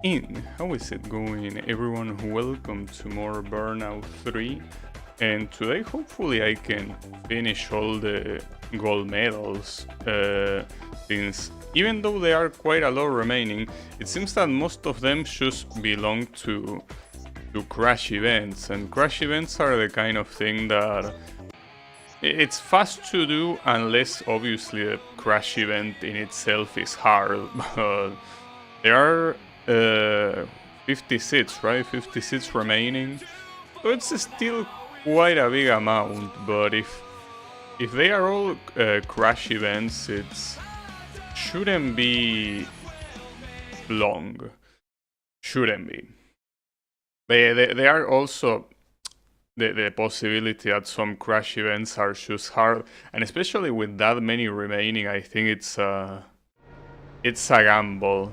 in. How is it going, everyone? Welcome to more Burnout 3. And today, hopefully, I can finish all the gold medals. Since even though there are quite a lot remaining, it seems that most of them just belong to crash events. And crash events are the kind of thing that it's fast to do, unless obviously the crash event in itself is hard. But there are 50 seats, right? 50 seats remaining. So it's still quite a big amount, but if they are all crash events, it shouldn't be long. Shouldn't be. They are also the possibility that some crash events are just hard, and especially with that many remaining, I think it's a gamble.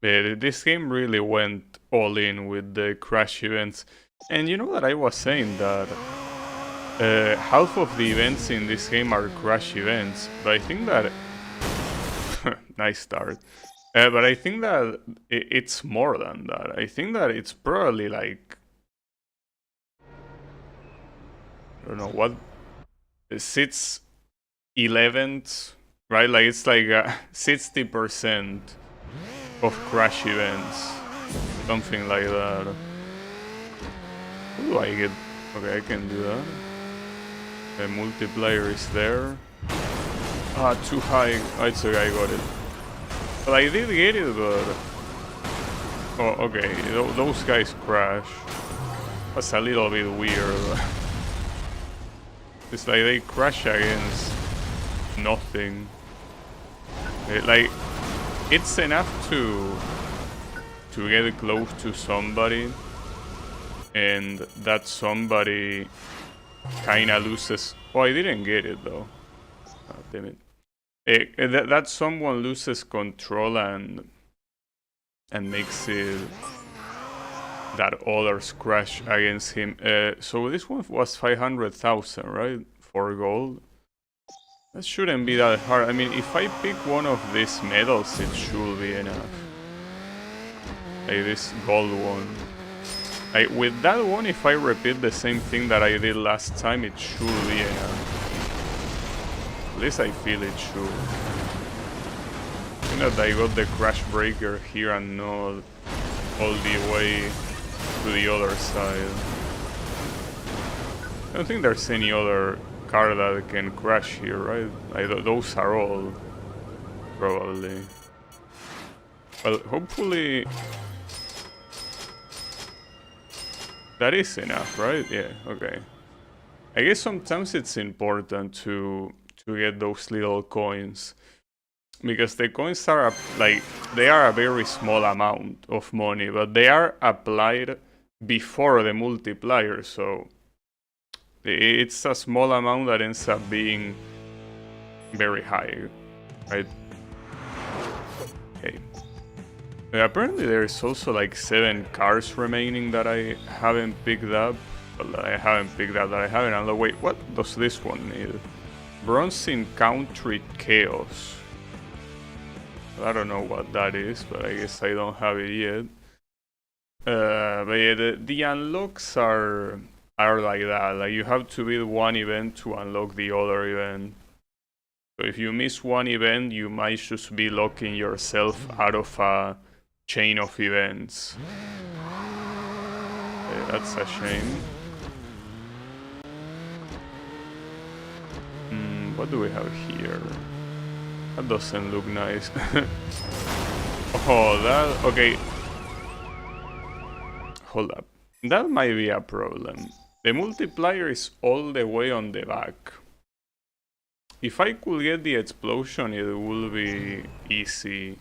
This game really went all in with the crash events. And you know that I was saying that half of the events in this game are crash events, but I think that nice start. But I think that it's more than that. I think that it's probably like, I don't know what, 6 11th, right? Like it's like 60% of crash events, something like that. How do I get? Okay, I can do that. The multiplier is there. Ah, too high. Oh, it's okay, I got it. But I did get it, but... Oh, okay, those guys crash. That's a little bit weird. It's like they crash against nothing. Like, it's enough to get close to somebody, and that somebody kinda loses. Oh, I didn't get it though. Oh, damn it. That someone loses control and makes it that others crash against him. So this one was 500,000, right? For gold. That shouldn't be that hard. I mean, if I pick one of these medals, it should be enough. Like this gold one. Like with that one, if I repeat the same thing that I did last time, it should be enough. At least I feel it should. I think that I got the crash breaker here and not all the way to the other side. I don't think there's any other car that can crash here, right? Like those are all, probably. Well, hopefully that is enough, right? Yeah, okay. I guess sometimes it's important to get those little coins, because the coins are like, they are a very small amount of money, but they are applied before the multiplier, so it's a small amount that ends up being very high, right? Okay. Apparently there is also like 7 cars remaining that I haven't picked up. Well, that I haven't picked up, that I haven't unlocked. Wait, what does this one need? Bronze in Country Chaos. I don't know what that is, but I guess I don't have it yet. But yeah, the unlocks are like that. Like you have to beat one event to unlock the other event. So if you miss one event, you might just be locking yourself out of a chain of events. Okay, that's a shame. What do we have here? That doesn't look nice. Oh, that... Okay. Hold up. That might be a problem. The multiplier is all the way on the back. If I could get the explosion, it would be easy.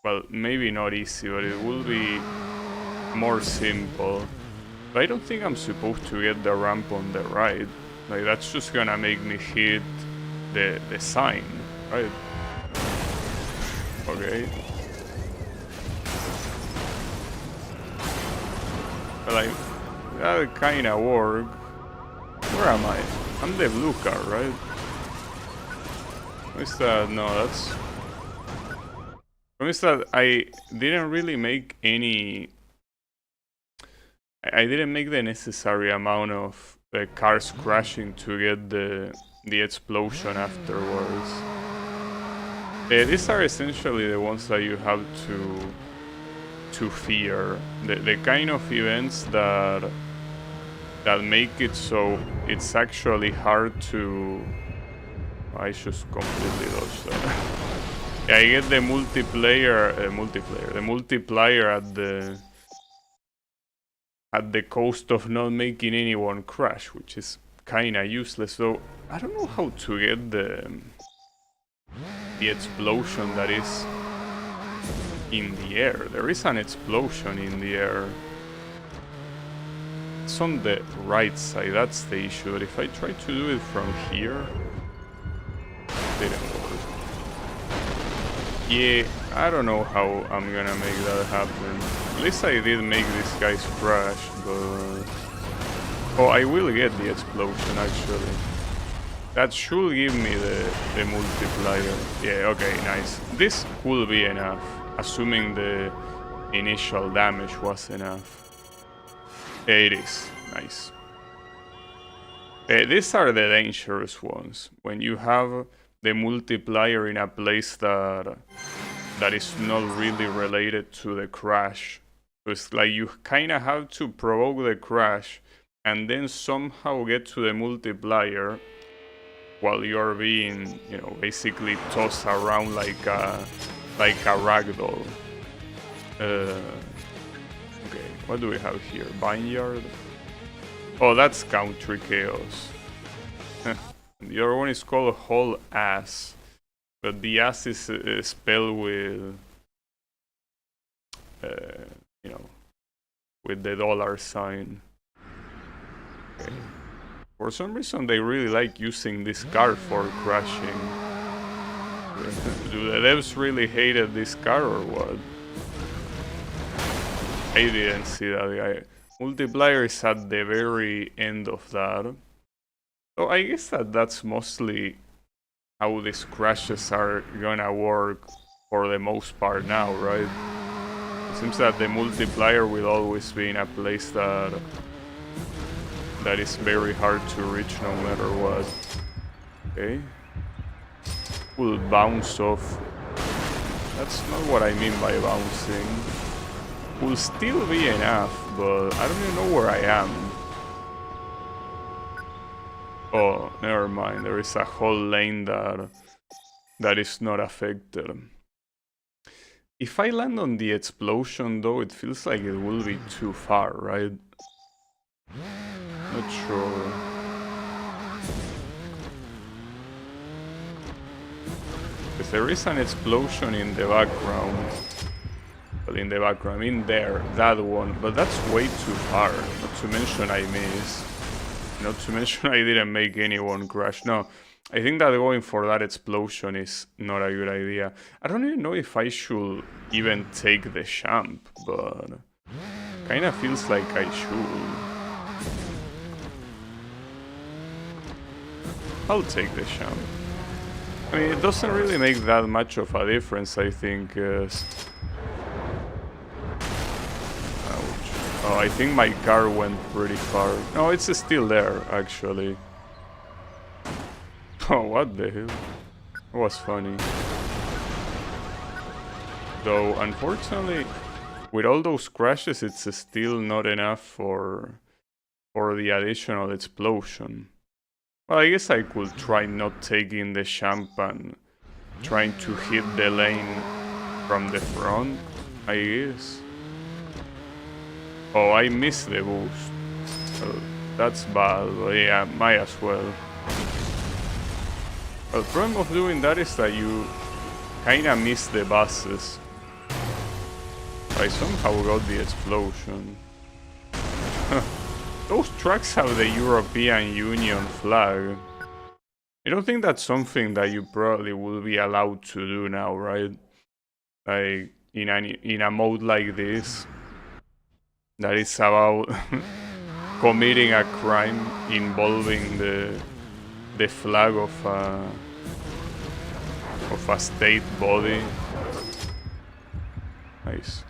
Well, maybe not easy, but it will be more simple. But I don't think I'm supposed to get the ramp on the right. Like, that's just gonna make me hit the sign, right? Okay. Like, that kinda work. Where am I? I'm the blue car, right? What's that? No, that's... Promise that I didn't really make any... I didn't make the necessary amount of cars crashing to get the explosion afterwards. These are essentially the ones that you have to fear. The kind of events that make it so it's actually hard to... I just completely lost that. Yeah, I get the multiplier at the cost of not making anyone crash, which is kinda useless. So I don't know how to get the explosion that is in the air. There is an explosion in the air. It's on the right side, that's the issue. But if I try to do it from here, it didn't work. Yeah, I don't know how I'm gonna make that happen. At least I did make these guys crash, but... Oh, I will get the explosion, actually. That should give me the multiplier. Yeah, okay, nice. This will be enough, assuming the initial damage was enough. Yeah, it is. Nice. These are the dangerous ones. When you have the multiplier in a place that is not really related to the crash. So it's like you kind of have to provoke the crash and then somehow get to the multiplier while you're being, you know, basically tossed around like a ragdoll. Okay, what do we have here? Vineyard? Oh, that's Country Chaos. The other one is called Whole Ass, but the ass is spelled with, you know, with the $sign. Okay. For some reason, they really like using this car for crashing. Do the devs really hated this car or what? I didn't see that guy. Multiplier is at the very end of that. So I guess that's mostly how these crashes are gonna work for the most part now, right? It seems that the multiplier will always be in a place that is very hard to reach no matter what. Okay. Will bounce off. That's not what I mean by bouncing. Will still be enough, but I don't even know where I am. Oh, never mind. There is a whole lane that is not affected. If I land on the explosion, though, it feels like it will be too far, right? Not sure. Because there is an explosion in the background. Well, in the background, I mean there, that one. But that's way too far. Not to mention I missed. Not to mention I didn't make anyone crash. No, I think that going for that explosion is not a good idea. I don't even know if I should even take the jump, but kinda feels like I should. I'll take the jump. I mean, it doesn't really make that much of a difference, I think. Oh, I think my car went pretty far. No, it's still there, actually. Oh, what the hell? It was funny. Though, unfortunately, with all those crashes, it's still not enough for the additional explosion. Well, I guess I could try not taking the jump and trying to hit the lane from the front, I guess. Oh, I missed the boost. Well, that's bad, but yeah, might as well. Well, the problem of doing that is that you kinda miss the buses. I somehow got the explosion. Those trucks have the European Union flag. I don't think that's something that you probably will be allowed to do now, right? Like, in a mode like this. That is about committing a crime involving the flag of a state body. Nice.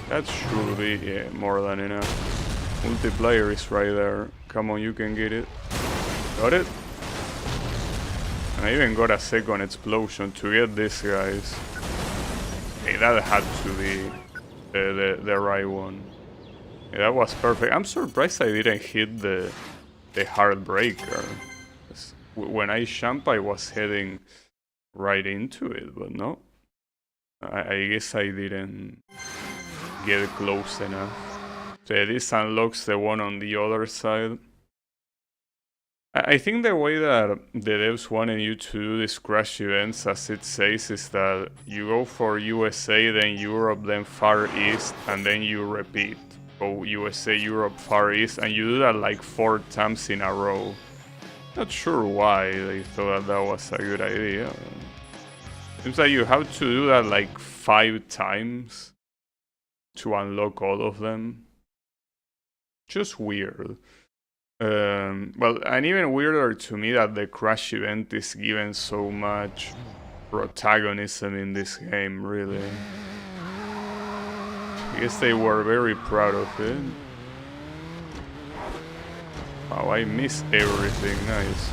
That should be, yeah, more than enough. Multiplier is right there. Come on, you can get it. Got it? And I even got a second explosion to get this, guys. Hey, that had to be the right one. Yeah, that was perfect. I'm surprised I didn't hit the Heartbreaker. When I jumped, I was heading right into it, but no. I guess I didn't get close enough. So yeah, this unlocks the one on the other side. I think the way that the devs wanted you to do these crash events, as it says, is that you go for USA, then Europe, then Far East, and then you repeat. Go USA, Europe, Far East, and you do that like 4 times in a row. Not sure why they thought that was a good idea. Seems like you have to do that like 5 times to unlock all of them. Just weird. Well, and even weirder to me that the crash event is given so much protagonism in this game, really. I guess they were very proud of it. Wow, I missed everything, nice.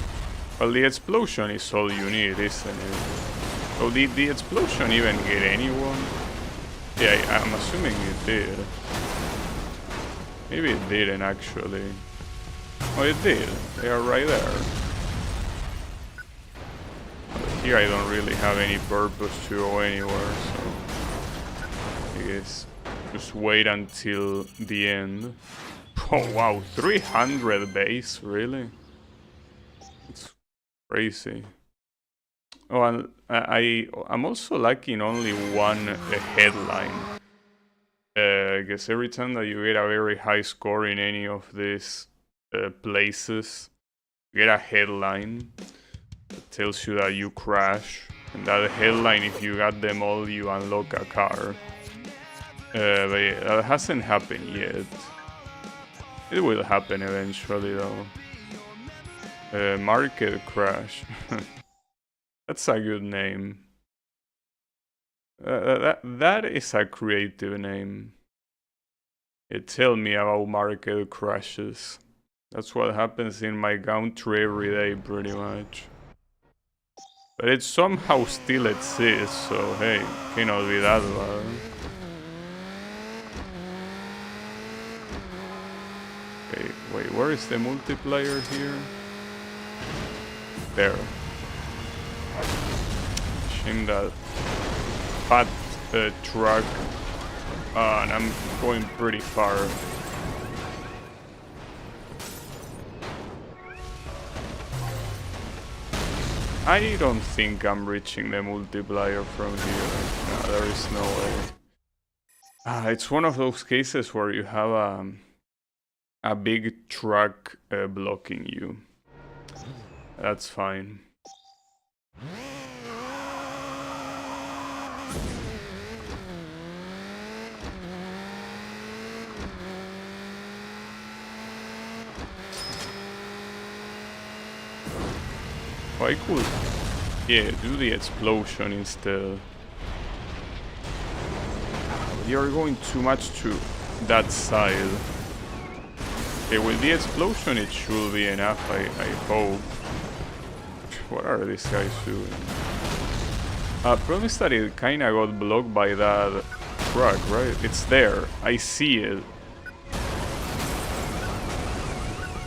Well, the explosion is all you need, isn't it? So did the explosion even get anyone? Yeah, I'm assuming it did. Maybe it didn't actually. Oh, it did. They are right there. But here I don't really have any purpose to go anywhere, so I guess just wait until the end. Oh wow, 300 base, really? It's crazy. Oh, and I'm also lacking only one headline. I guess every time that you get a very high score in any of these places, you get a headline that tells you that you crash, and that headline, if you got them all, you unlock a car. But yeah, that hasn't happened yet. It will happen eventually though. Market crash. That's a good name. That is a creative name. Tell me about market crashes. That's what happens in my country every day, pretty much. But it somehow still exists, so hey, cannot be that bad. Okay, wait, where is the multiplier here? There. Shame that fat truck. And I'm going pretty far. I don't think I'm reaching the multiplier from here. No, there is no way. It's one of those cases where you have a big truck blocking you. That's fine. Oh, I could, yeah, do the explosion instead. You're going too much to that side. Okay, with the explosion it should be enough, I hope. What are these guys doing? Problem is that it kinda got blocked by that truck, right? It's there, I see it.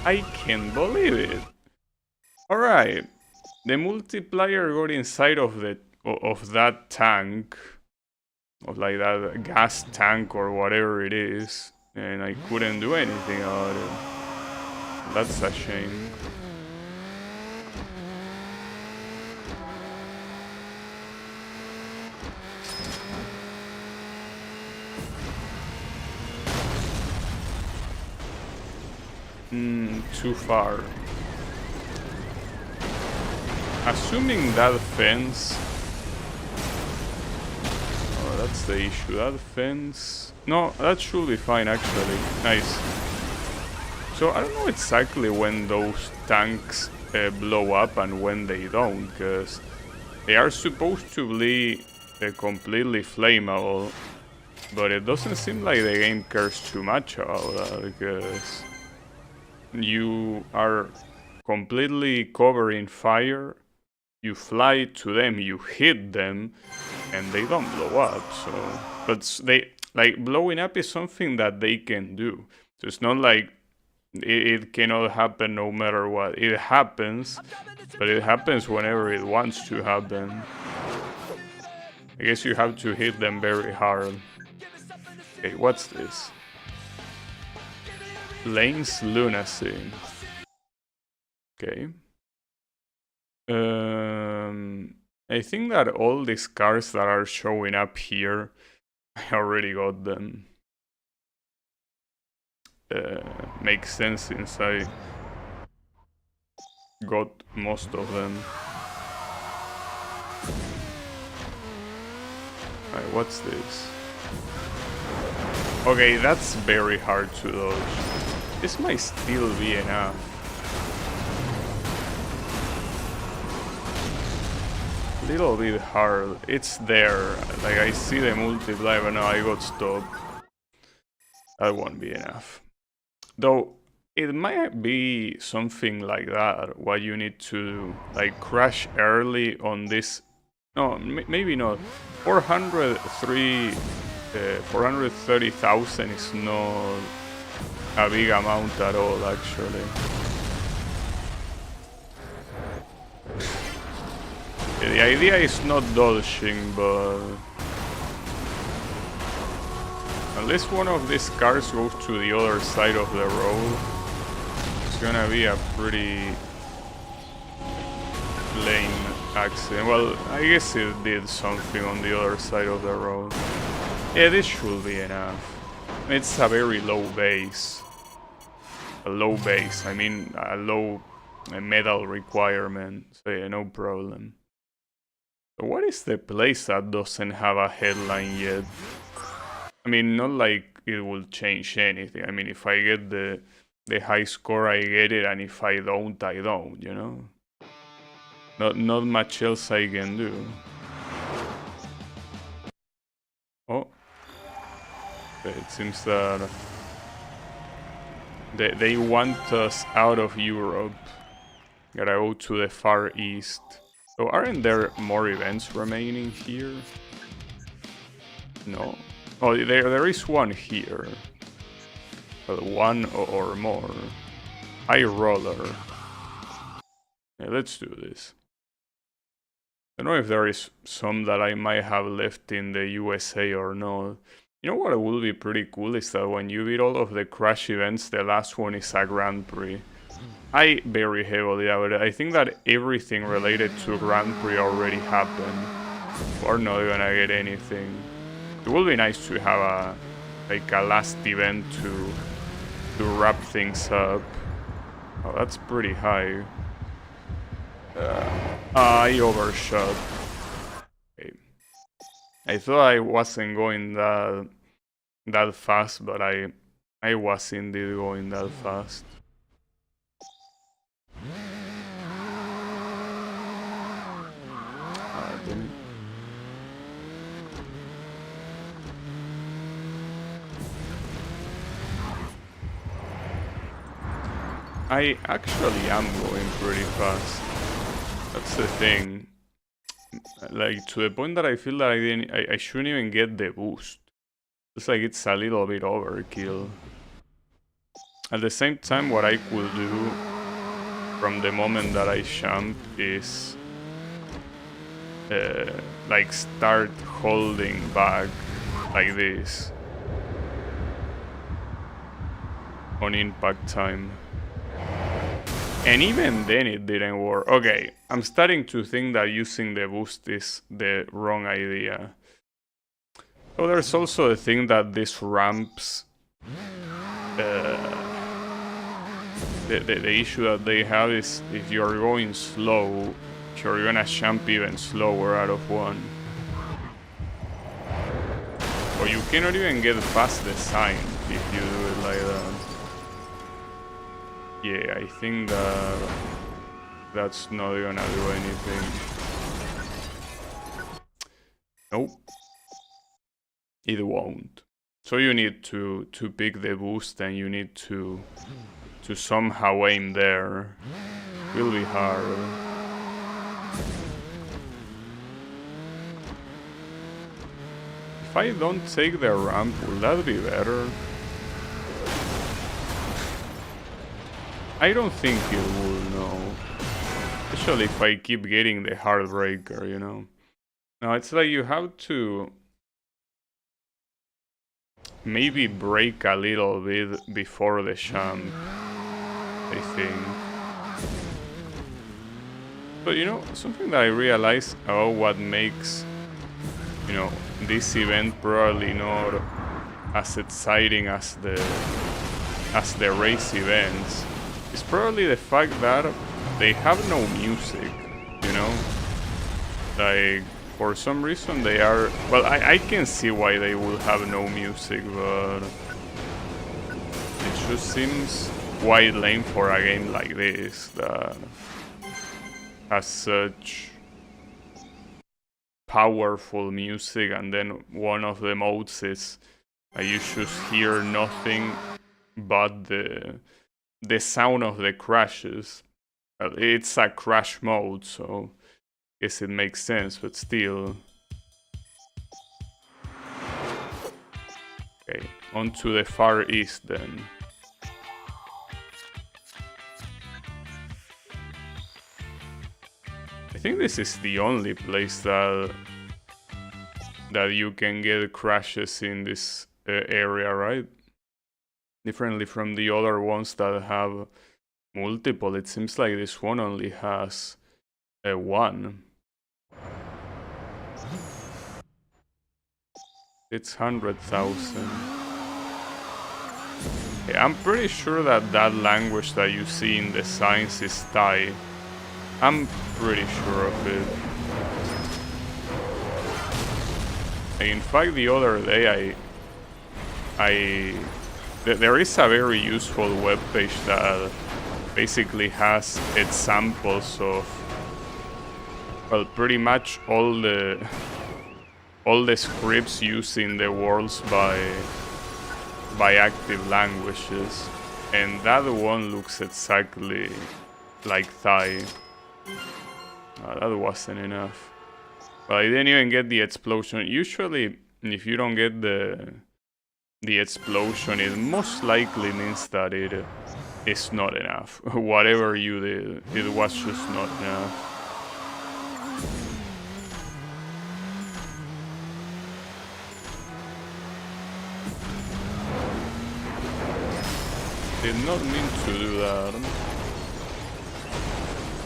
I can't believe it. Alright. The multiplier got inside of that tank, of like that gas tank or whatever it is, and I couldn't do anything about it. That's a shame. Too far. Assuming that fence... Oh, that's the issue. That fence... No, that should be fine actually. Nice. So I don't know exactly when those tanks blow up and when they don't, because they are supposed to be completely flammable, but it doesn't seem like the game cares too much about that, because you are completely covered in fire, you fly to them, you hit them, and they don't blow up. So, but they, like, blowing up is something that they can do. So it's not like it cannot happen no matter what. It happens, but it happens whenever it wants to happen. I guess you have to hit them very hard. Okay, what's this? Lane's Lunacy. Okay. I think that all these cars that are showing up here, I already got them. Makes sense since I got most of them. Alright, what's this? Okay, that's very hard to dodge. This might still be enough. Little bit hard. It's there. Like, I see the multiply, but now I got stopped. That won't be enough. Though, it might be something like that, what you need to do. Like, crash early on this... No, maybe not. 430,000 is not a big amount at all, actually. The idea is not dodging, but... Unless one of these cars goes to the other side of the road, it's gonna be a pretty lame accident. Well, I guess it did something on the other side of the road. Yeah, this should be enough. It's a very low base. A low base, I mean a low metal requirement, so yeah, no problem. So what is the place that doesn't have a headline yet? I mean, not like it will change anything. I mean, if I get the high score, I get it, and if I don't, I don't, you know? Not much else I can do. Oh. It seems that they want us out of Europe. Gotta go to the Far East. So aren't there more events remaining here? No. Oh, there is one here. But one or more. High roller. Yeah, let's do this. I don't know if there is some that I might have left in the USA or not. You know what would be pretty cool is that when you beat all of the crash events, the last one is a Grand Prix. I very heavily doubt it. I think that everything related to Grand Prix already happened. We're not gonna get anything. It would be nice to have a last event to wrap things up. Oh, that's pretty high. I overshot. Okay. I thought I wasn't going that fast, but I was indeed going that fast. Damn it. I actually am going pretty fast. That's the thing. Like, to the point that I feel that I shouldn't even get the boost. It's like it's a little bit overkill. At the same time, what I could do from the moment that I jump is like start holding back like this on impact time. And even then it didn't work. Okay, I'm starting to think that using the boost is the wrong idea. So there's also the thing that these ramps, the issue that they have is if you're going slow, you're gonna jump even slower out of one. Or you cannot even get past the sign if you do it like that. Yeah, I think that that's not gonna do anything. Nope. It won't. So you need to pick the boost and you need to somehow aim there. Will be hard. If I don't take the ramp, will that be better? I don't think it will, no. Especially if I keep getting the Heartbreaker, you know? No, it's like you have to maybe break a little bit before the jump, I think. But you know, something that I realized about what makes, you know, this event probably not as exciting as the race events is probably the fact that they have no music, you know? Like, for some reason they are... Well, I can see why they will have no music, but it just seems quite lame for a game like this that has such powerful music, and then one of the modes is you just hear nothing but the sound of the crashes. It's a crash mode, so I guess it makes sense, but still. Okay, on to the Far East then. I think this is the only place that you can get crashes in this area, right? Differently from the other ones that have multiple, it seems like this one only has one. It's 100,000. Okay, I'm pretty sure that language that you see in the signs is Thai. I'm pretty sure of it. In fact, the other day there is a very useful webpage that basically has examples of, well, pretty much all the scripts used in the worlds by active languages, and that one looks exactly like Thai. That wasn't enough. But I didn't even get the explosion. Usually, if you don't get the explosion, it most likely means that it is not enough. Whatever you did, it was just not enough. Did not mean to do that,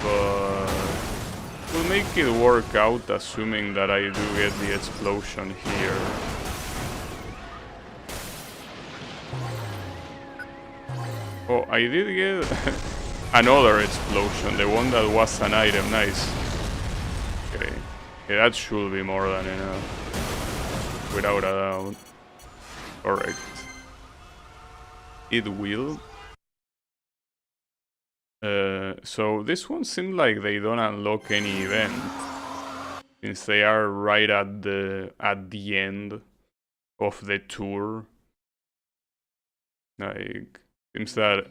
but we'll make it work out, assuming that I do get the explosion here. Oh, I did get another explosion, the one that was an item. Nice. Okay, yeah, that should be more than enough, without a doubt. Correct. It will. So this one seems like they don't unlock any event, since they are right at the end of the tour. Like, seems that,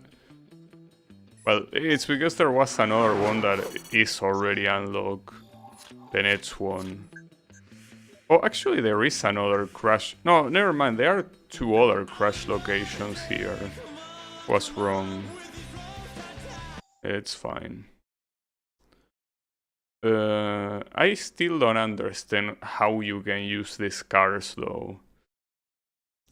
well, it's because there was another one that is already unlocked, the next one. Oh, actually there is another crash. No, never mind, there are two other crash locations here. Was wrong. It's fine. I still don't understand how you can use these cars though.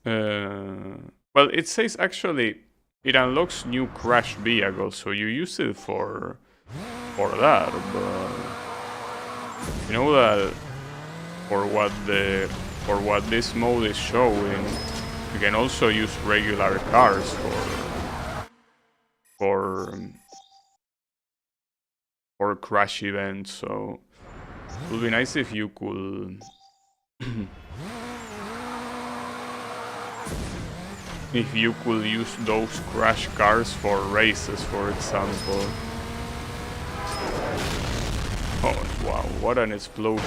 Well, it says actually it unlocks new crash vehicles, so you use it for that, but you know that for what this mode is showing, you can also use regular cars for crash events, so it would be nice if you could if you could use those crash cars for races, for example. Oh wow, what an explosion.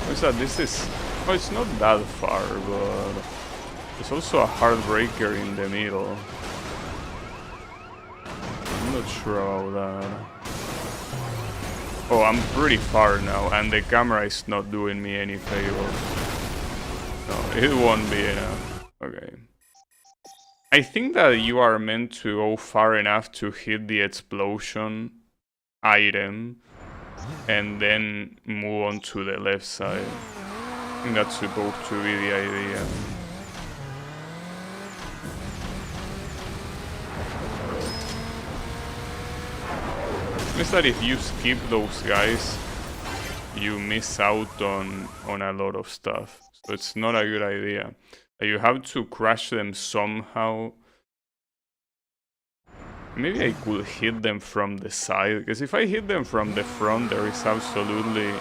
What's that? This is... oh, it's not that far, but there's also a heartbreaker in the middle. I'm not sure about that. Oh, I'm pretty far now, and the camera is not doing me any favor. No, it won't be enough. Okay. I think that you are meant to go far enough to hit the explosion item and then move on to the left side. I think that's supposed to be the idea. It's that if you skip those guys, you miss out on a lot of stuff. So it's not a good idea. You have to crash them somehow. Maybe I could hit them from the side, because if I hit them from the front, there is absolutely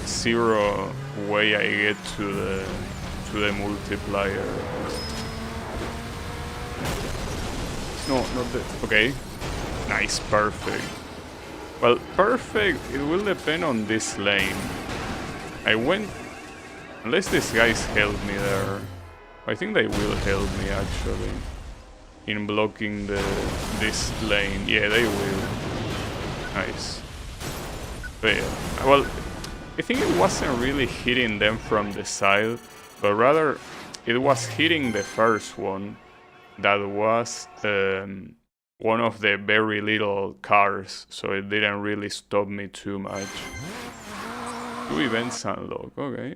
zero way I get to the multiplier. No, not the... okay. Nice, perfect. Well, perfect, it will depend on this lane. I went... unless these guys help me there. I think they will help me, actually. In blocking this lane. Yeah, they will. Nice. But yeah, well, I think it wasn't really hitting them from the side, but rather it was hitting the first one that was one of the very little cars, so it didn't really stop me too much. 2 events unlocked, okay.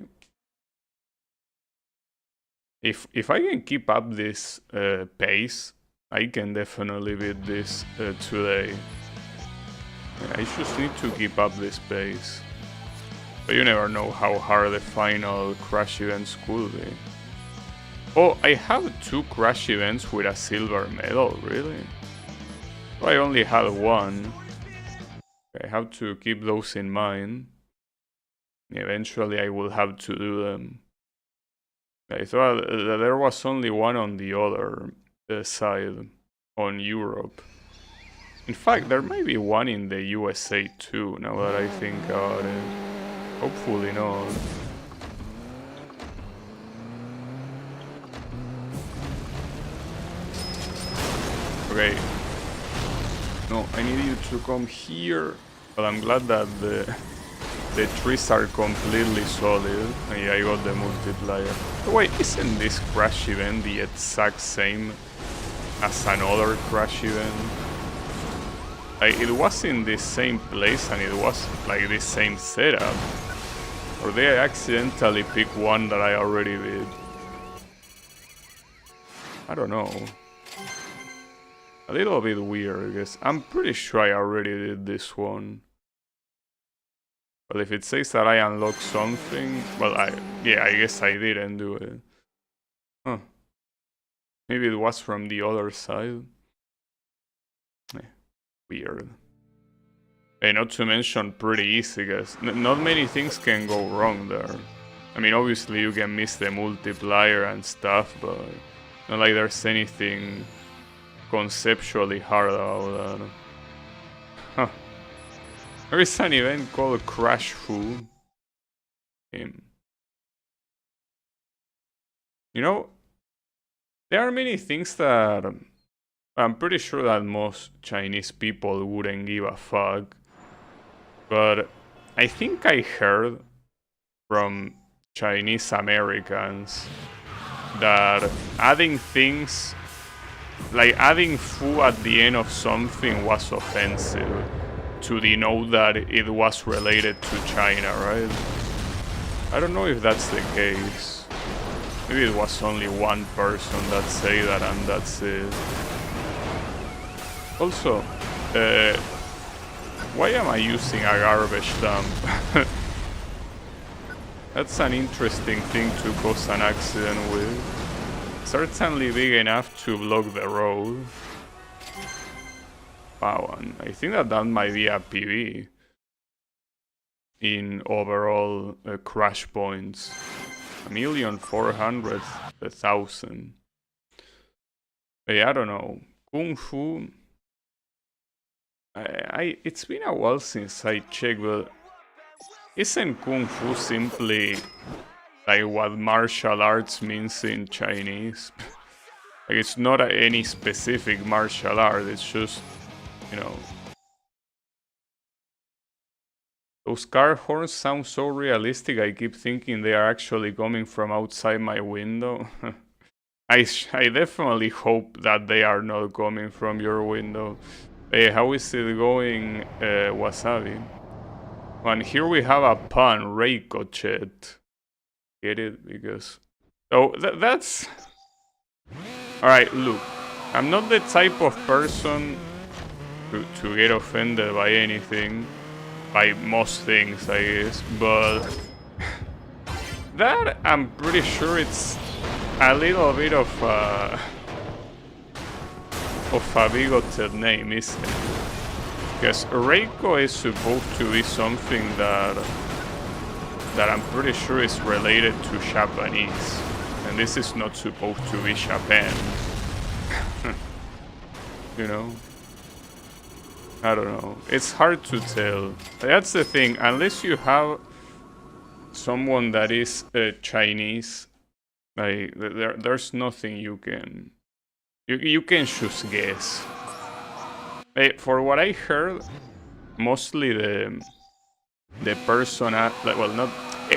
If I can keep up this pace, I can definitely beat this today. Yeah, I just need to keep up this pace. But you never know how hard the final crash events could be. Oh, I have 2 crash events with a silver medal, really? So I only had 1. I have to keep those in mind. Eventually I will have to do them. I thought that there was only 1 on the other side, on Europe. In fact, there may be 1 in the USA too, now that I think about it. Hopefully not. Okay. No, I need you to come here. But I'm glad that the trees are completely solid. Yeah, I got the multiplier. Wait, isn't this crash event the exact same as another crash event? Like, it was in the same place and it was like the same setup. Or they accidentally picked one that I already did. I don't know. A little bit weird, because I'm pretty sure I already did this one. But if it says that I unlocked something, well, yeah, I guess I didn't do it. Huh. Maybe it was from the other side. Weird. And not to mention pretty easy, because not many things can go wrong there. I mean, obviously you can miss the multiplier and stuff, but not like there's anything conceptually hard about that. Huh. There is an event called Crash Fu. You know, there are many things that I'm pretty sure that most Chinese people wouldn't give a fuck. But I think I heard from Chinese Americans that adding things, like adding fu at the end of something, was offensive to denote that it was related to China, right? I don't know if that's the case. Maybe it was only one person that said that and that's it. Also, why am I using a garbage dump? That's an interesting thing to cause an accident with. Certainly big enough to block the road. Wow, and I think that might be a PB in overall crash points. 1,400,000. I don't know. Kung Fu. It's been a while since I checked, but isn't Kung Fu simply like what martial arts means in Chinese? Like it's not any specific martial art. It's just, you know. Those car horns sound so realistic. I keep thinking they are actually coming from outside my window. I definitely hope that they are not coming from your window. Hey, how is it going, Wasabi? And here we have a pun, Ricochet. Get it? Because... Oh, that's... Alright, look. I'm not the type of person to get offended by anything. By most things, I guess. But... that, I'm pretty sure it's a little bit of a bigoted name, isn't it? Because Reiko is supposed to be something that I'm pretty sure is related to Japanese, and this is not supposed to be Japan. You know? I don't know. It's hard to tell. That's the thing. Unless you have someone that is Chinese, like there's nothing you can just guess. For what I heard, mostly the persona, like, well, not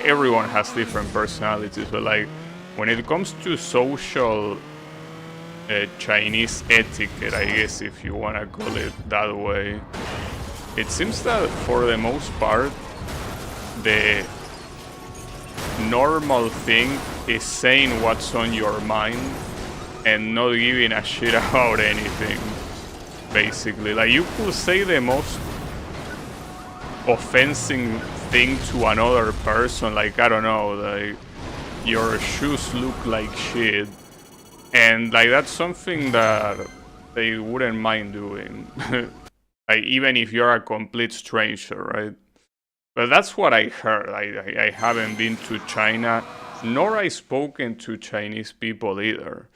everyone has different personalities, but like when it comes to social Chinese etiquette, I guess if you wanna call it that way, it seems that for the most part, the normal thing is saying what's on your mind and not giving a shit about anything. Basically, like you could say the most offensive thing to another person, like I don't know, like your shoes look like shit, and like that's something that they wouldn't mind doing. Like even if you're a complete stranger, right? But that's what I heard. I haven't been to China, nor I spoken to Chinese people either.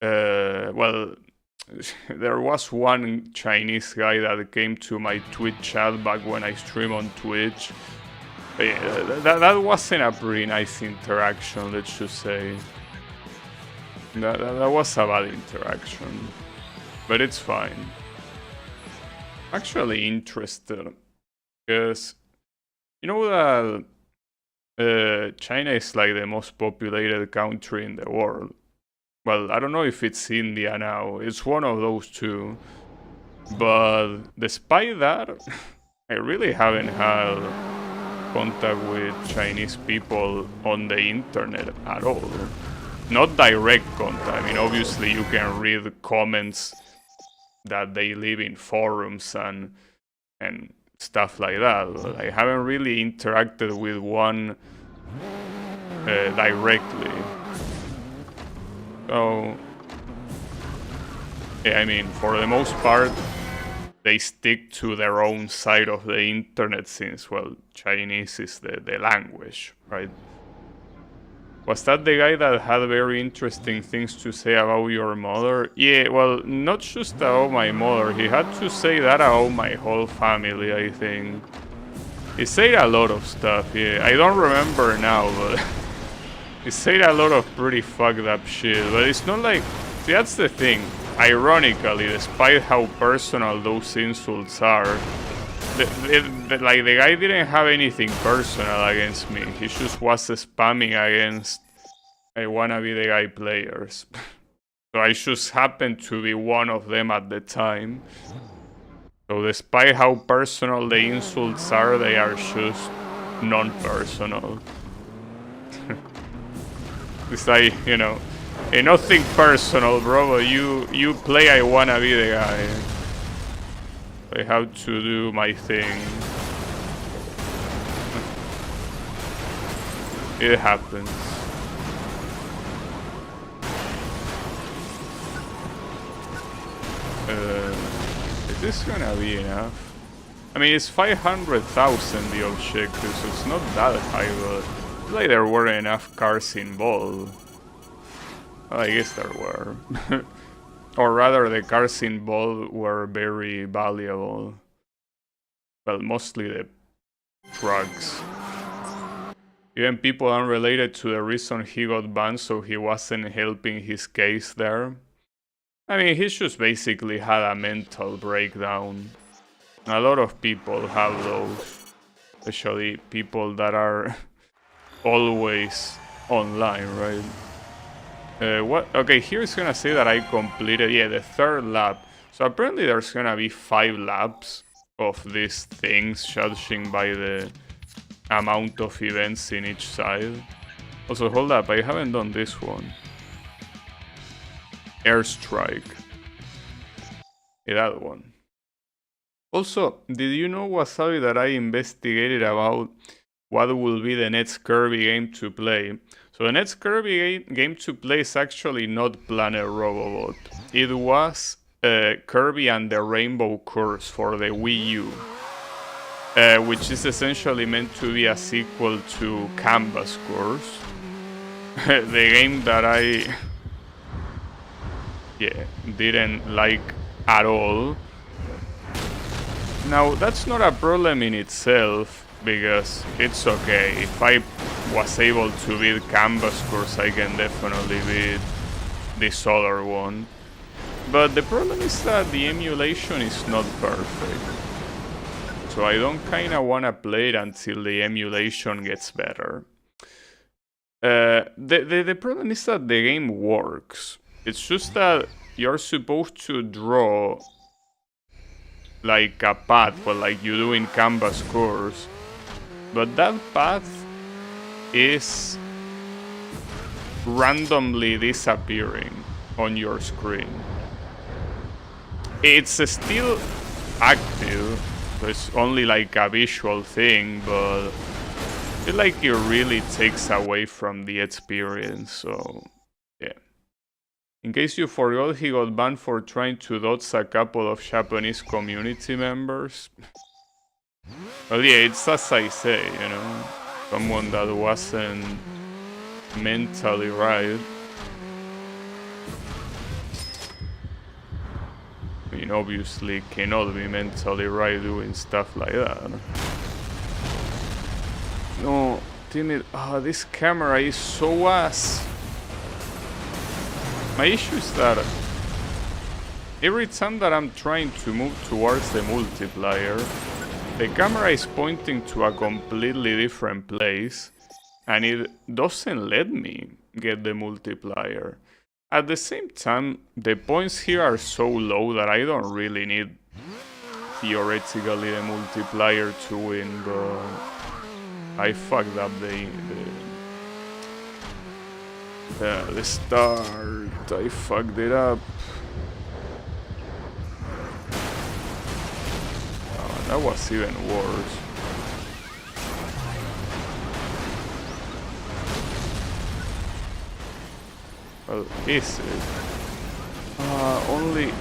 Well, there was one Chinese guy that came to my Twitch chat back when I stream on Twitch. That wasn't a pretty nice interaction, let's just say. That was a bad interaction. But it's fine. I'm actually interested. Because, you know that China is like the most populated country in the world. Well, I don't know if it's India now. It's one of those two. But despite that, I really haven't had contact with Chinese people on the internet at all. Not direct contact. I mean, obviously you can read comments that they live in forums and stuff like that. But I haven't really interacted with one directly. So, yeah, I mean, for the most part, they stick to their own side of the internet since, well, Chinese is the language, right? Was that the guy that had very interesting things to say about your mother? Yeah, well, not just about my mother. He had to say that about my whole family, I think. He said a lot of stuff, yeah. I don't remember now, but... He said a lot of pretty fucked up shit, but it's not like... See, that's the thing. Ironically, despite how personal those insults are, the guy didn't have anything personal against me. He just was spamming against I wanna be the guy players. So I just happened to be one of them at the time. So despite how personal the insults are, they are just non-personal. It's like, you know, ain't nothing personal, bro, but you play I wanna be the guy. I have to do my thing. It happens. Is this gonna be enough? I mean, it's 500,000 the objective, so it's not that high, but like there weren't enough cars involved. Well, I guess there were. or rather the cars involved were very valuable. Well, mostly the trucks. Even people unrelated to the reason he got banned, so he wasn't helping his case there. I mean, he just basically had a mental breakdown. A lot of people have those, especially people that are always online, right? What? Okay, here it's gonna say that I completed, the 3rd lap. So apparently there's gonna be 5 laps of these things, judging by the amount of events in each side. Also, hold up, I haven't done this one. Airstrike. Yeah, that one. Also, did you know, Wasabi, that I investigated about what will be the next Kirby game to play? So the next Kirby game to play is actually not Planet Robobot. It was Kirby and the Rainbow Curse for the Wii U. Which is essentially meant to be a sequel to Canvas Course. The game that I didn't like at all. Now, that's not a problem in itself, because it's okay. If I was able to beat Canvas Course, I can definitely beat this other one. But the problem is that the emulation is not perfect. So I don't kinda wanna play it until the emulation gets better. The problem is that the game works. It's just that you're supposed to draw like a path, but like you do in Canvas Course. But that path is randomly disappearing on your screen. It's still active, so it's only like a visual thing, but I feel like it really takes away from the experience, so yeah. In case you forgot, he got banned for trying to dox a couple of Japanese community members. Well, yeah, it's as I say, you know, someone that wasn't mentally right. I mean, obviously cannot be mentally right doing stuff like that. No, damn it. This camera is so ass. My issue is that every time that I'm trying to move towards the multiplier, the camera is pointing to a completely different place, and it doesn't let me get the multiplier. At the same time, the points here are so low that I don't really need, theoretically, the multiplier to win, but I fucked up the start. I fucked it up. Oh, that was even worse. Well, is it? Only...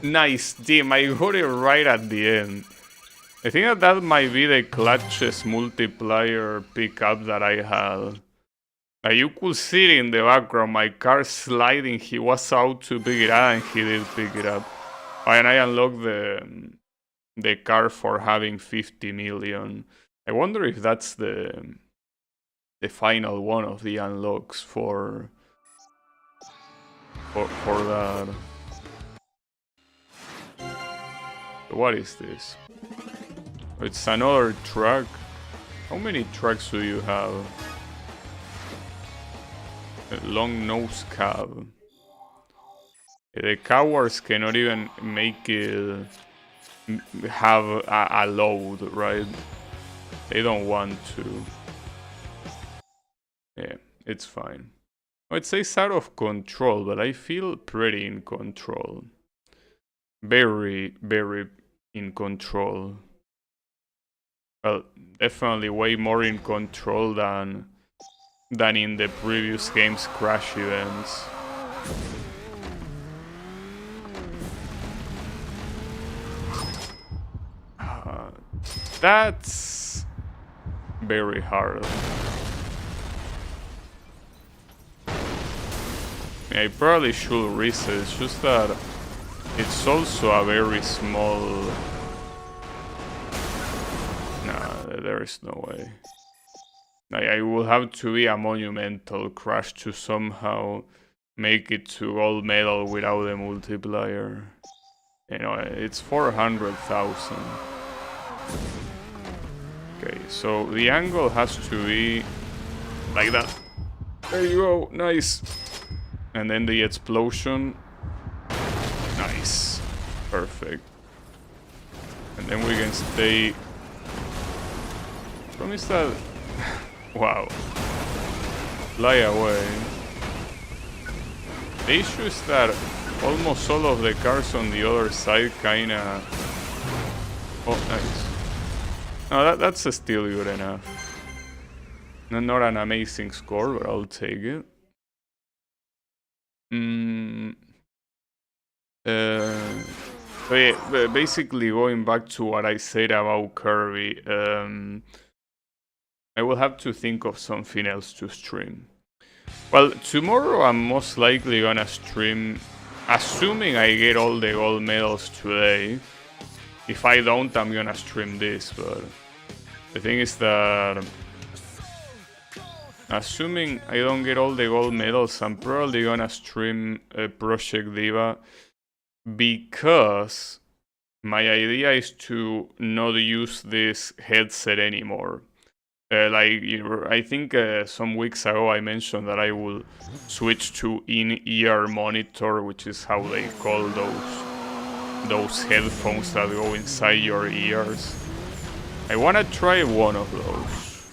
Nice, damn, I got it right at the end. I think that might be the clutches multiplier pickup that I had. You could see it in the background, my car sliding, he was out to pick it up and he did pick it up. And I unlocked the car for having 50 million. I wonder if that's the final one of the unlocks for that. What is this? It's another truck. How many trucks do you have? A long nose cab. The cowards cannot even make it have a load, right? They don't want to. Yeah, it's fine. Oh, it says out of control, but I feel pretty in control. Very, very in control. Well, definitely way more in control than in the previous game's crash events. That's very hard. I probably should reset. It's just that it's also a very small... Nah, there is no way. I will have to be a monumental crash to somehow make it to gold medal without a multiplier. You know, it's 400,000. Okay, so the angle has to be like that. There you go, nice. And then the explosion. Nice. Perfect. And then we can stay... Promise that... Wow. Fly away. The issue is that almost all of the cars on the other side kinda... Oh, nice. No, that's still good enough. Not an amazing score, but I'll take it. So yeah, basically going back to what I said about Kirby, I will have to think of something else to stream. Well, tomorrow I'm most likely gonna stream, assuming I get all the gold medals today. If I don't, I'm gonna stream this, but the thing is that assuming I don't get all the gold medals, I'm probably gonna stream Project Diva, because my idea is to not use this headset anymore. I think some weeks ago I mentioned that I will switch to in-ear monitor, which is how they call those headphones that go inside your ears. I wanna try one of those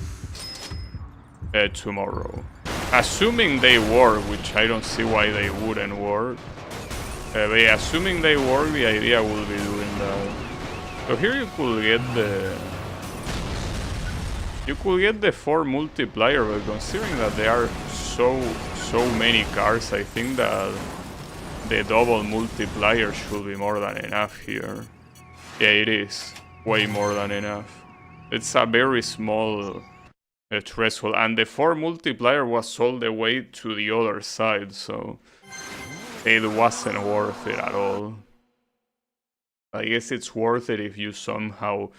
tomorrow, assuming they work, which I don't see why they wouldn't work. But yeah, assuming they work, the idea will be doing that. So here you could get the 4 multiplier, but considering that there are so many cars, I think that the double multiplier should be more than enough here. Yeah, it is way more than enough. It's a very small threshold, and the 4 multiplier was all the way to the other side, so it wasn't worth it at all. I guess it's worth it if you somehow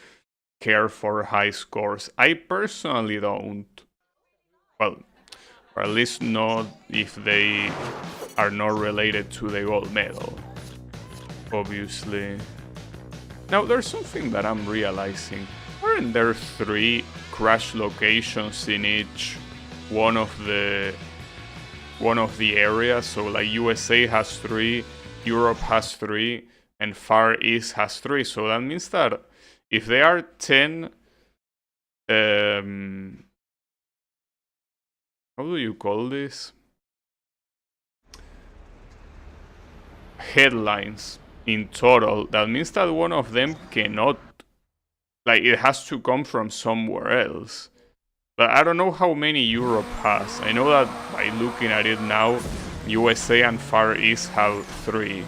care for high scores. I personally don't. Well, or at least not if they are not related to the gold medal, obviously. Now, there's something that I'm realizing. Aren't there 3 crash locations in each one of the areas? So like USA has 3, Europe has 3, and Far East has 3. So that means that if there are 10, how do you call this? Headlines in total, that means that one of them cannot, like, it has to come from somewhere else. But I don't know how many Europe has. I know that by looking at it now, USA and Far East have 3.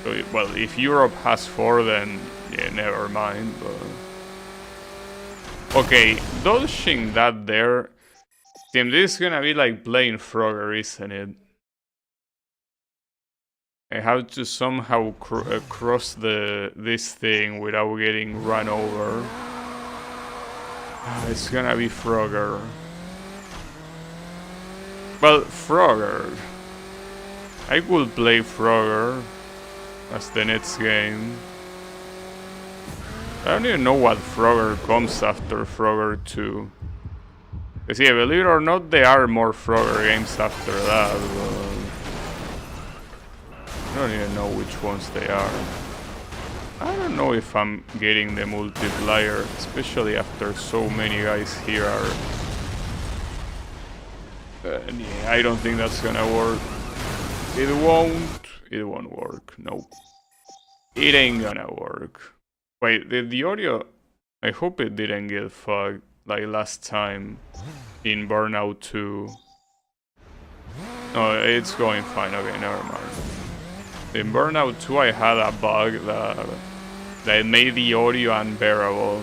So, well, if Europe has 4, then yeah, never mind. But okay, dodging that there. Damn, this is gonna be like playing Frogger, isn't it? I have to somehow cross this thing without getting run over. It's gonna be Frogger. Well, Frogger. I could play Frogger as the next game. I don't even know what Frogger comes after Frogger 2. Because yeah, believe it or not, there are more Frogger games after that, but I don't even know which ones they are. I don't know if I'm getting the multiplier, especially after so many guys here are... yeah, I don't think that's gonna work. It won't work, nope. It ain't gonna work. Wait, the audio... I hope it didn't get fucked like last time in Burnout 2. No, it's going fine, okay, never mind. In Burnout 2 I had a bug that made the audio unbearable.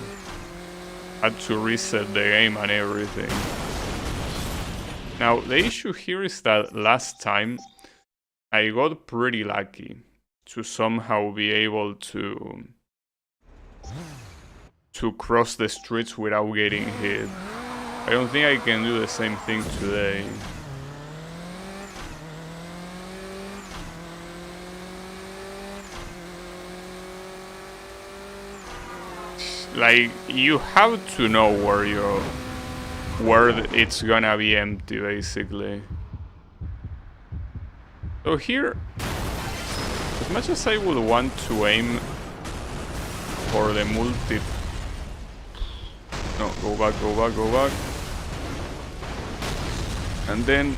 Had to reset the game and everything. Now, the issue here is that last time I got pretty lucky to somehow be able to cross the streets without getting hit. I don't think I can do the same thing today. Like, you have to know where it's gonna be empty, basically. So here, as much as I would want to aim for the multi... No, go back, go back, go back. And then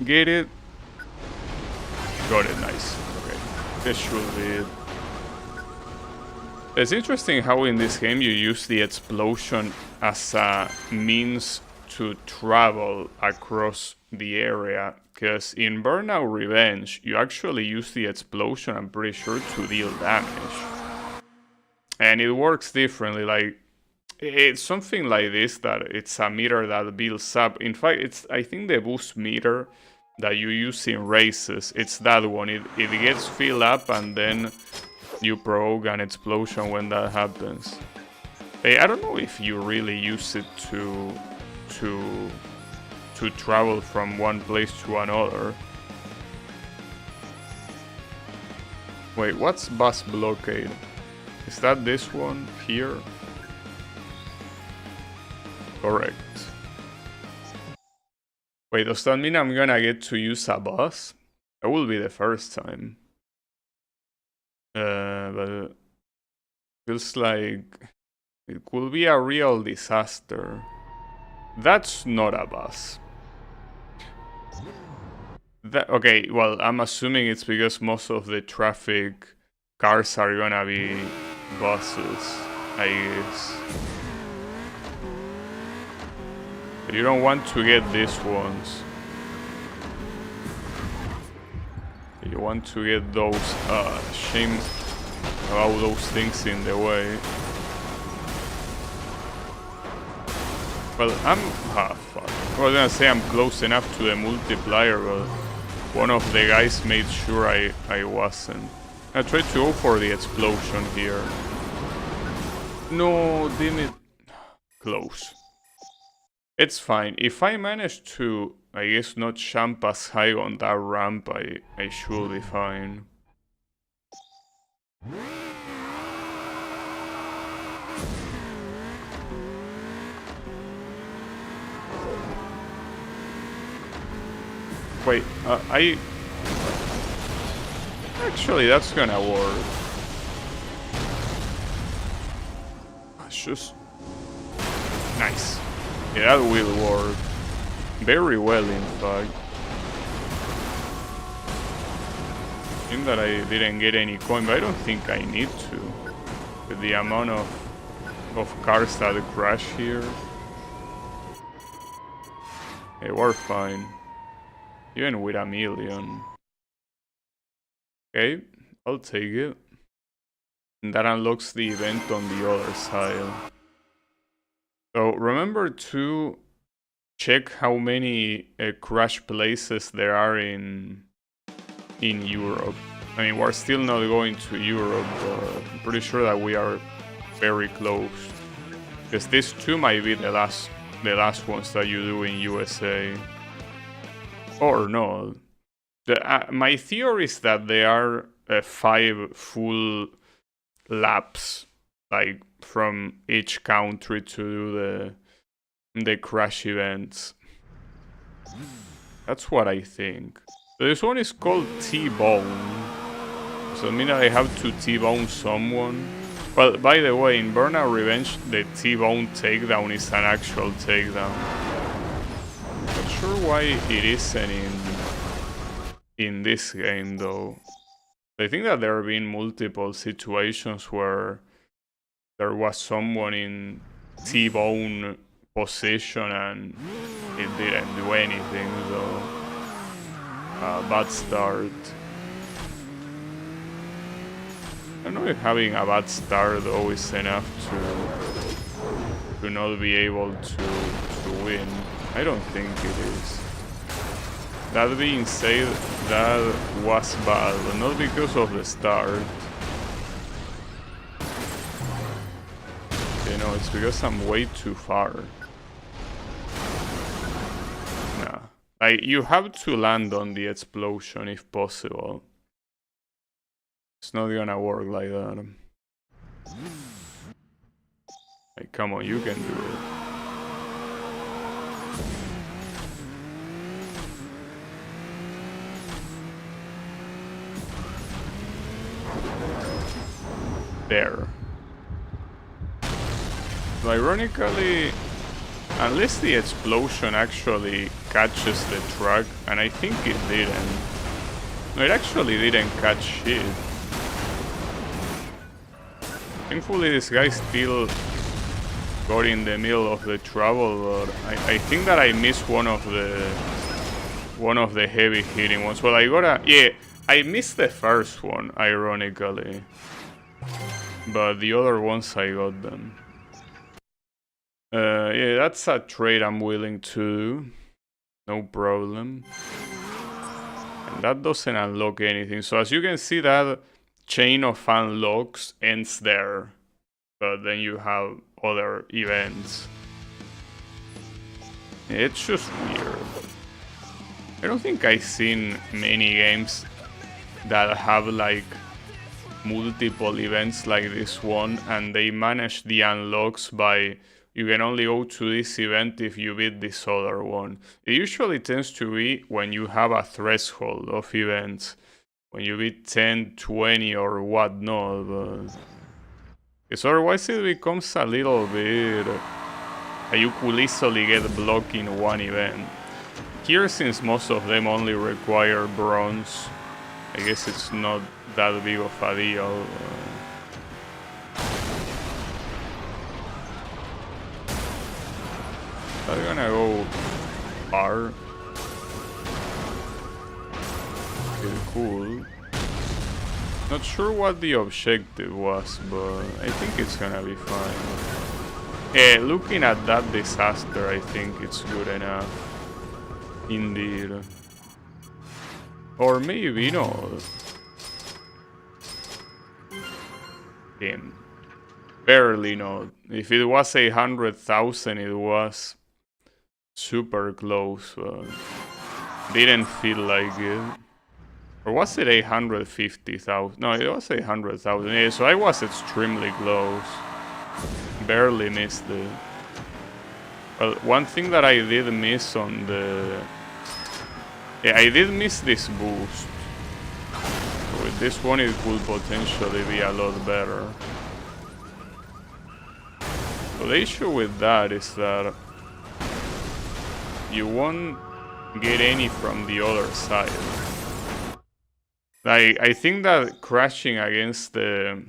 get it. Got it, nice. Okay, this should be it. It's interesting how in this game you use the explosion as a means to travel across the area. Because in Burnout Revenge, you actually use the explosion, I'm pretty sure, to deal damage. And it works differently, like, it's something like this, that it's a meter that builds up. In fact, it's, I think, the boost meter that you use in races, it's that one. It gets filled up and then you provoke an explosion when that happens. I don't know if you really use it to travel from one place to another. Wait, what's bus blockade? Is that this one here? Correct. Wait, does that mean I'm gonna get to use a bus? That will be the first time. But feels like it could be a real disaster. That's not a bus. Okay, well, I'm assuming it's because most of the traffic cars are gonna be buses, I guess. But you don't want to get these ones. You want to get those, shame about those things in the way. Well, fuck. I was gonna say I'm close enough to the multiplier, but one of the guys made sure I wasn't. I tried to go for the explosion here. No, damn it. Close. It's fine. If I manage to, I guess, not jump as high on that ramp, I should be fine. Wait, actually, that's gonna work. It's just... Nice. Yeah, that will work. Very well, in fact. Seems that I didn't get any coin, but I don't think I need to. With the amount of cars that crash here. Hey, we're fine. Even with 1,000,000. Okay, I'll take it. And that unlocks the event on the other side. So remember to check how many crash places there are in Europe. I mean, we're still not going to Europe, but I'm pretty sure that we are very close. Because these two might be the last ones that you do in USA. Or no. My theory is that there are 5 full laps, like, from each country to do the crash events. That's what I think. So this one is called T-Bone. So I mean I have to T-Bone someone. Well, by the way, in Burnout Revenge, the T-Bone takedown is an actual takedown. Not sure why it isn't in this game, though. I think that there have been multiple situations where there was someone in T-Bone position and it didn't do anything, so bad start. I don't know if having a bad start though is enough to not be able to win. I don't think it is. That being said, that was bad, but not because of the start. You know, it's because I'm way too far. Nah. Like, you have to land on the explosion if possible. It's not gonna work like that. Like, come on, you can do it. There. So ironically, unless the explosion actually catches the truck, and I think it didn't. No, it actually didn't catch shit. Thankfully, this guy still got in the middle of the trouble, but I think that I missed one of the heavy hitting ones. Well, I missed the first one, ironically, but the other ones I got them. Yeah, that's a trade I'm willing to do. No problem. And that doesn't unlock anything. So as you can see, that chain of unlocks ends there. But then you have other events. It's just weird. I don't think I've seen many games that have like multiple events like this one, and they manage the unlocks by you can only go to this event if you beat this other one. It usually tends to be when you have a threshold of events, when you beat 10, 20 or whatnot, but because otherwise it becomes a little bit you could easily get blocked in one event. Here, since most of them only require bronze, I guess it's not that big of a deal. I'm gonna go far. Okay, cool. Not sure what the objective was, but I think it's gonna be fine. Yeah, looking at that disaster, I think it's good enough. Indeed. Or maybe not. Damn. Barely not. If it was 100,000, it was super close, but didn't feel like it. Or was it 850,000? No, it was 800,000. Yeah, so I was extremely close. Barely missed it. Well, one thing that I did miss on the... Yeah, I did miss this boost. So with this one, it could potentially be a lot better. So the issue with that is that you won't get any from the other side. Like, I think that crashing against the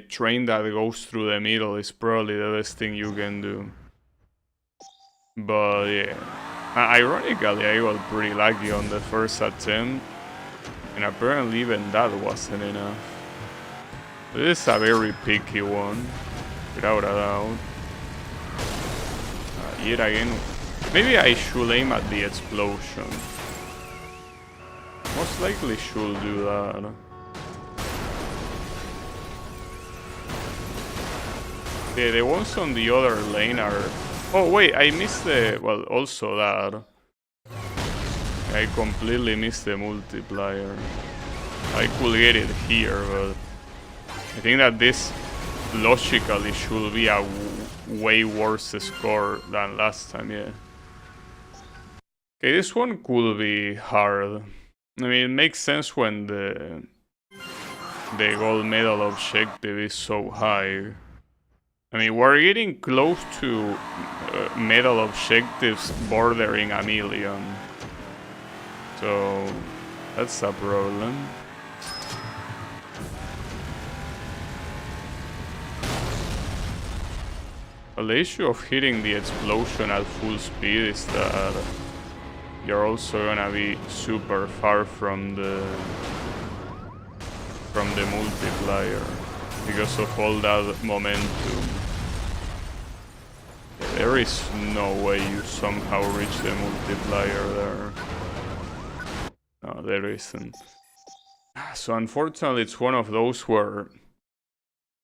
train that goes through the middle is probably the best thing you can do. But yeah, ironically, I got pretty lucky on the first attempt, and apparently even that wasn't enough. This is a very picky one, without a doubt. Yet again, maybe I should aim at the explosion. Most likely should do that. Yeah, the ones on the other lane are... Oh wait, I missed the... Well, also that. I completely missed the multiplier. I could get it here, but... I think that this logically should be a way worse score than last time, yeah. Okay, this one could be hard. I mean, it makes sense when the gold medal objective is so high. I mean, we're getting close to medal objectives bordering 1 million. So, that's a problem. Well, the issue of hitting the explosion at full speed is that you're also gonna be super far from the multiplier because of all that momentum. There is no way you somehow reach the multiplier there. there isn't. So unfortunately, it's one of those where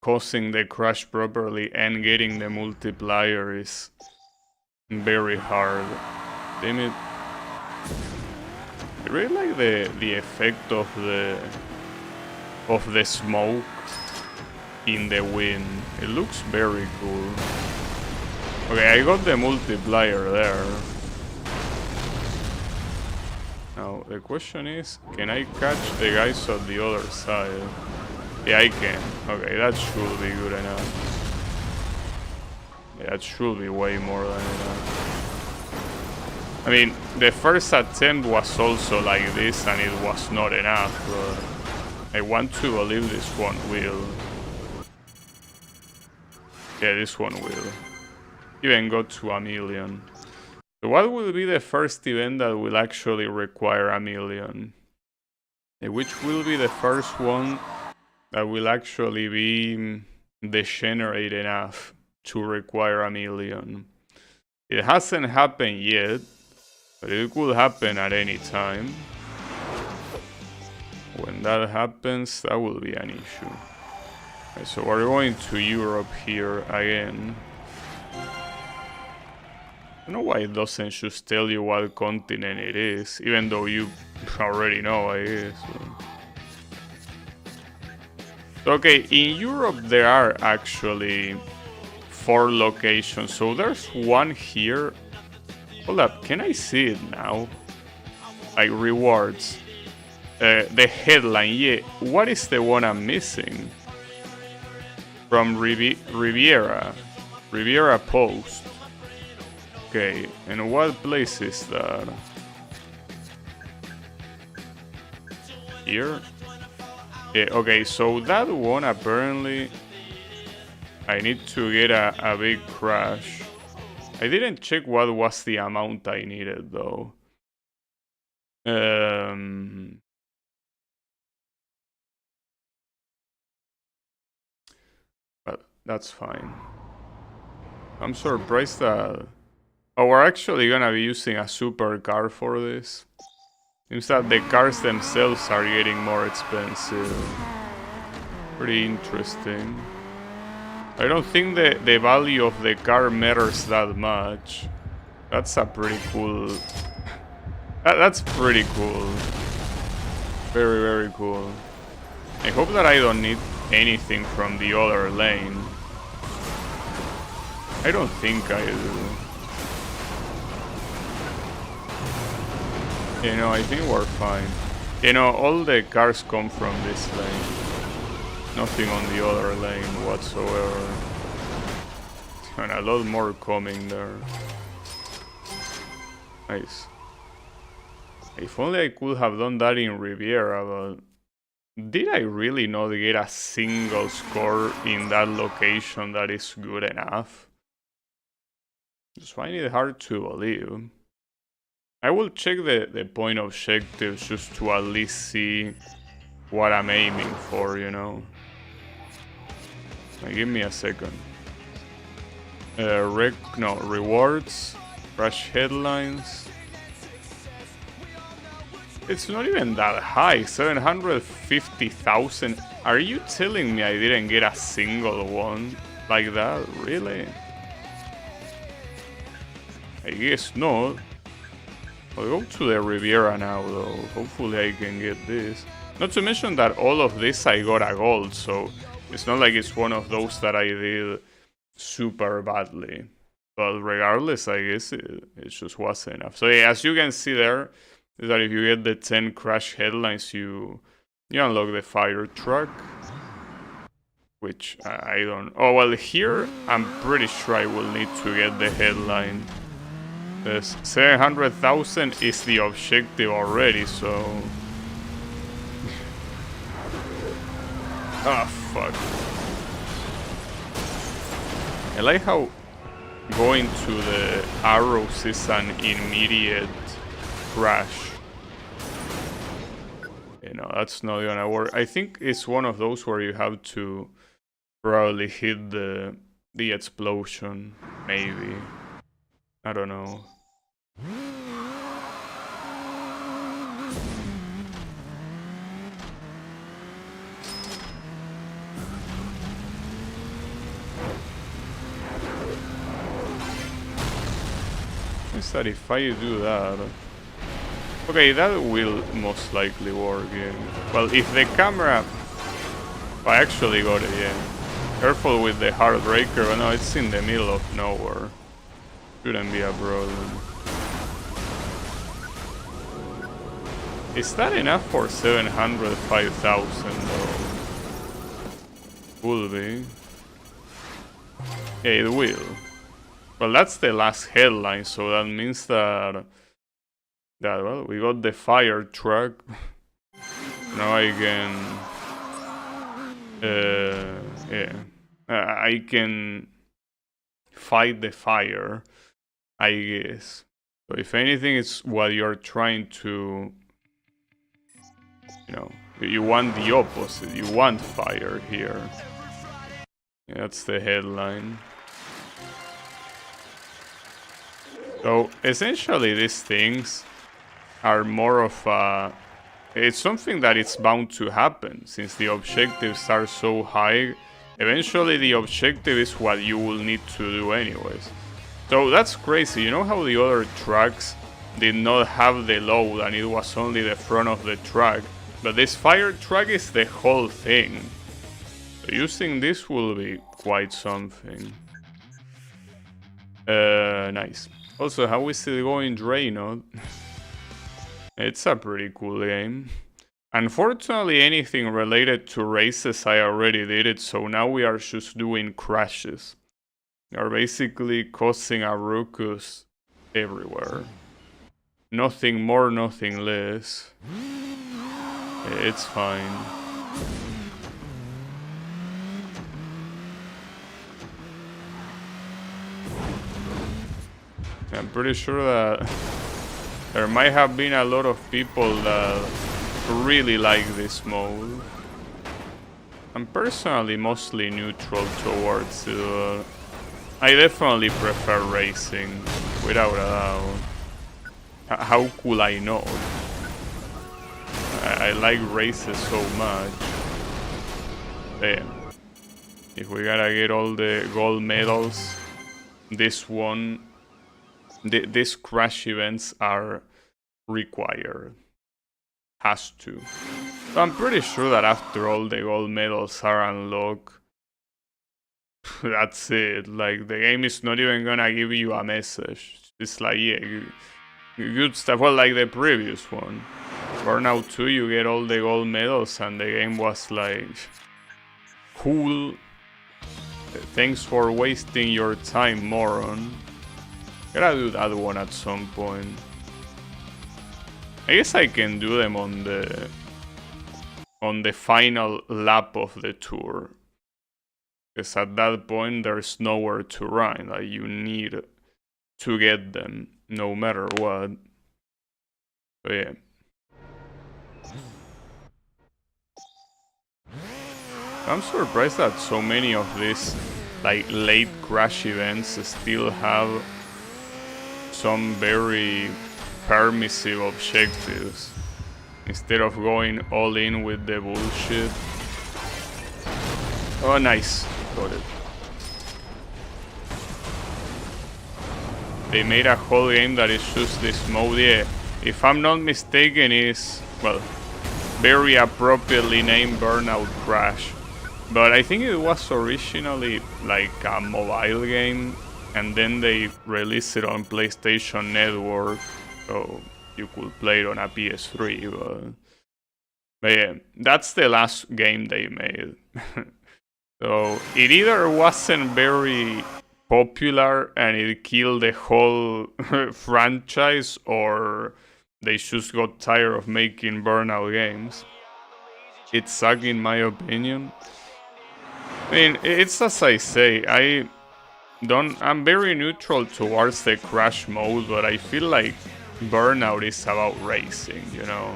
causing the crash properly and getting the multiplier is very hard. Damn it. I really like the effect of the smoke in the wind. It looks very cool. Okay, I got the multiplier there. Now the question is, can I catch the guys on the other side? Yeah, I can. Okay, that should be good enough. Yeah, that should be way more than enough. I mean, the first attempt was also like this and it was not enough, but I want to believe this one will. Yeah, this one will. Even go to 1,000,000. So what will be the first event that will actually require 1,000,000? Which will be the first one that will actually be degenerate enough to require 1,000,000? It hasn't happened yet, but it could happen at any time. When that happens, that will be an issue. Okay, so we're going to Europe here again. I don't know why it doesn't just tell you what continent it is, even though you already know, I guess. Okay, in Europe there are actually 4 locations. So there's one here. Hold up, can I see it now? Like rewards. The headline, yeah. What is the one I'm missing? From Riviera Post. Okay, and what place is that? Here? Yeah, okay, so that one apparently I need to get a big crash. I didn't check what was the amount I needed though. But that's fine. I'm surprised that... Oh, we're actually gonna be using a supercar for this. Seems that the cars themselves are getting more expensive. Pretty interesting. I don't think the value of the car matters that much. That's a pretty cool... That's pretty cool. Very, very cool. I hope that I don't need anything from the other lane. I don't think I do. You know, I think we're fine. You know, all the cars come from this lane. Nothing on the other lane whatsoever. And a lot more coming there. Nice. If only I could have done that in Riviera, but... Did I really not get a single score in that location that is good enough? Just find it hard to believe. I will check the point objectives just to at least see what I'm aiming for, you know. Now, give me a second. Rewards, crash headlines. It's not even that high, 750,000. Are you telling me I didn't get a single one like that? Really? I guess not. I'll go to the Riviera now though. Hopefully I can get this. Not to mention that all of this I got a gold, so it's not like it's one of those that I did super badly. But regardless, I guess it just was enough. So yeah, as you can see there, is that if you get the 10 crash headlines, you unlock the fire truck. Which I don't... Oh, well, here I'm pretty sure I will need to get the headline. There's 700,000 is the objective already, so... Ah, fuck. I like how going to the arrows is an immediate crash. You know, that's not gonna work. I think it's one of those where you have to probably hit the explosion, maybe. I don't know. seems that if I do that... Okay, that will most likely work, yeah. Well, if the camera... I actually got it, yeah. Careful with the Heartbreaker, but no, it's in the middle of nowhere. Shouldn't be a problem. Is that enough for 705,000 though? Will be. Yeah, it will. Well, that's the last headline, so that means that... well, we got the fire truck. Now I can... yeah. I can fight the fire, I guess. So if anything, it's what you're trying to... You know, you want the opposite. You want fire here. Yeah, that's the headline. So essentially these things are more of a... It's something that it's bound to happen, since the objectives are so high. Eventually the objective is what you will need to do anyways. So that's crazy. You know how the other trucks did not have the load and it was only the front of the truck? But this fire truck is the whole thing. So using this will be quite something. Nice. Also, how is it going, Draenor? It's a pretty cool game. Unfortunately, anything related to races, I already did it, so now we are just doing crashes. We are basically causing a ruckus everywhere. Nothing more, nothing less. It's fine. I'm pretty sure that there might have been a lot of people that really like this mode. I'm personally mostly neutral towards it. I definitely prefer racing, without a doubt. How cool I know. I like races so much. Damn. If we gotta get all the gold medals, this one... These crash events are required. Has to. So I'm pretty sure that after all the gold medals are unlocked, that's it. Like, the game is not even gonna give you a message. It's like, yeah, good stuff. Well, like the previous one. Burnout 2, you get all the gold medals and the game was like, cool. Thanks for wasting your time, moron. Gotta do that one at some point. I guess I can do them on the final lap of the tour. Because at that point there's nowhere to run. Like, you need to get them no matter what. So yeah. I'm surprised that so many of these like late crash events still have some very permissive objectives instead of going all in with the bullshit. Oh, nice. Got it. They made a whole game that is just this mode. Yeah, if I'm not mistaken, is, well, very appropriately named Burnout Crash. But I think it was originally like a mobile game, and then they released it on PlayStation Network, so you could play it on a PS3. But yeah, that's the last game they made. So it either wasn't very popular and it killed the whole franchise, or they just got tired of making Burnout games. It sucked in my opinion. I mean, it's as I say, I'm very neutral towards the crash mode, but I feel like Burnout is about racing, you know.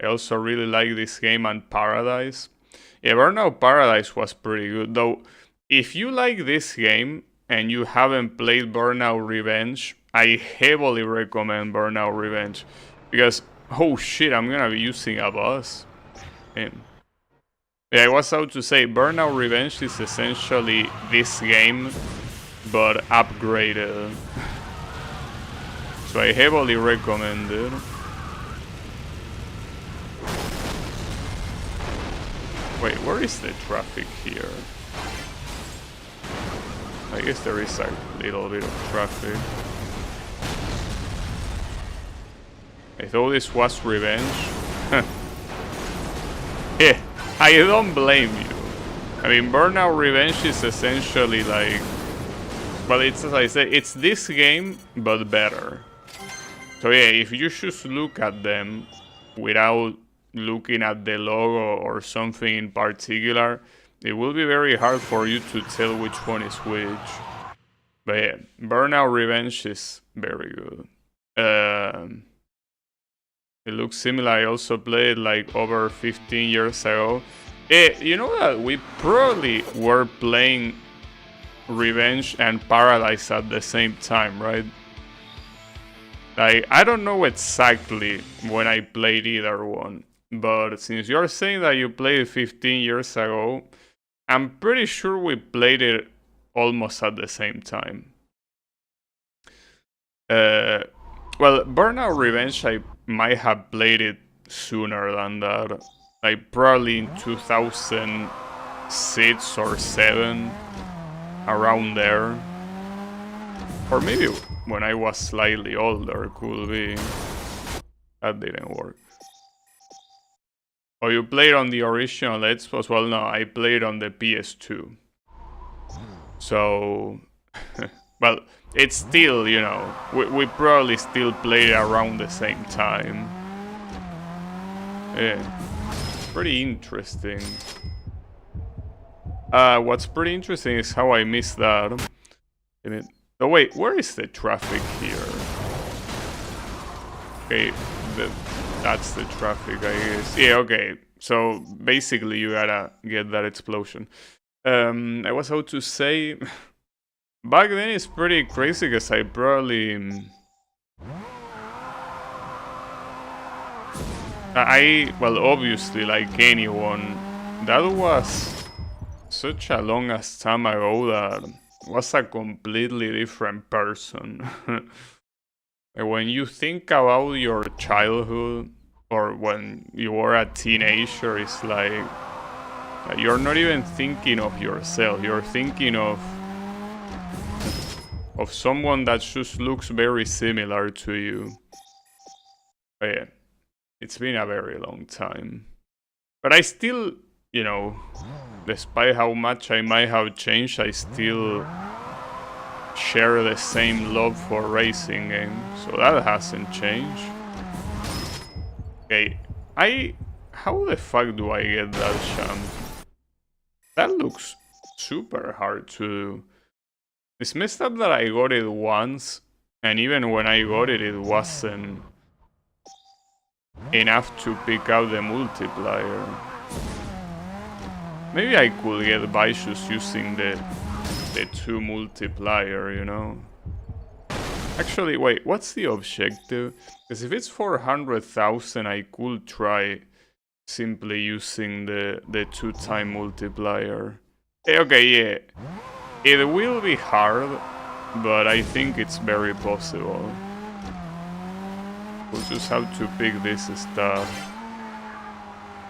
I also really like this game and Paradise. Yeah, Burnout Paradise was pretty good, though. If you like this game and you haven't played Burnout Revenge, I heavily recommend Burnout Revenge, because, oh shit, I'm gonna be using a bus. Man. Yeah, I was about to say, Burnout Revenge is essentially this game, but upgraded. So I heavily recommend it. Wait, where is the traffic here? I guess there is a little bit of traffic. I thought this was revenge. Yeah, I don't blame you. I mean, Burnout Revenge is essentially like... Well, it's, as I say, it's this game, but better. So yeah, if you just look at them without looking at the logo or something in particular, it will be very hard for you to tell which one is which. But yeah, Burnout Revenge is very good. It looks similar. I also played like over 15 years ago. You know that we probably were playing Revenge and Paradise at the same time, right? Like, I don't know exactly when I played either one, but since you're saying that you played it 15 years ago, I'm pretty sure we played it almost at the same time. Well, Burnout Revenge, I might have played it sooner than that. Like, probably in 2006 or 7, around there. Or maybe when I was slightly older, could be. That didn't work. Oh, you played on the original Xbox? Well, no, I played on the PS2. So, well, it's still, you know, we probably still played around the same time. Yeah, pretty interesting. What's pretty interesting is how I missed that. Oh wait, where is the traffic here? Okay, that's the traffic, I guess. Yeah, okay. So basically you gotta get that explosion. I was about to say, back then it's pretty crazy because I probably... well, obviously, like anyone, that was such a long ass time ago that was a completely different person. Like when you think about your childhood or when you were a teenager, it's like you're not even thinking of yourself. You're thinking of someone that just looks very similar to you. But yeah, it's been a very long time. But I still, you know, despite how much I might have changed, I still share the same love for racing games, so that hasn't changed. Okay, how the fuck do I get that champ? That looks super hard to do. It's messed up that I got it once, and even when I got it, it wasn't enough to pick out the multiplier. Maybe I could get by just using the 2 multiplier, you know? Actually, wait, what's the objective? Because if it's 400,000, I could try simply using the 2-time multiplier. Okay, yeah. It will be hard, but I think it's very possible. We'll just have to pick this stuff.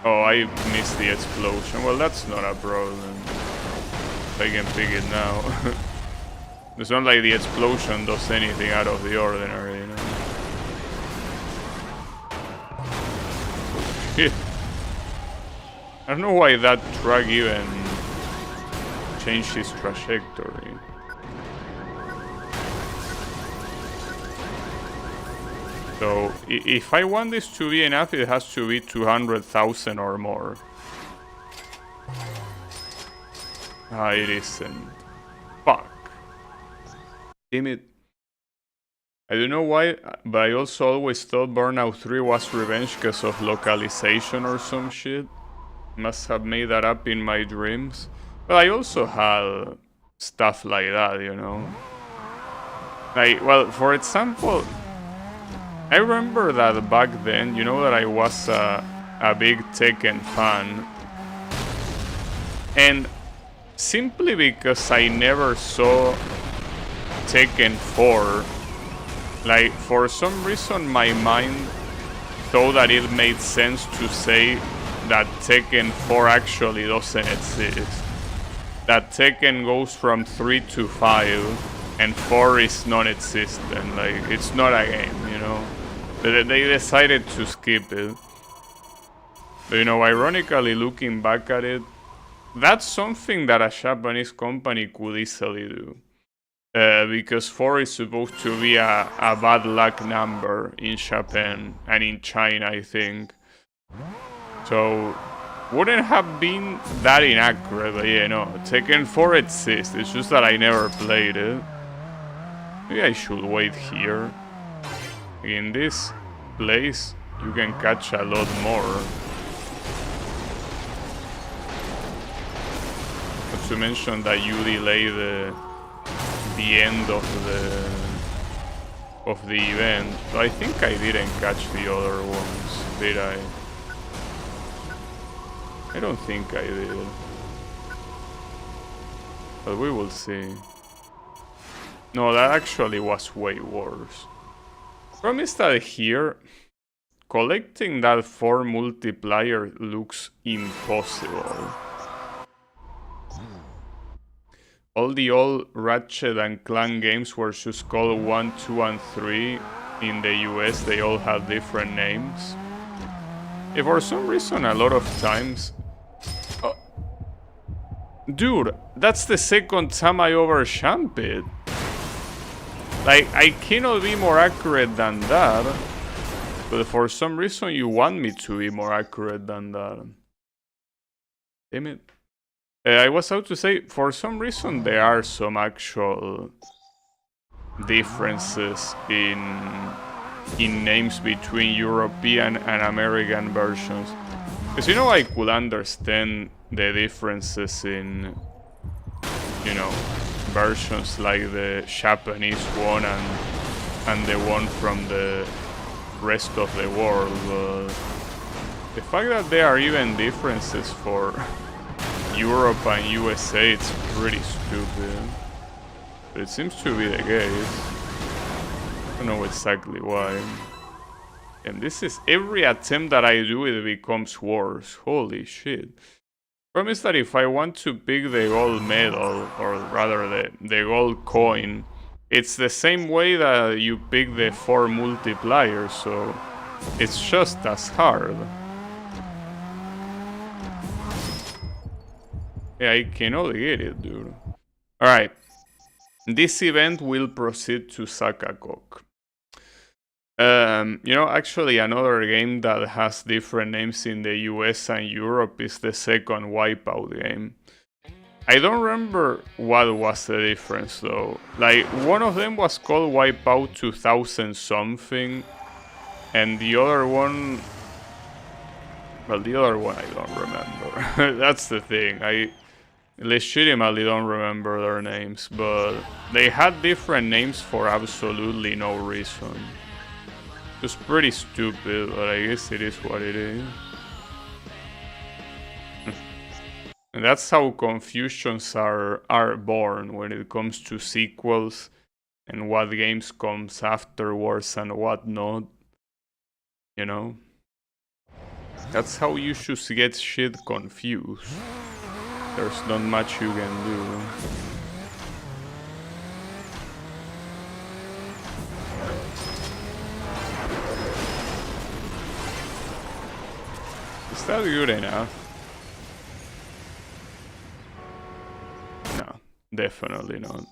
Oh, I missed the explosion. Well, that's not a problem. I can pick it now. It's not like the explosion does anything out of the ordinary, you know? Oh, shit. I don't know why that truck even changed its trajectory. So, if I want this to be enough, it has to be 200,000 or more. Ah, it isn't. Fuck. Damn it. I don't know why, but I also always thought Burnout 3 was revenge because of localization or some shit. Must have made that up in my dreams. But I also had stuff like that, you know. Like, well, for example, I remember that back then, you know that I was a big Tekken fan. And simply because I never saw Tekken 4, Like, for some reason my mind thought that it made sense to say that Tekken 4 actually doesn't exist. That Tekken goes from 3 to 5 and 4 is non-existent. Like, it's not a game, you know? They decided to skip it. But, you know, ironically, looking back at it, that's something that a Japanese company could easily do. Because 4 is supposed to be a bad luck number in Japan and in China, I think. So, wouldn't have been that inaccurate, but yeah, no. Tekken 4 exists, it's just that I never played it. Maybe I should wait here. In this place, you can catch a lot more. Not to mention that you delay the end of the event. So I think I didn't catch the other ones, did I? I don't think I did. But we will see. No, that actually was way worse. Problem is that here, collecting that 4 multiplier looks impossible. All the old Ratchet and Clank games were just called 1, 2, and 3 in the US. They all had different names. If for some reason, a lot of times... Dude, that's the second time I overshamp it. Like, I cannot be more accurate than that. But for some reason, you want me to be more accurate than that. Damn it. I was about to say, for some reason there are some actual differences in names between European and American versions. Because, you know, I could understand the differences in, you know, versions like the Japanese one and the one from the rest of the world. But the fact that there are even differences for Europe and USA, it's pretty stupid. But it seems to be the case. I don't know exactly why. And this is every attempt that I do, it becomes worse. Holy shit. Problem is that if I want to pick the gold medal, or rather the gold coin, it's the same way that you pick the 4 multipliers, so it's just as hard. Yeah, I cannot get it, dude. Alright. This event will proceed to Sakakok. You know, actually another game that has different names in the US and Europe is the second Wipeout game. I don't remember what was the difference though. Like, one of them was called Wipeout 2000 something, and the other one... Well, the other one I don't remember. That's the thing. I legitimately don't remember their names, but they had different names for absolutely no reason. Just pretty stupid, but I guess it is what it is. And that's how confusions are born when it comes to sequels and what games comes afterwards and what not. You know? That's how you should get shit confused. There's not much you can do. Is that good enough? No, definitely not.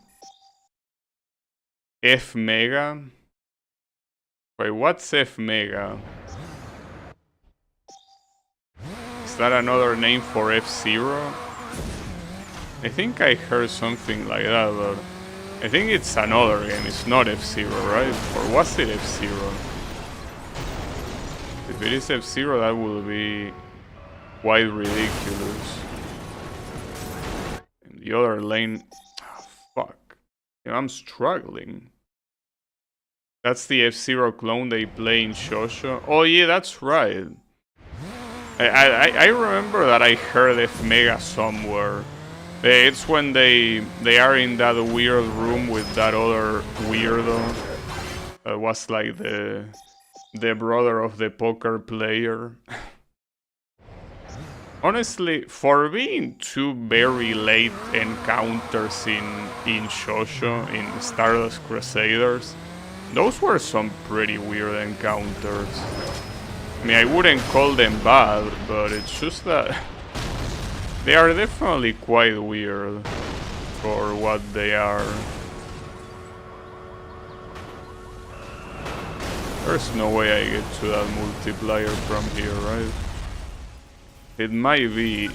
F Mega? Wait, what's F Mega? Is that another name for F-Zero? I think I heard something like that, but I think it's another game. It's not F-Zero, right? Or was it F-Zero? If it is F-Zero, that will be quite ridiculous. And the other lane... Oh, fuck. Yeah, I'm struggling. That's the F-Zero clone they play in Shosho. Oh yeah, that's right. I remember that I heard F Mega somewhere. It's when they are in that weird room with that other weirdo. Was like the brother of the poker player. Honestly, for being two very late encounters in Shosho, in Stardust Crusaders, those were some pretty weird encounters. I mean, I wouldn't call them bad, but it's just that they are definitely quite weird for what they are. There's no way I get to that multiplier from here, right? It might be...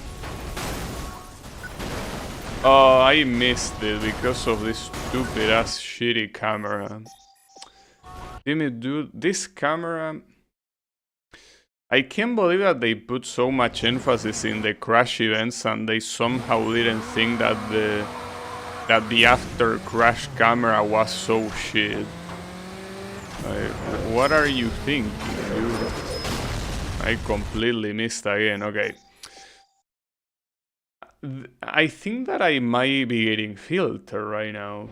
Oh, I missed it because of this stupid ass shitty camera. Jimmy, dude, this camera... I can't believe that they put so much emphasis in the crash events and they somehow didn't think that the after crash camera was so shit. What are you thinking, dude? I completely missed again. Okay. I think that I might be getting filtered right now.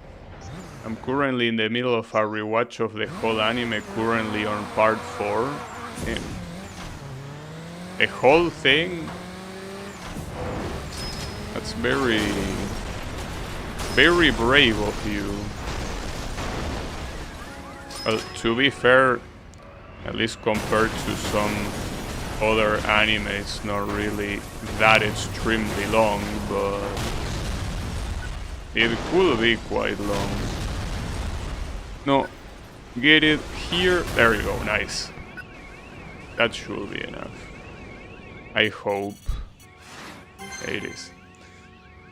I'm currently in the middle of a rewatch of the whole anime, currently on part 4. And the whole thing... That's very... very brave of you. Well, to be fair, at least compared to some other animes, not really that extremely long, but it could be quite long. No, get it here. There you go, nice. That should be enough. I hope. It is.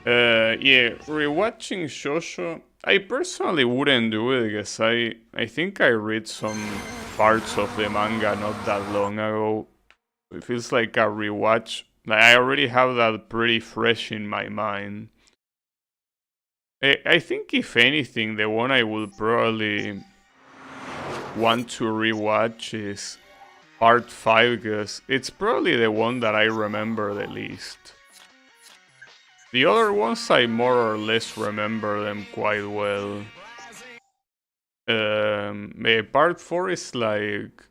Yeah, rewatching Shosho, I personally wouldn't do it because I think I read some parts of the manga not that long ago. It feels like a rewatch. Like I already have that pretty fresh in my mind. I think if anything, the one I will probably want to rewatch is part 5 because it's probably the one that I remember the least. The other ones I more or less remember them quite well. Part 4 is like...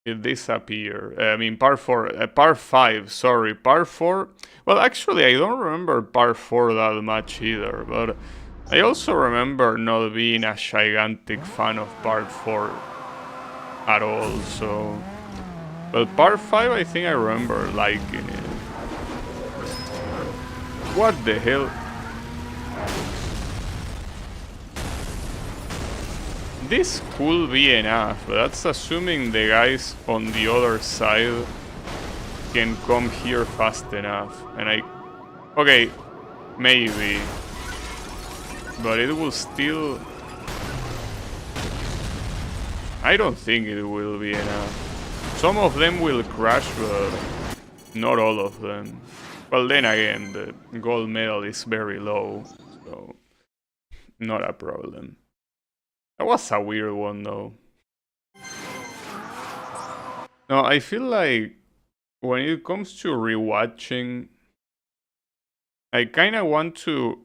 It disappeared. I mean, part 5, sorry. Part 4... Well, actually, I don't remember part 4 that much either, but I also remember not being a gigantic fan of part 4 at all, so... But part 5, I think I remember liking it. What the hell? This could be enough, but that's assuming the guys on the other side can come here fast enough. And okay, maybe. But it will still... I don't think it will be enough. Some of them will crash, but not all of them. Well, then again, the gold medal is very low, so not a problem. That was a weird one, though. No, I feel like when it comes to rewatching, I kind of want to...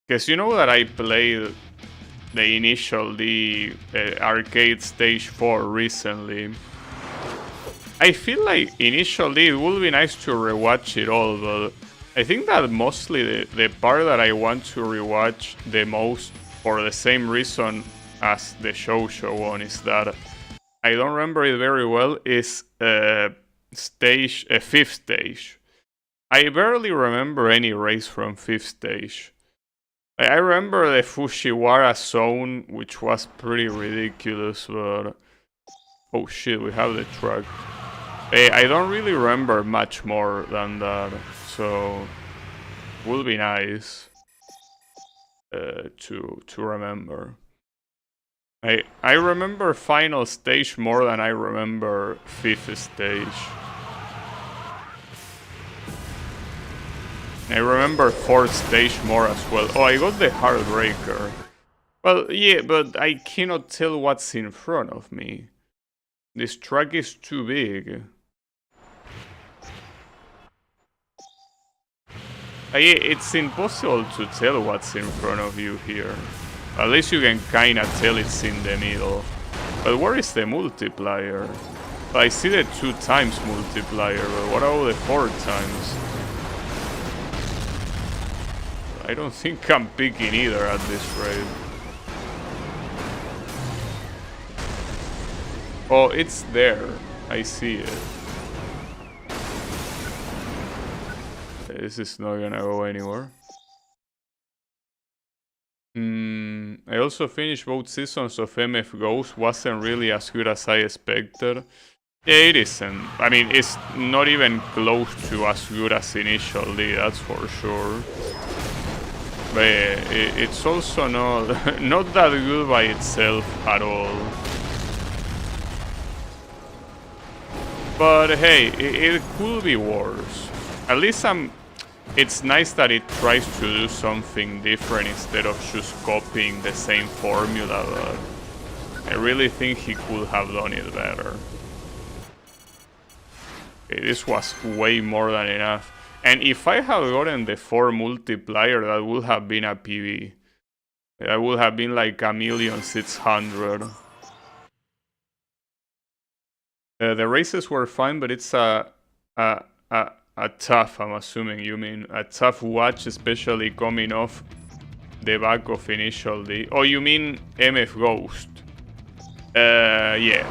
Because you know that I played the arcade stage 4 recently. I feel like initially it would be nice to rewatch it all, but I think that mostly the part that I want to rewatch the most, for the same reason as the Shosho one, is that I don't remember it very well, is fifth stage. I barely remember any race from fifth stage. I remember the Fujiwara zone, which was pretty ridiculous, but... Oh shit, we have the truck. I don't really remember much more than that, so it would be nice to remember. I remember final stage more than I remember fifth stage. I remember fourth stage more as well. Oh, I got the Heartbreaker. Well, yeah, but I cannot tell what's in front of me. This track is too big. It's impossible to tell what's in front of you here. At least you can kinda tell it's in the middle. But where is the multiplier? I see the 2 times multiplier, but what about the 4 times? I don't think I'm picking either at this rate. Oh, it's there. I see it. This is not gonna go anywhere. I also finished both seasons of MF Ghost. Wasn't really as good as I expected. Yeah, it isn't. I mean, it's not even close to as good as initially, that's for sure. But it's also not, not that good by itself at all. But hey, it could be worse. At least it's nice that it tries to do something different instead of just copying the same formula, but I really think he could have done it better. Okay, this was way more than enough. And if I had gotten the 4 multiplier, that would have been a PB. That would have been like 1,600,000. The races were fine, but it's a tough, I'm assuming you mean, a tough watch, especially coming off the back of Initial D. Oh, you mean MF Ghost? Yeah.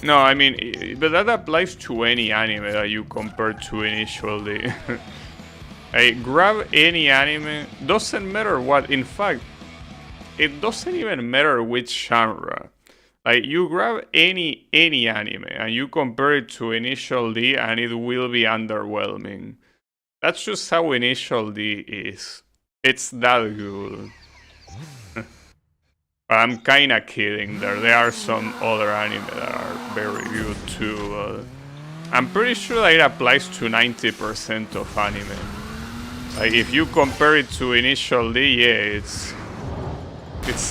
No, I mean, but that applies to any anime that you compare to Initial D. I grab any anime, doesn't matter what, in fact, it doesn't even matter which genre. Like, you grab any anime and you compare it to Initial D and it will be underwhelming. That's just how Initial D is. It's that good. But I'm kinda kidding there. There are some other anime that are very good too. I'm pretty sure that it applies to 90% of anime. Like, if you compare it to Initial D, yeah, it's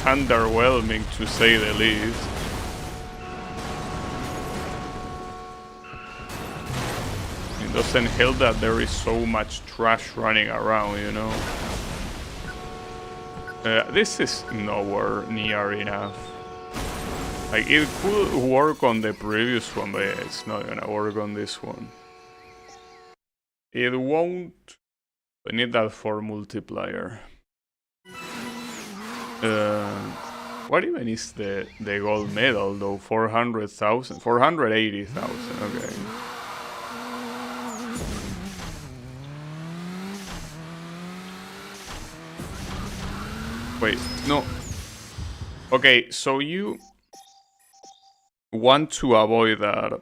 underwhelming to say the least. It doesn't help that there is so much trash running around, you know? This is nowhere near enough. Like, it could work on the previous one, but yeah, it's not gonna work on this one. It won't. I need that for multiplier. What even is the gold medal though? 400,000? 480,000, okay. Wait, no. Okay, so you want to avoid that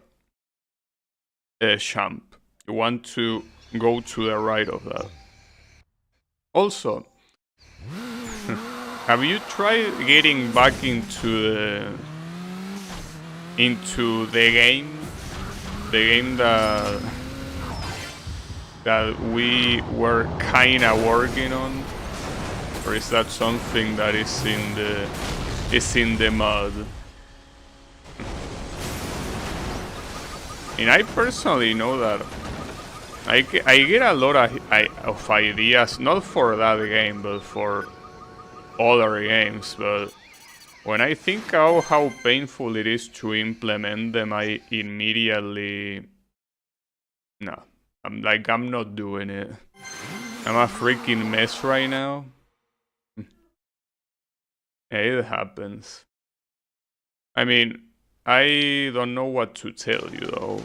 champ. You want to go to the right of that. Also, have you tried getting back into the game? The game that we were kinda working on? Or is that something that is in the mud? And I personally know that I get a lot of ideas, not for that game, but for other games. But when I think of how painful it is to implement them, I immediately... No, I'm not doing it. I'm a freaking mess right now. It happens. I mean, I don't know what to tell you though,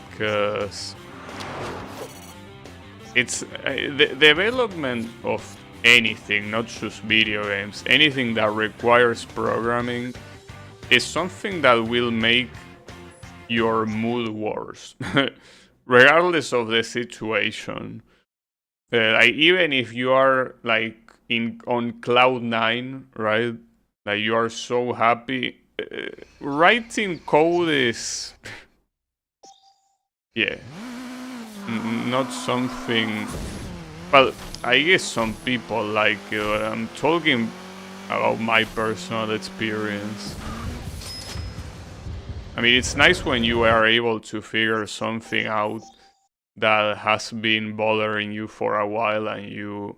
because it's the development of anything, not just video games, anything that requires programming is something that will make your mood worse, regardless of the situation. Like, even if you are like on cloud 9, right? Like, you are so happy. Writing code is, yeah, not something. Well, I guess some people like it, but I'm talking about my personal experience. I mean, it's nice when you are able to figure something out that has been bothering you for a while and you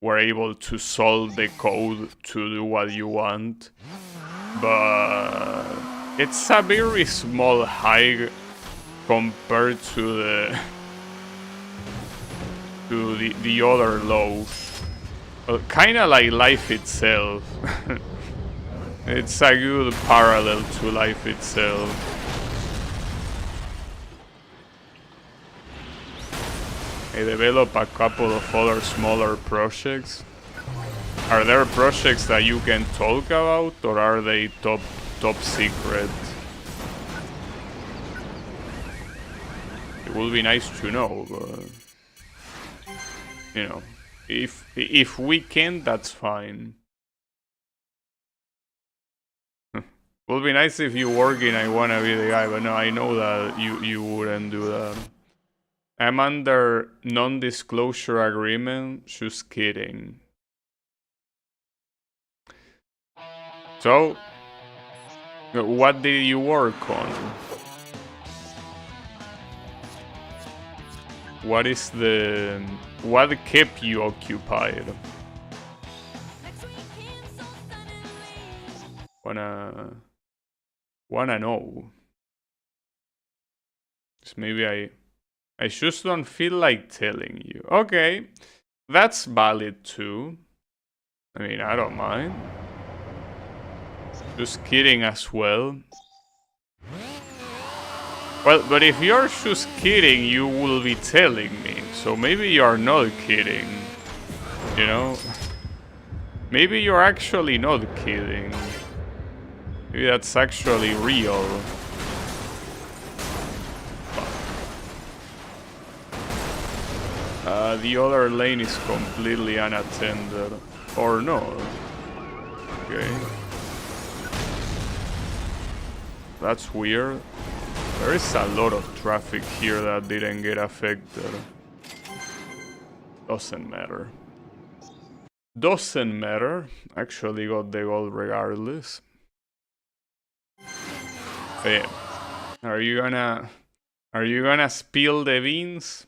were able to solve the code to do what you want. But it's a very small hike compared to the other low. Well, kinda like life itself. It's a good parallel to life itself. I develop a couple of other smaller projects. Are there projects that you can talk about, or are they top secret? It would be nice to know, but you know, if we can, that's fine. Would be nice if you work in I wanna be the guy, but no, I know that you wouldn't do that. I'm under non-disclosure agreement. Just kidding. So, what did you work on? What kept you occupied? Wanna know? Just maybe I just don't feel like telling you. Okay, that's valid too. I mean, I don't mind. Just kidding as well. Well, but if you're just kidding, you will be telling me. So maybe you're not kidding. You know? Maybe you're actually not kidding. Maybe that's actually real. The other lane is completely unattended. Or no. Okay. That's weird. There is a lot of traffic here that didn't get affected. Doesn't matter. Doesn't matter. Actually got the goal regardless. Yeah. Are you gonna spill the beans?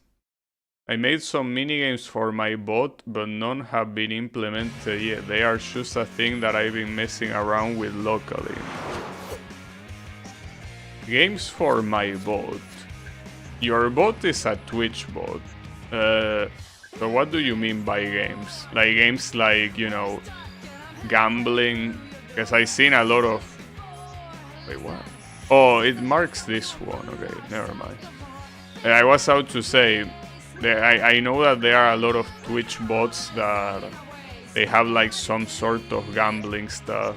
I made some minigames for my bot, but none have been implemented yet. They are just a thing that I've been messing around with locally. Games for my bot. Your bot is a Twitch bot. So what do you mean by games? Like games like, you know, gambling? Because I've seen a lot of... Wait, what? Oh, it marks this one. Okay, never mind. I was out to say... I know that there are a lot of Twitch bots that they have like some sort of gambling stuff.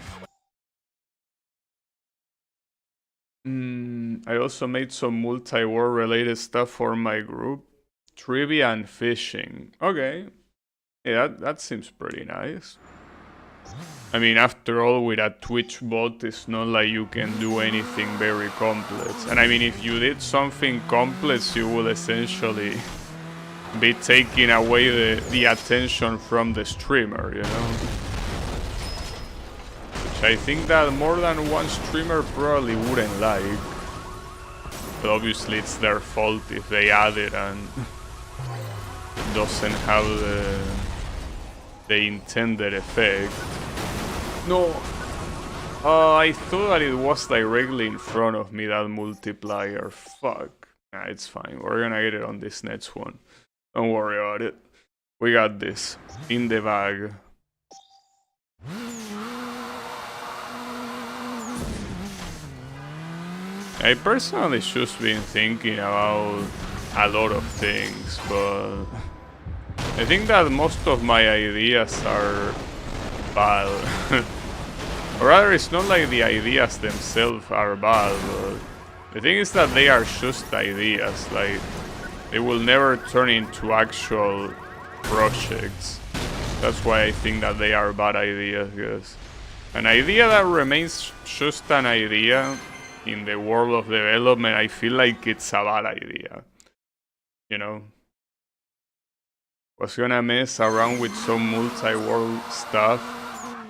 I also made some multi-war related stuff for my group. Trivia and fishing. Okay. Yeah, that seems pretty nice. I mean, after all, with a Twitch bot, it's not like you can do anything very complex. And I mean, if you did something complex, you will essentially be taking away the attention from the streamer, you know? Which I think that more than one streamer probably wouldn't like. But obviously it's their fault if they add it and doesn't have the intended effect. No. I thought that it was directly in front of me, that multiplier. Fuck. Nah, it's fine. We're gonna get it on this next one. Don't worry about it. We got this. In the bag. I personally just been thinking about a lot of things, but I think that most of my ideas are bad. Or rather, it's not like the ideas themselves are bad, but the thing is that they are just ideas. Like, they will never turn into actual projects. That's why I think that they are bad ideas, because an idea that remains just an idea in the world of development, I feel like it's a bad idea. You know? Was gonna mess around with some multi-world stuff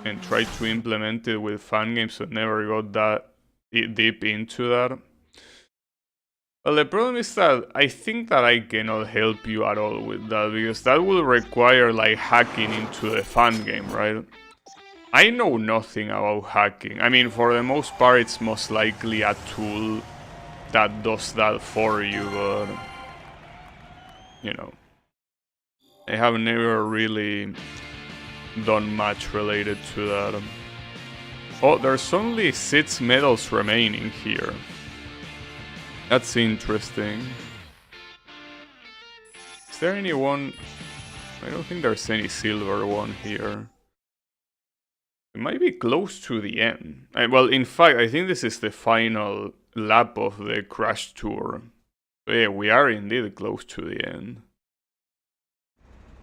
and try to implement it with fan games, but never got that deep into that. Well, the problem is that I think that I cannot help you at all with that, because that will require like hacking into the fun game, right? I know nothing about hacking. I mean, for the most part, it's most likely a tool that does that for you, but you know, I have never really done much related to that. Oh, there's only 6 medals remaining here. That's interesting. Is there anyone? I don't think there's any silver one here. It might be close to the end. Well, in fact, I think this is the final lap of the Crash Tour. So yeah, we are indeed close to the end.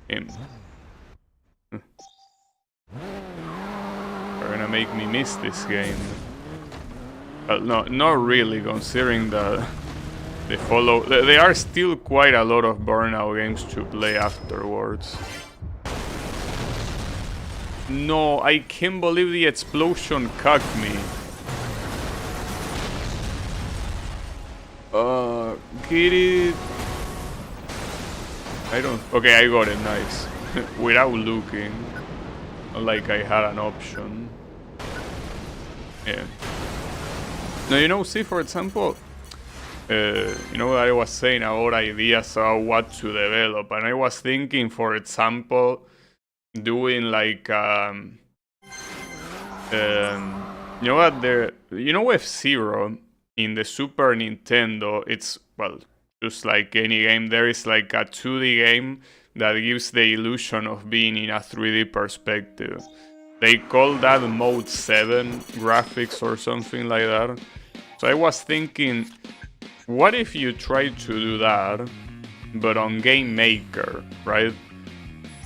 They're gonna make me miss this game. Well, no, not really, considering that there are still quite a lot of Burnout games to play afterwards. No, I can't believe the explosion cucked me. Get it? I don't... Okay, I got it, nice. Without looking. Not like I had an option. Yeah. Now, you know, see, for example... you know, I was saying about ideas about what to develop. And I was thinking, for example... doing like you know what, you know, F-Zero in the Super Nintendo, it's, well, just like any game, there is like a 2D game that gives the illusion of being in a 3D perspective. They call that mode 7 graphics or something like that. So I was thinking, what if you try to do that but on Game Maker, right?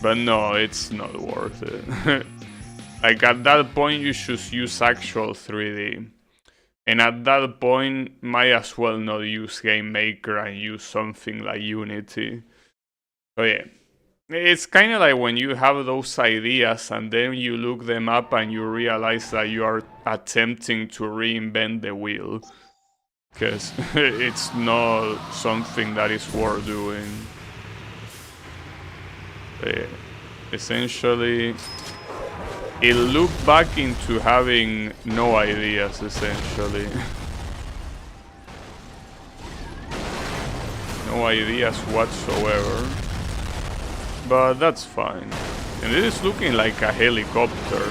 But no, it's not worth it. Like, at that point, you should use actual 3D. And at that point, might as well not use Game Maker and use something like Unity. So yeah, it's kind of like when you have those ideas and then you look them up and you realize that you are attempting to reinvent the wheel. Because it's not something that is worth doing. Essentially, it looked back into having no ideas, essentially. No ideas whatsoever. But that's fine. And it is looking like a helicopter.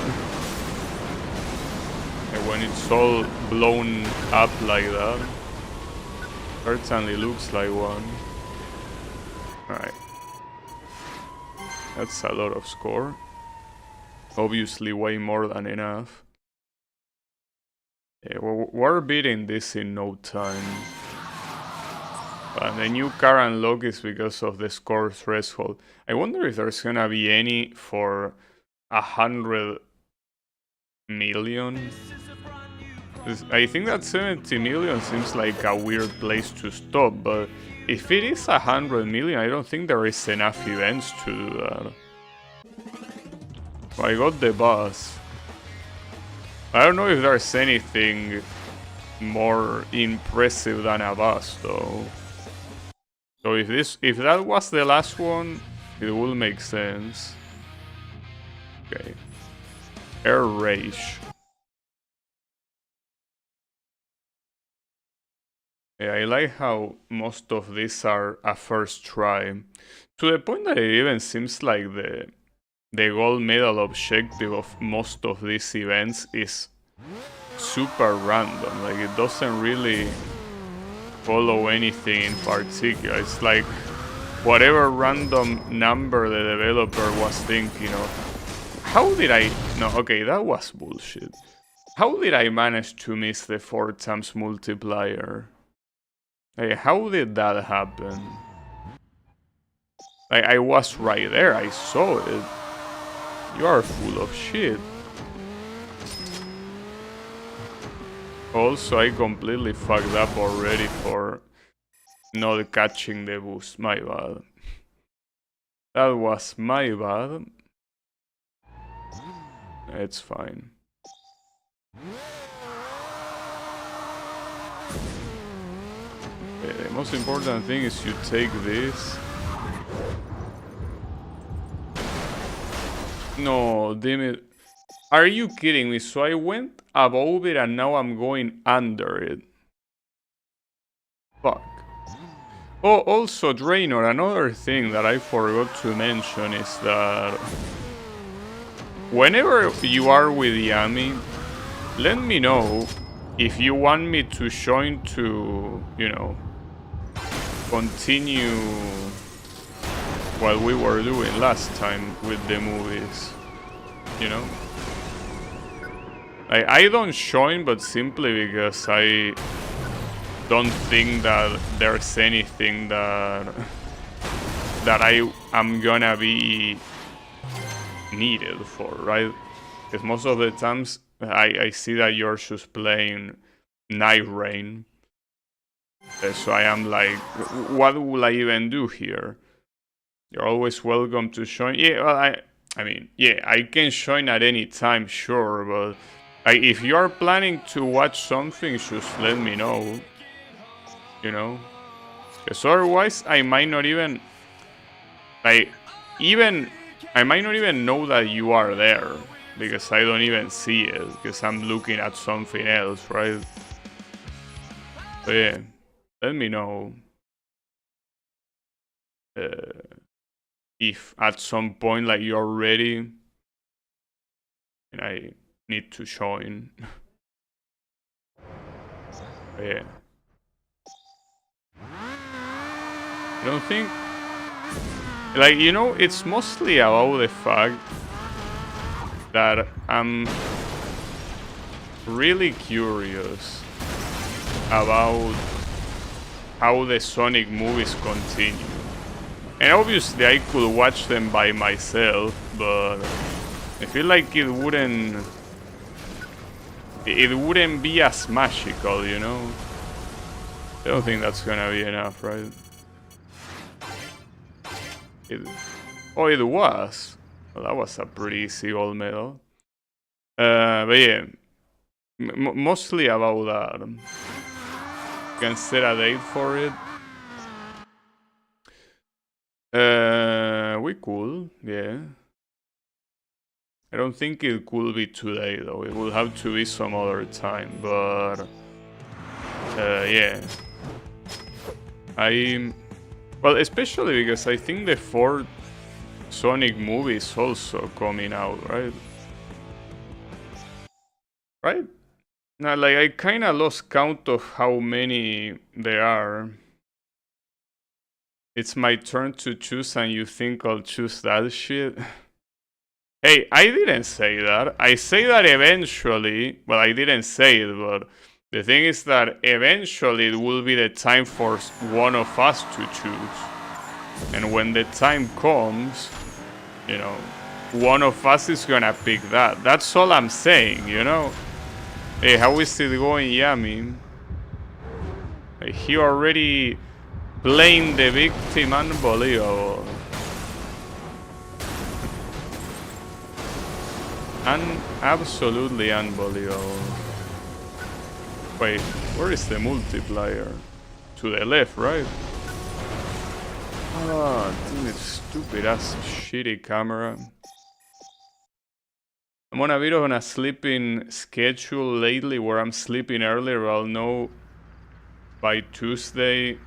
And when it's all blown up like that, certainly looks like one. Alright. That's a lot of score. Obviously way more than enough. Yeah, we're beating this in no time. And the new car unlock is because of the score threshold. I wonder if there's gonna be any for 100 million. I think that 70 million seems like a weird place to stop, but if it is 100 million, I don't think there is enough events to do that. I got the bus. I don't know if there's anything more impressive than a bus, though. So if that was the last one, it will make sense. Okay. Air Rage. Yeah, I like how most of these are a first try. To the point that it even seems like the gold medal objective of most of these events is super random. Like, it doesn't really follow anything in particular. It's like whatever random number the developer was thinking of. How did I... No, okay, that was bullshit. How did I manage to miss the 4 times multiplier? Hey, how did that happen? Like, I was right there, I saw it. You are full of shit. Also, I completely fucked up already for not catching the boost. My bad. That was my bad. It's fine. The most important thing is you take this. No, damn it. Are you kidding me? So I went above it and now I'm going under it. Fuck. Oh, also, Draenor, another thing that I forgot to mention is that whenever you are with Yami, let me know if you want me to join to, you know, continue what we were doing last time with the movies, you know? I don't join, but simply because I don't think that there's anything that I am gonna be needed for, right? Because most of the times I see that you're just playing Night Rain, so I am like, what will I even do here? You're always welcome to join. Yeah, well, I mean, yeah, I can join at any time, sure, but if you're planning to watch something, just let me know. You know, because otherwise I might not even I might not even know that you are there because I don't even see it because I'm looking at something else, right? So yeah, let me know if at some point like you're ready and I need to join. Yeah. I don't think, like, you know, it's mostly about the fact that I'm really curious about how the Sonic movies continue. And obviously I could watch them by myself, but I feel like it wouldn't be as magical, you know? I don't think that's gonna be enough, right? It was. Well, that was a pretty easy gold medal. But yeah, mostly about that. You can set a date for it. We could, yeah. I don't think it could be today though. It will have to be some other time, but yeah. Well, especially because I think the fourth Sonic movie is also coming out, right? Right? Now, like, I kinda lost count of how many there are. It's my turn to choose and you think I'll choose that shit? Hey, I didn't say that. I say that eventually, well, I didn't say it, but the thing is that eventually it will be the time for one of us to choose. And when the time comes, you know, one of us is gonna pick that. That's all I'm saying, you know? Hey, how is it going, Yami? He already playing the victim, unbelievable. Absolutely unbelievable. Wait, where is the multiplier? To the left, right? Oh, damn it, stupid ass shitty camera. I'm on a bit of a sleeping schedule lately where I'm sleeping earlier. I'll know by Tuesday.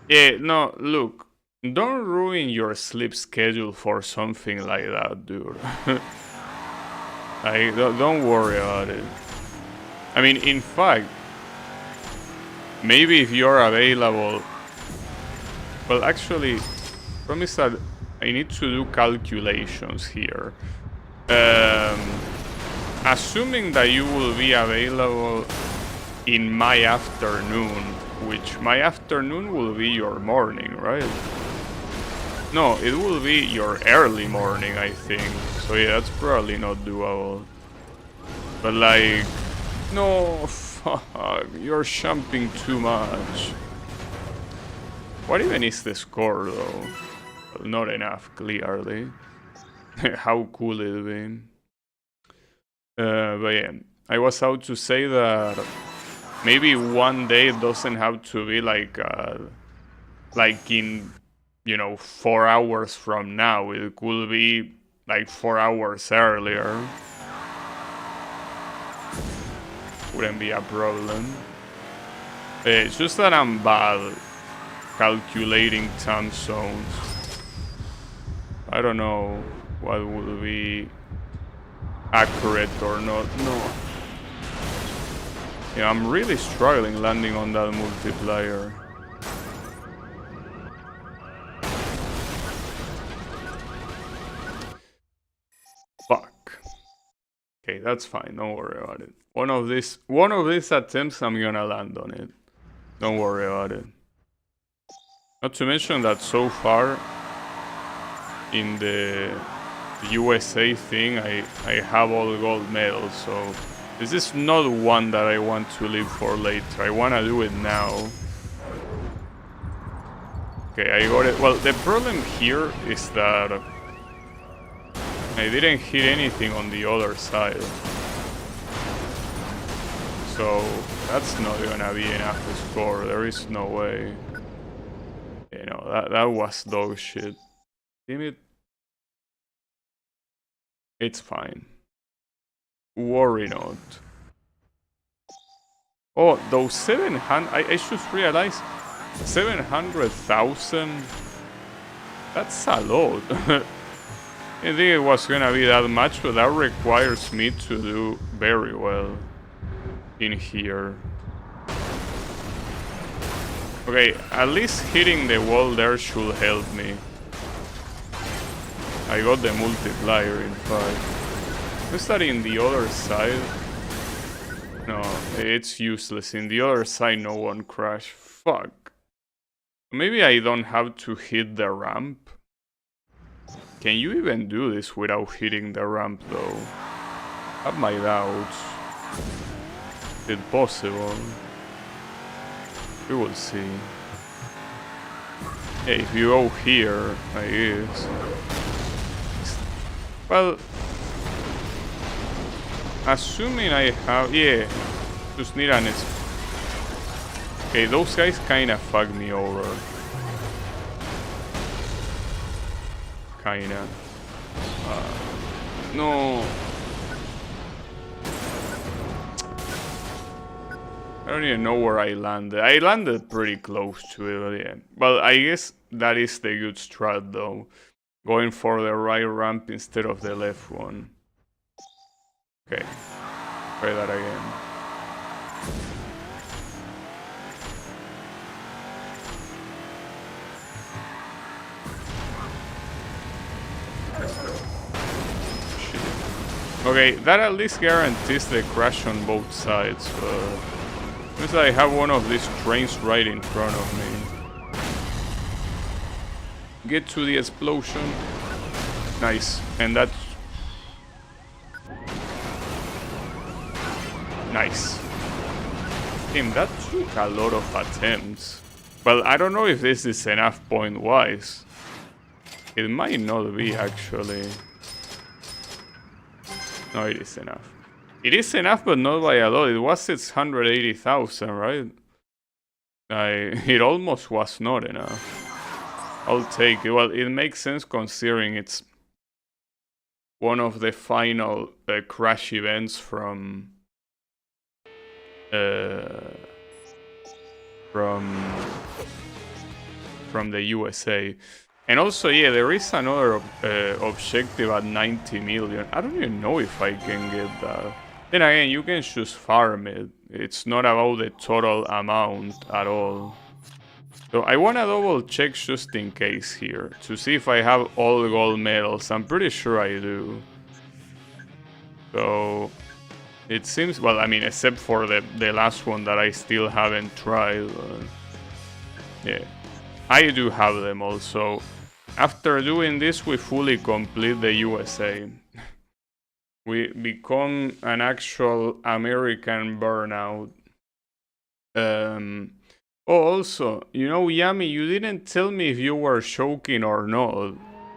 Yeah, no, look. Don't ruin your sleep schedule for something like that, dude. Like, don't worry about it. I mean, in fact, maybe if you're available... Well, actually, promise that I need to do calculations here. Assuming that you will be available in my afternoon, which my afternoon will be your morning, right? No, it will be your early morning, I think. So yeah, that's probably not doable. But like, no, fuck, you're jumping too much. What even is the score though? Well, not enough, clearly. How cool it been. But yeah, I was out to say that maybe one day it doesn't have to be like in, you know, 4 hours from now. It could be like 4 hours earlier. Wouldn't be a problem. It's just that I'm bad calculating time zones. I don't know what would be accurate or not. No. Yeah, I'm really struggling landing on that multiplier. Fuck. Okay, that's fine. Don't worry about it. One of these attempts, I'm gonna land on it. Don't worry about it. Not to mention that so far in the USA thing, I have all gold medals, so this is not one that I want to leave for later. I want to do it now. Okay, I got it. Well, the problem here is that I didn't hit anything on the other side. So that's not gonna be enough to score. There is no way. You know, that was dog shit. Damn it. It's fine. Worry not. Oh, those 700... I just realized 700,000... That's a lot. I think it was gonna be that much, but that requires me to do very well in here. Okay, at least hitting the wall there should help me. I got the multiplier, in fact. Is that in the other side? No, it's useless. In the other side, no one crashed. Fuck. Maybe I don't have to hit the ramp. Can you even do this without hitting the ramp, though? I have my doubts. Is it possible? We will see. Yeah, if you go here, I guess. Well, assuming I have... Yeah, just need an... Okay, those guys kinda fucked me over. Kinda. No. I don't even know where I landed. I landed pretty close to it, but yeah. Well, I guess that is the good strat, though. Going for the right ramp instead of the left one. Okay. Try that again. Shit. Okay, that at least guarantees the crash on both sides, but... Since I have one of these trains right in front of me. Get to the explosion. Nice. And that's... Nice. Damn, that took a lot of attempts. Well, I don't know if this is enough point-wise. It might not be, actually. No, it is enough. It is enough, but not by a lot. It was 680,000, right? It almost was not enough. I'll take it. Well, it makes sense considering it's one of the final crash events from the USA. And also, yeah, there is another objective at 90 million. I don't even know if I can get that. Then again, you can just farm it. It's not about the total amount at all. So I want to double check just in case here, to see if I have all gold medals. I'm pretty sure I do. So it seems, well, I mean, except for the last one that I still haven't tried. Yeah, I do have them also. After doing this, we fully complete the USA. We become an actual American Burnout. Oh, also, you know, Yami, you didn't tell me if you were joking or not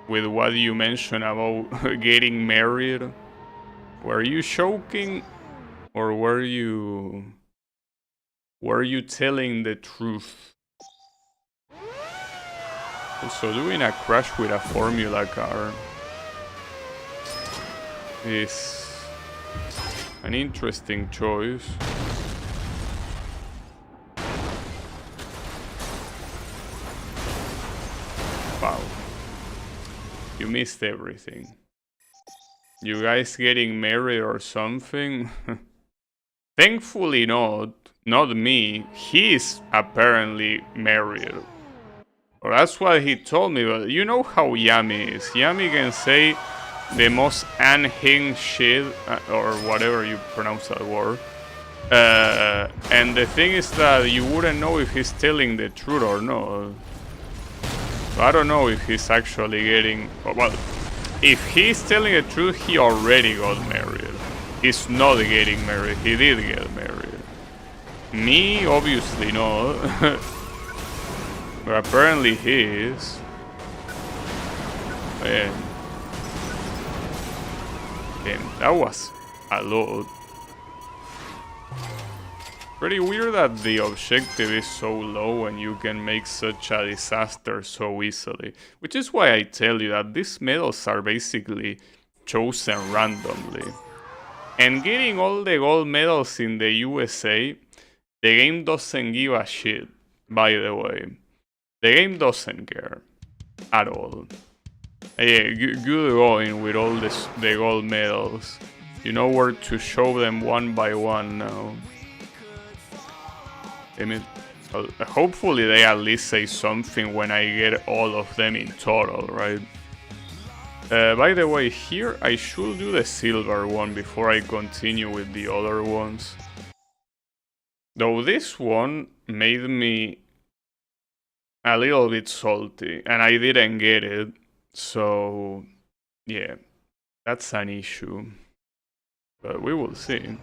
with what you mentioned about getting married. Were you joking or were you Were you telling the truth? Also, doing a crash with a Formula car is an interesting choice. Wow. You missed everything. You guys getting married or something? Thankfully not. Not me. He's apparently married. Or that's what he told me, but you know how Yami is. Yami can say the most unhinged shit, or whatever you pronounce that word. And the thing is that you wouldn't know if he's telling the truth or not. So I don't know if he's actually getting... Well, if he's telling the truth, he already got married. He's not getting married. He did get married. Me, obviously not. But apparently he is. Man. Damn, that was a lot. Pretty weird that the objective is so low and you can make such a disaster so easily. Which is why I tell you that these medals are basically chosen randomly. And getting all the gold medals in the USA, the game doesn't give a shit, by the way. The game doesn't care at all. Yeah, good going with all the gold medals. You know where to show them one by one now. I mean, hopefully they at least say something when I get all of them in total, right? By the way, here I should do the silver one before I continue with the other ones. Though this one made me a little bit salty, and I didn't get it, so yeah, that's an issue. But we will see.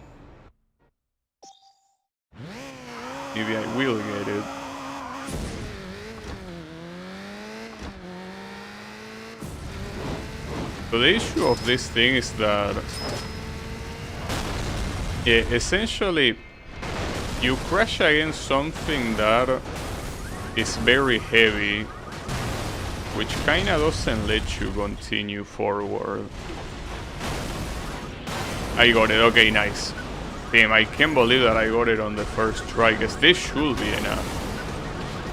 Maybe I will get it. So the issue of this thing is that, yeah, essentially you crash against something that is very heavy, which kinda doesn't let you continue forward. I got it, okay, nice. Damn, I can't believe that I got it on the first try, because this should be enough.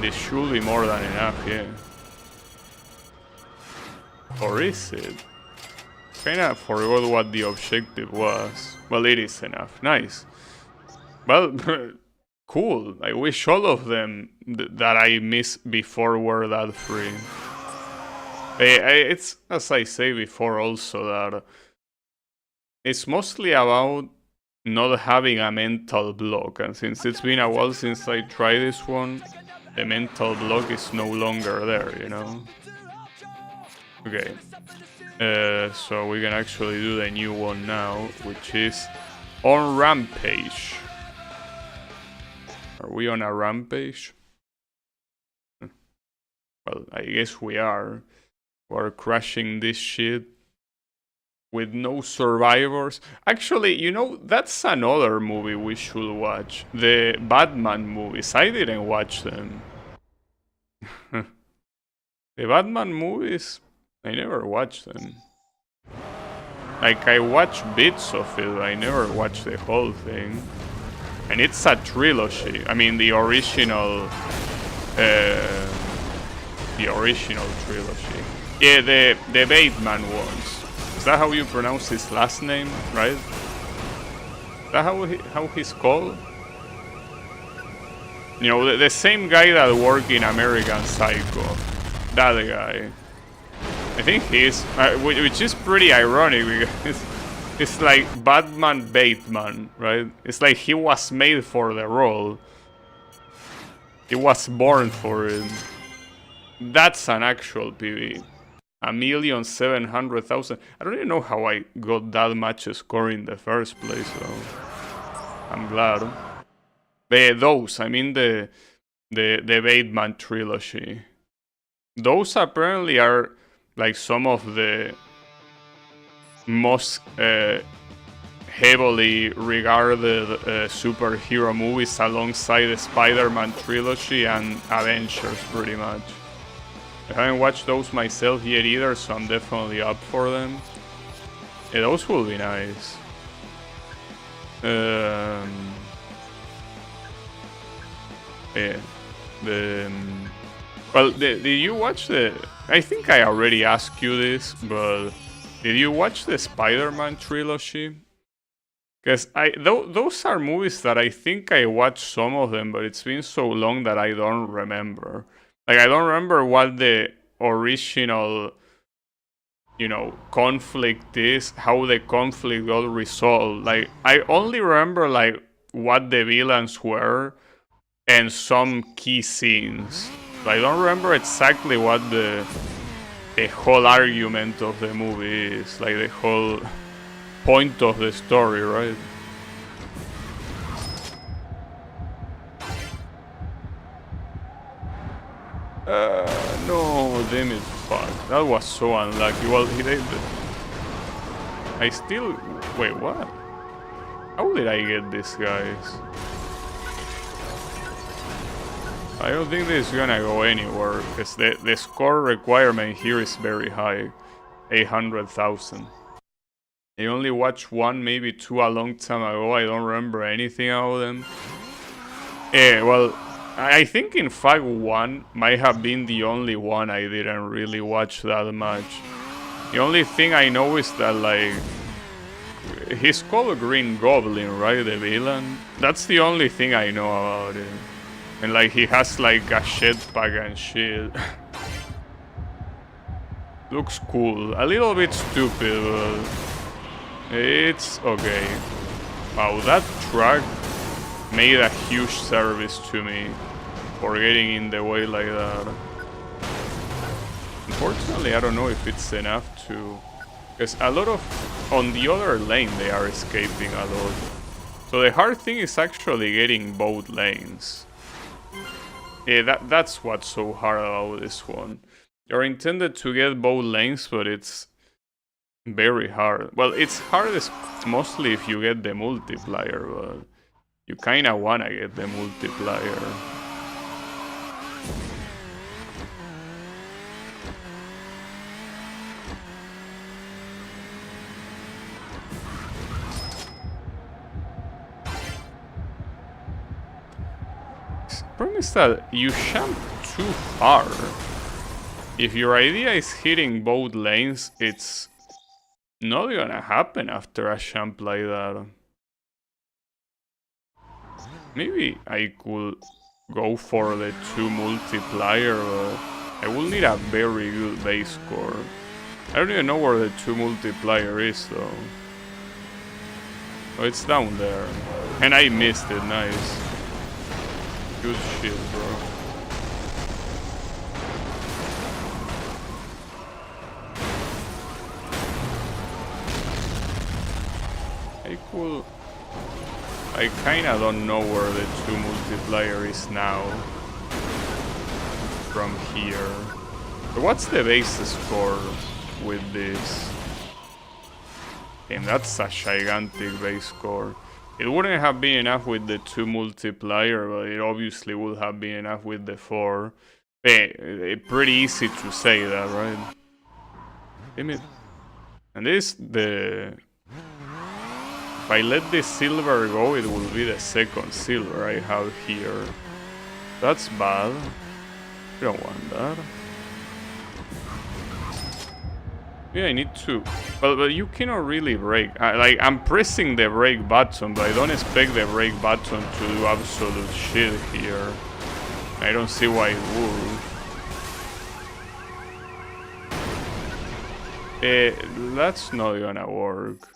This should be more than enough, yeah. Or is it? Kinda forgot what the objective was. Well, it is enough. Nice. Well, cool. I wish all of them that I missed before were that free. It's, as I say before also, that it's mostly about not having a mental block. And since it's been a while since I tried this one, the mental block is no longer there, you know? Okay. So we can actually do the new one now, which is on Rampage. Are we on a rampage? Well, I guess we are. We're crashing this shit with no survivors. Actually, you know, that's another movie we should watch. The Batman movies. I didn't watch them. The Batman movies, I never watched them. Like, I watched bits of it, I never watched the whole thing. And it's a trilogy. I mean, the original trilogy. Yeah, the Batman ones. Is that how you pronounce his last name, right? Is that how he's called? You know, the same guy that worked in American Psycho. That guy. I think he is, which is pretty ironic because it's like Batman Bateman, right? It's like he was made for the role. He was born for it. That's an actual PV. 1,700,000. I don't even know how I got that much score in the first place, though. I'm glad. Those, I mean the Bateman trilogy. Those apparently are like some of the most heavily regarded superhero movies alongside the Spider-Man trilogy and Avengers, pretty much. I haven't watched those myself yet either, so I'm definitely up for them. Yeah, those will be nice. Yeah, well, did you watch the... I think I already asked you this, but did you watch the Spider-Man trilogy? Because those are movies that I think I watched some of them, but it's been so long that I don't remember. Like, I don't remember what the original, you know, conflict is, how the conflict got resolved. Like, I only remember, like, what the villains were and some key scenes. I don't remember exactly what the whole argument of the movie is, like the whole point of the story, right? No, damn it, fuck. That was so unlucky. Well, he did. I still... Wait, what? How did I get this, guys? I don't think this is gonna go anywhere, because the score requirement here is very high. 800,000. I only watched one, maybe two a long time ago. I don't remember anything about them. Yeah, well, I think in fact one might have been the only one I didn't really watch that much. The only thing I know is that, like, he's called Green Goblin, right? The villain? That's the only thing I know about him. And, like, he has, like, a jetpack and shit. Looks cool. A little bit stupid, but it's okay. Wow, that truck made a huge service to me for getting in the way like that. Unfortunately, I don't know if it's enough to... Because a lot of... On the other lane, they are escaping a lot. So the hard thing is actually getting both lanes. Yeah, that's what's so hard about this one. You're intended to get both lanes, but it's very hard. Well, it's hardest mostly if you get the multiplier, but you kinda wanna get the multiplier. The problem is that you jump too far. If your idea is hitting both lanes, it's not gonna happen after a jump like that. Maybe I could go for the 2 multiplier, but I will need a very good base score. I don't even know where the 2 multiplier is though. Oh, it's down there. And I missed it, nice. Good shit, bro. I kinda don't know where the 2 multiplier is now from here. But what's the base score with this? Damn, that's a gigantic base score. It wouldn't have been enough with the 2 multiplier, but it obviously would have been enough with the 4. Pretty easy to say that, right? Damn it. And this, if I let this silver go, it will be the second silver I have here. That's bad. We don't want that. Yeah, I need to... But you cannot really brake. I'm pressing the brake button, but I don't expect the brake button to do absolute shit here. I don't see why it would. That's not gonna work.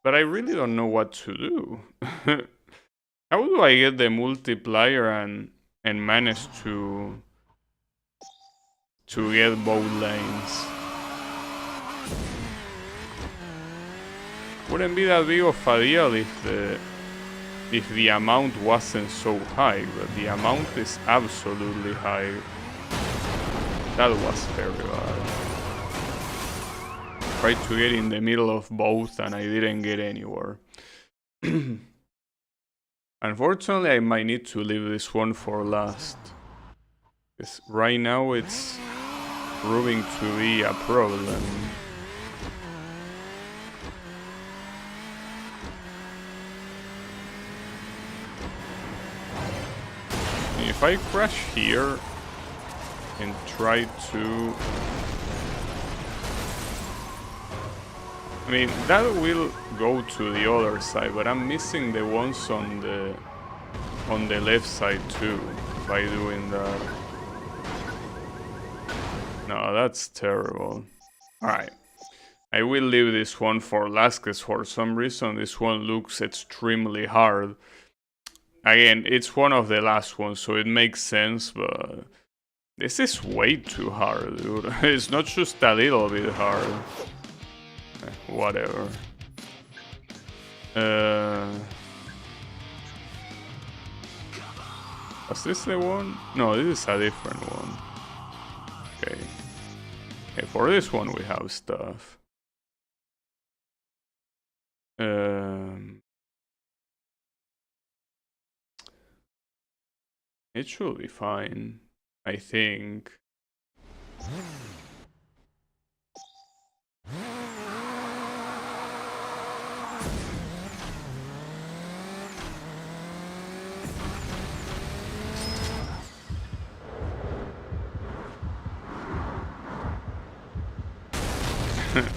But I really don't know what to do. How do I get the multiplier and manage to get both lanes? Wouldn't be that big of a deal if the amount wasn't so high, but the amount is absolutely high. That was very bad. tried to get in the middle of both and I didn't get anywhere. Unfortunately, I might need to leave this one for last. Because right now it's proving to be a problem. If I crash here and try to... I mean, that will go to the other side, but I'm missing the ones on the left side too by doing that. No, that's terrible. Alright. I will leave this one for last because for some reason this one looks extremely hard. Again, it's one of the last ones, so it makes sense, but this is way too hard, dude. It's not just a little bit hard. Whatever. Was this the one? No, this is a different one. Okay. Okay, for this one we have stuff. It should be fine, I think.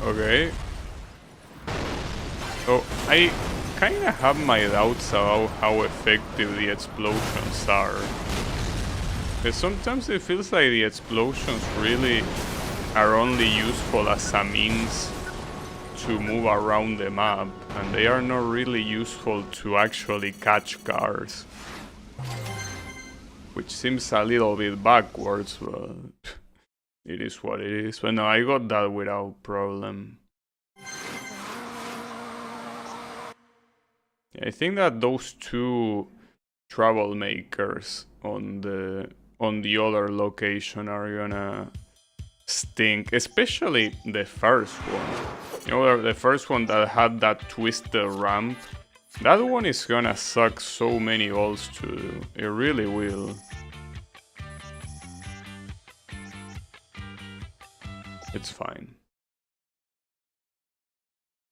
Okay. So I kinda have my doubts about how effective the explosions are. Because sometimes it feels like the explosions really are only useful as a means to move around the map, and they are not really useful to actually catch cars. Which seems a little bit backwards, but it is what it is. But no, I got that without problem. I think that those two troublemakers on the other location are gonna stink, especially the first one. You know, the first one that had that twisted ramp. That one is gonna suck so many balls to do. It really will. It's fine.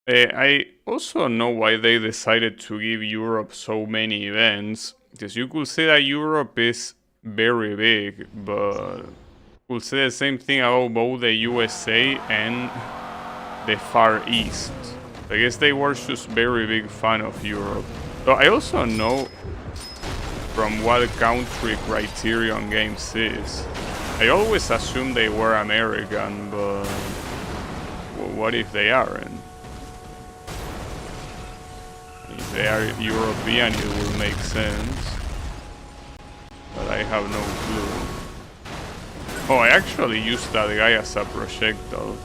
I also know why they decided to give Europe so many events, because you could say that Europe is very big, but you could say the same thing about both the USA and the Far East. I guess they were just very big fan of Europe. So I also know from what country Criterion Games is. I always assumed they were American, but what if they aren't? If they are European, it will make sense. But I have no clue. Oh, I actually used that guy as a projectile.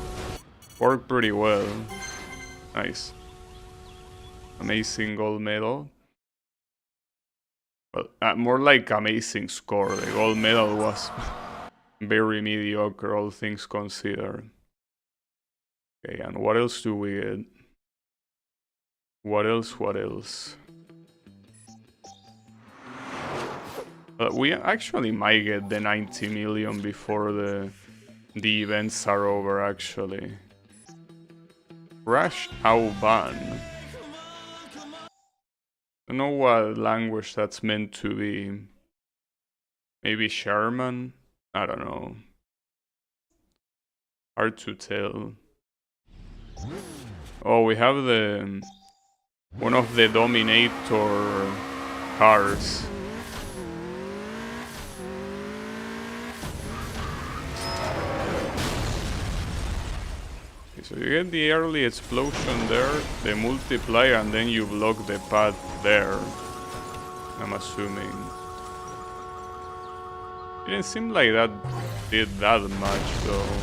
Worked pretty well. Nice. Amazing gold medal. Well, more like amazing score. The gold medal was very mediocre, all things considered. Okay, and what else do we get? What else? We actually might get the 90 million before the events are over, actually. Crash Auban. I don't know what language that's meant to be. Maybe Sherman? I don't know. Hard to tell. Oh, we have the... one of the Dominator cars. Okay, so you get the early explosion there, the multiply, and then you block the path there. I'm assuming. It didn't seem like that did that much though.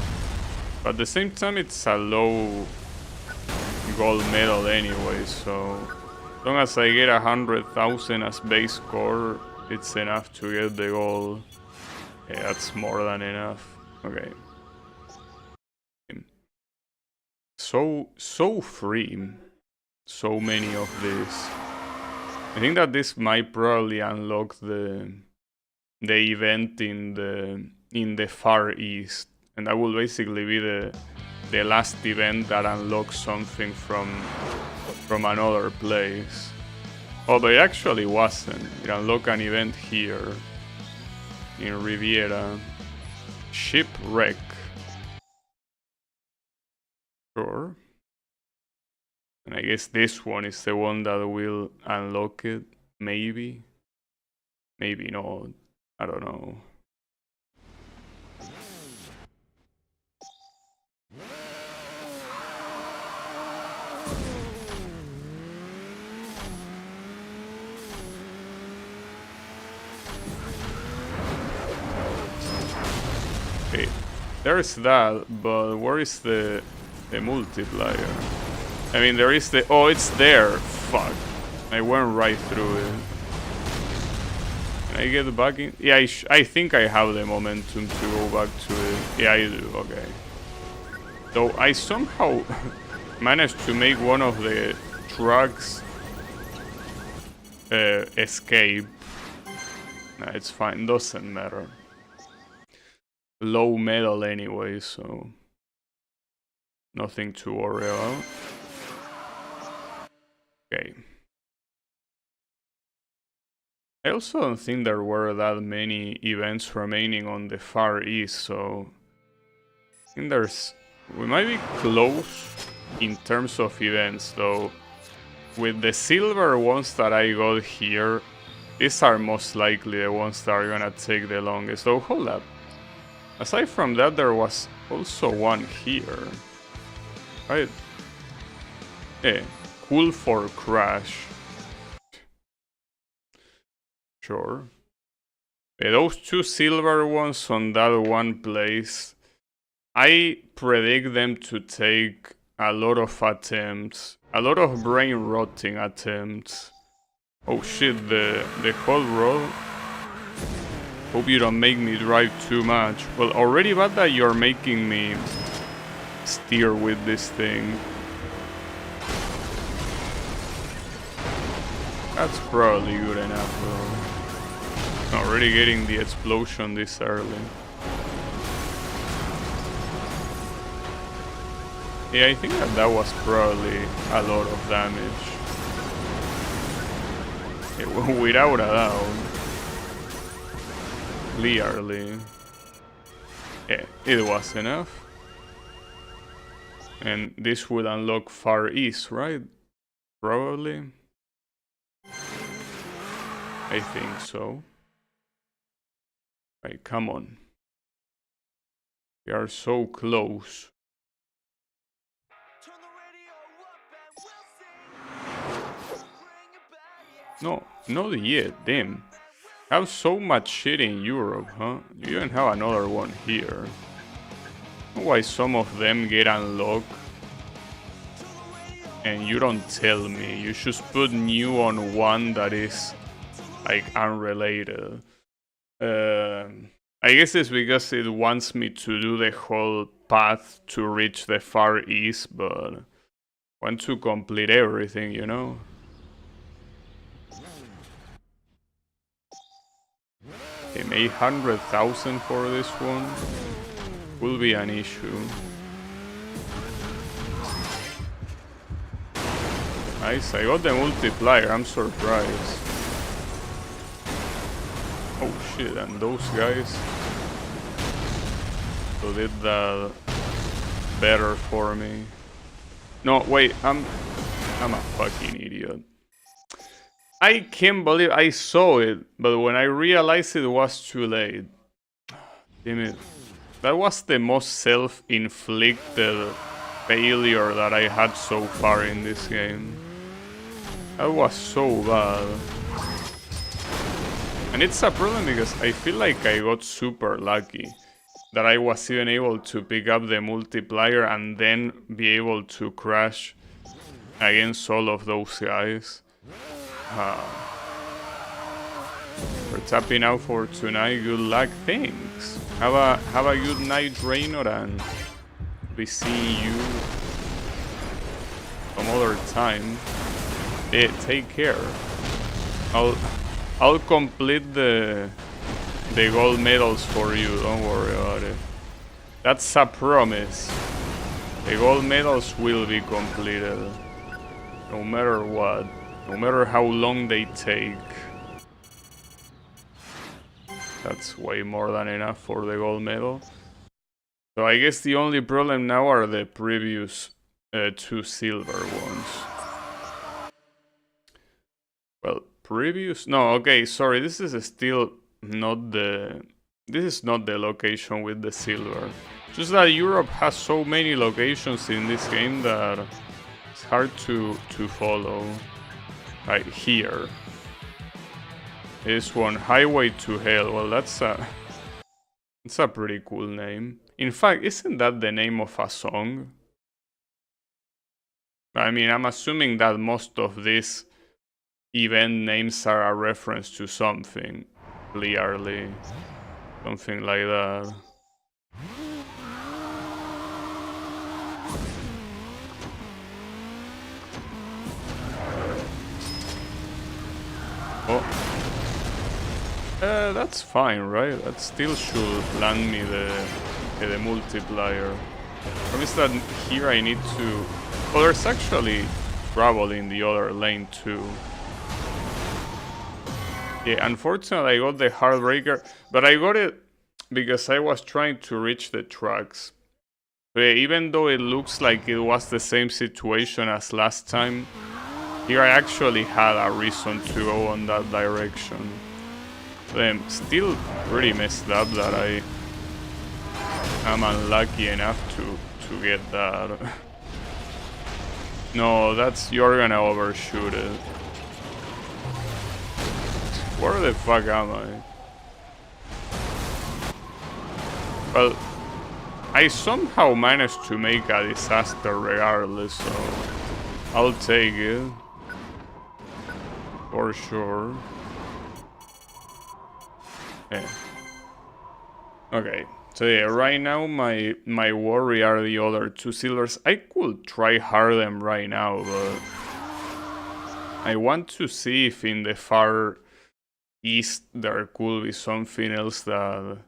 But at the same time, it's a low gold medal anyway, so as long as I get 100,000 as base score, it's enough to get the gold. Okay, that's more than enough. Okay. so free. So many of these. I think that this might probably unlock the event in the Far East, and that will basically be the last event that unlocks something from another place. Oh, but it actually wasn't. It unlocked an event here in Riviera. Shipwreck. Sure. And I guess this one is the one that will unlock it. Maybe. Maybe not. I don't know. Okay. There's that, but where is the multiplier? I mean, there is the... Oh, it's there. Fuck. I went right through it. Can I get back in? Yeah, I think I have the momentum to go back to it. Yeah, I do. Okay. So I somehow managed to make one of the trucks escape. Nah, it's fine. Doesn't matter. Low metal anyway, so... Nothing to worry about. Okay. I also don't think there were that many events remaining on the Far East, so... I think we might be close in terms of events, though. With the silver ones that I got here, these are most likely the ones that are gonna take the longest. Oh, hold up. Aside from that, there was also one here. Right? Yeah. Cool for Crash. Sure. Those two silver ones on that one place, I predict them to take a lot of attempts. A lot of brain rotting attempts. Oh shit, the whole road. Hope you don't make me drive too much. Well, already bad that you're making me steer with this thing. That's probably good enough, though. Already getting the explosion this early. Yeah, I think that was probably a lot of damage. Yeah, without a doubt. Clearly. Yeah, it was enough. And this would unlock Far East, right? Probably. I think so. Right, come on. We are so close. No, not yet, damn. Have so much shit in Europe, huh? You even have another one here. Why some of them get unlocked and you don't tell me. You just put new on one that is like unrelated. I guess it's because it wants me to do the whole path to reach the Far East, but I want to complete everything, you know? Okay, 800,000 for this one will be an issue. Nice, I got the multiplier, I'm surprised. Oh shit, and those guys so did that better for me. No, wait, I'm a fucking idiot. I can't believe I saw it, but when I realized it was too late. Damn it. That was the most self-inflicted failure that I had so far in this game. That was so bad. And it's a problem because I feel like I got super lucky that I was even able to pick up the multiplier and then be able to crash against all of those guys. We're tapping out for tonight. Good luck. Thanks. Have a good night, Raynor, and be seeing you some other time. Take care. I'll complete the gold medals for you. Don't worry about it. That's a promise. The gold medals will be completed, no matter what, no matter how long they take. That's way more than enough for the gold medal. So I guess the only problem now are the previous 2 silver ones. Well, previous... No, okay, sorry, this is still not the... This is not the location with the silver. Just that Europe has so many locations in this game that it's hard to follow. Like here. This one, Highway to Hell. Well, that's a pretty cool name. In fact, isn't that the name of a song? I mean, I'm assuming that most of these event names are a reference to something, clearly. Something like that. Oh. That's fine, right? That still should land me the multiplier. Promise that here I need to... Oh, there's actually trouble in the other lane too. Yeah, unfortunately I got the Heartbreaker, but I got it because I was trying to reach the tracks. Even though it looks like it was the same situation as last time, here I actually had a reason to go on that direction. Still pretty messed up that I am unlucky enough to get that. No, you're gonna overshoot it. Where the fuck am I? Well, I somehow managed to make a disaster regardless, so I'll take it. For sure. Yeah. Okay, so yeah, right now my worry are the other 2 silvers. I could try hard them right now, but I want to see if in the far east there could be something else that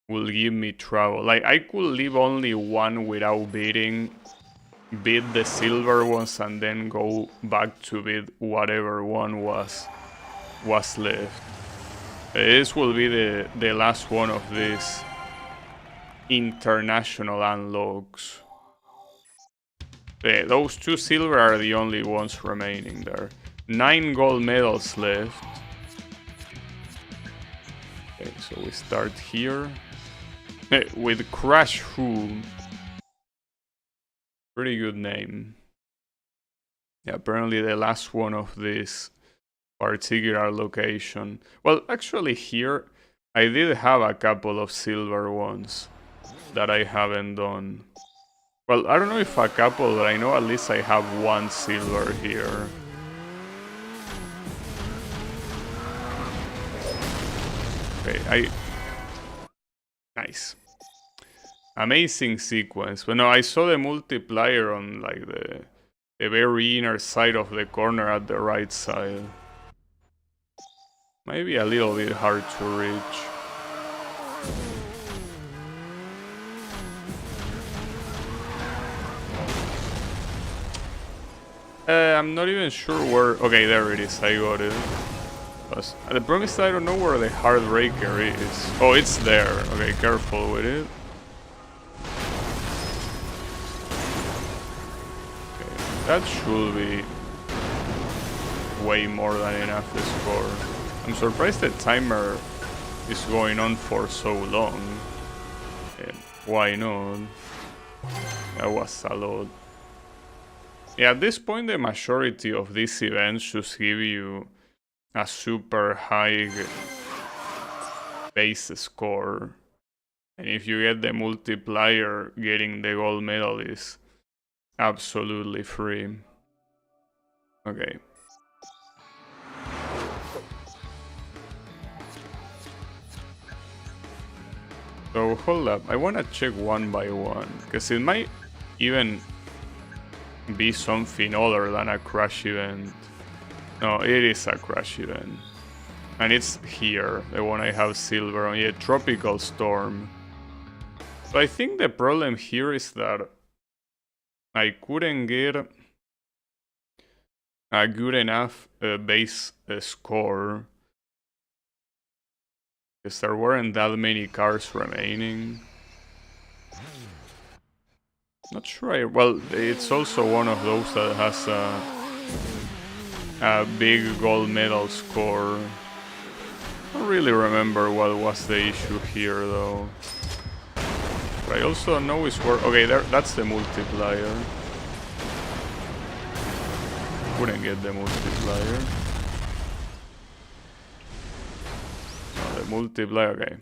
will give me trouble. Like, I could leave only one without beating, beat the silver ones, and then go back to beat whatever one was left. This will be the last one of these international unlocks. Yeah, those 2 silver are the only ones remaining there. 9 gold medals left. Okay, so we start here. With Crash Who. Pretty good name. Yeah, apparently the last one of this particular location. Well, actually here I did have a couple of silver ones that I haven't done. Well, I don't know if a couple, but I know at least I have 1 silver here. Okay, nice. Amazing sequence. But no, I saw the multiplier on like the very inner side of the corner at the right side. Maybe a little bit hard to reach. I'm not even sure where... Okay, there it is, I got it. But the problem is I don't know where the Heartbreaker is. Oh, it's there. Okay, careful with it. Okay, that should be way more than enough to score. I'm surprised the timer is going on for so long. Why not? That was a lot. Yeah, at this point the majority of these events should give you a super high base score. And if you get the multiplier, getting the gold medal is absolutely free. Okay. So hold up, I wanna check one by one, because it might even be something other than a crash event. No, it is a crash event. And it's here, the one I have silver on. Yeah, Tropical Storm. So I think the problem here is that I couldn't get a good enough base score. Because there weren't that many cars remaining. Not sure. Well, it's also one of those that has a big gold medal score. I don't really remember what was the issue here though. But I also know it's worth. Okay, that's the multiplier. Couldn't get the multiplier. Oh, the multiplier, okay.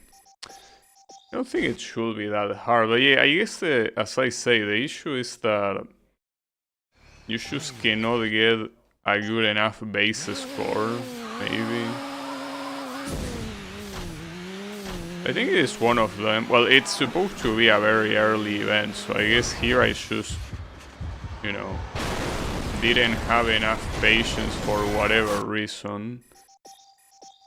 I don't think it should be that hard, but yeah, I guess as I say, the issue is that you just cannot get a good enough base score, maybe. I think it is one of them. Well, it's supposed to be a very early event, so I guess here I just, you know, didn't have enough patience for whatever reason.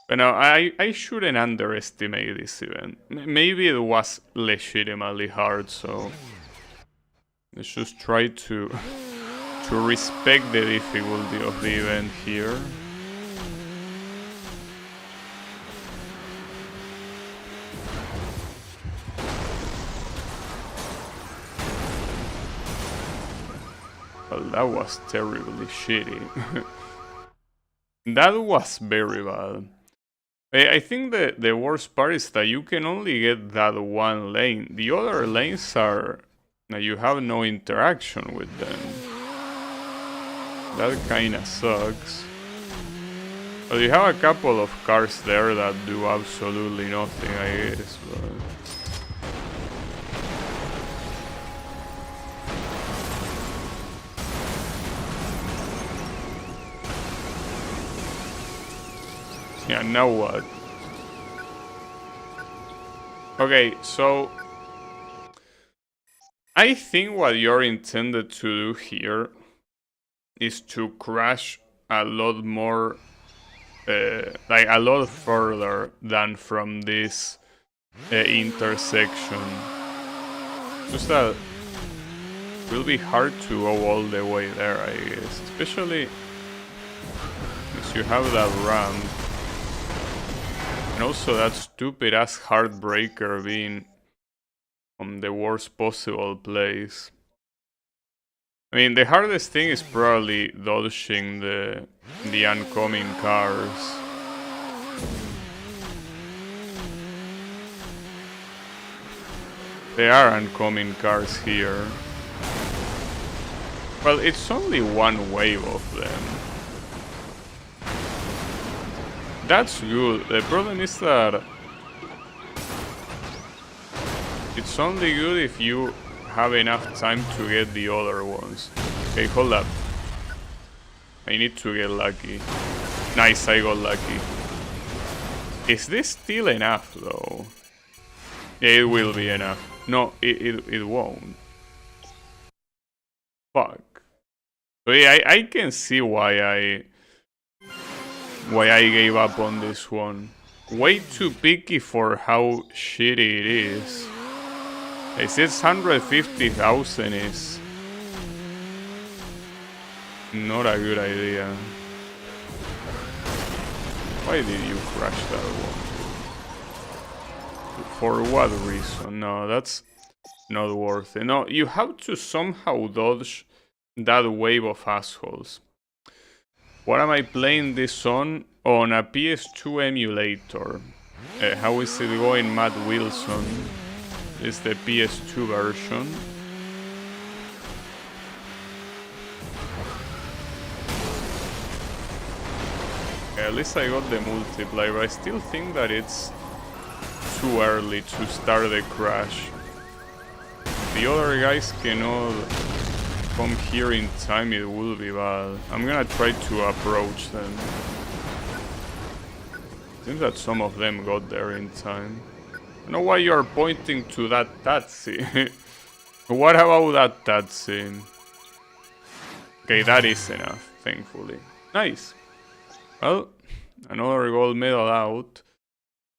But no, I shouldn't underestimate this event. Maybe it was legitimately hard, so let's just try to respect the difficulty of the event here. Well, that was terribly shitty. That was very bad. I think the worst part is that you can only get that one lane. The other lanes are... you have no interaction with them. That kinda sucks. But you have a couple of cars there that do absolutely nothing, I guess, but... yeah, now what? Okay, so... I think what you're intended to do here is to crash a lot more, like a lot further than from this intersection. Just that it will be hard to go all the way there, I guess. Especially because you have that ramp. And also that stupid ass heartbreaker being on the worst possible place. I mean, the hardest thing is probably dodging the oncoming cars. There are oncoming cars here. Well, it's only one wave of them. That's good. The problem is that it's only good if you have enough time to get the other ones. Okay, hold up. I need to get lucky. Nice, I got lucky. Is this still enough though? Yeah, it will be enough. No, it won't. Fuck. So yeah, I can see why I gave up on this one. Way too picky for how shitty it is. I said 150,000 is not a good idea. Why did you crash that one? For what reason? No, that's not worth it. No, you have to somehow dodge that wave of assholes. What am I playing this on? On a PS2 emulator. How is it going, Matt Wilson? Is the PS2 version. At least I got the multiplier, but I still think that it's too early to start the crash. The other guys cannot come here in time, it will be bad. I'm gonna try to approach them. Seems that some of them got there in time. I know why you're pointing to that cutscene. What about that cutscene? Okay, that is enough, thankfully. Nice. Well, another gold medal out.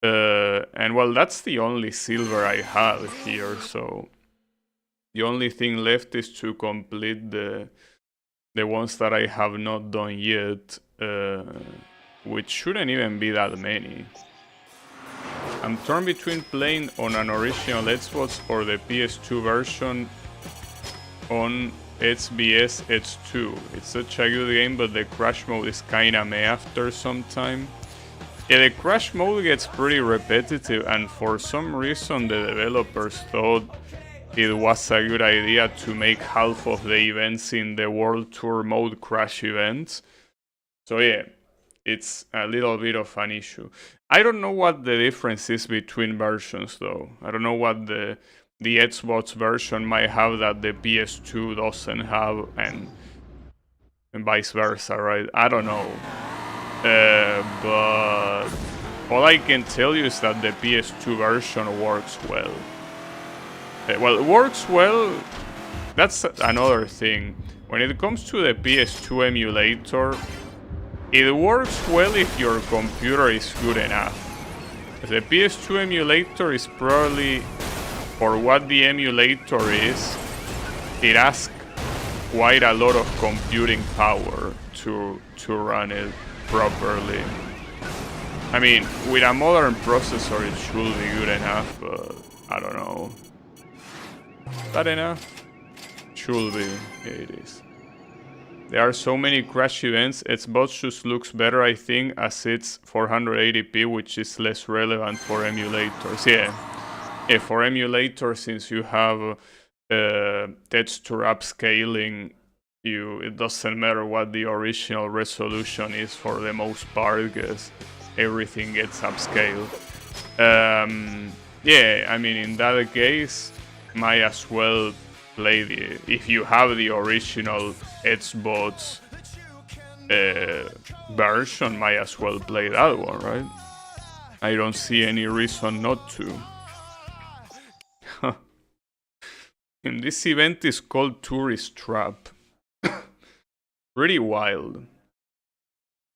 And well, that's the only silver I have here, so the only thing left is to complete the ones that I have not done yet, which shouldn't even be that many. I'm torn between playing on an original Xbox or the PS2 version on SBS H2. It's such a good game, but the crash mode is kinda meh after some time. Yeah, the crash mode gets pretty repetitive, and for some reason the developers thought it was a good idea to make half of the events in the World Tour mode crash events. So yeah, it's a little bit of an issue. I don't know what the difference is between versions though. I don't know what the Xbox version might have that the PS2 doesn't have, and vice versa, right? I don't know. But all I can tell you is that the PS2 version works well. Well, it works well. That's another thing. When it comes to the PS2 emulator, it works well if your computer is good enough. The PS2 emulator is probably, for what the emulator is, it asks quite a lot of computing power to run it properly. I mean, with a modern processor it should be good enough, but I don't know. Is that enough? Should be. Yeah, it is. There are so many crash events. Xbox just looks better, I think, as it's 480p, which is less relevant for emulators. Yeah, for emulators, since you have texture upscaling, it doesn't matter what the original resolution is for the most part, because everything gets upscaled. Yeah, I mean, in that case, might as well play if you have the original Xbox version, might as well play that one, right? I don't see any reason not to. And this event is called Tourist Trap. Pretty wild.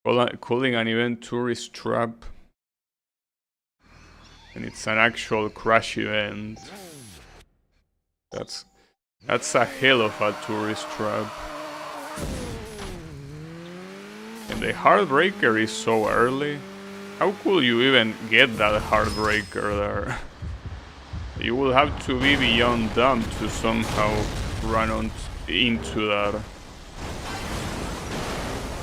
Calling an event Tourist Trap. And it's an actual crash event. That's a hell of a tourist trap. And the Heartbreaker is so early. How could you even get that Heartbreaker there? You will have to be beyond dumb to somehow run into that.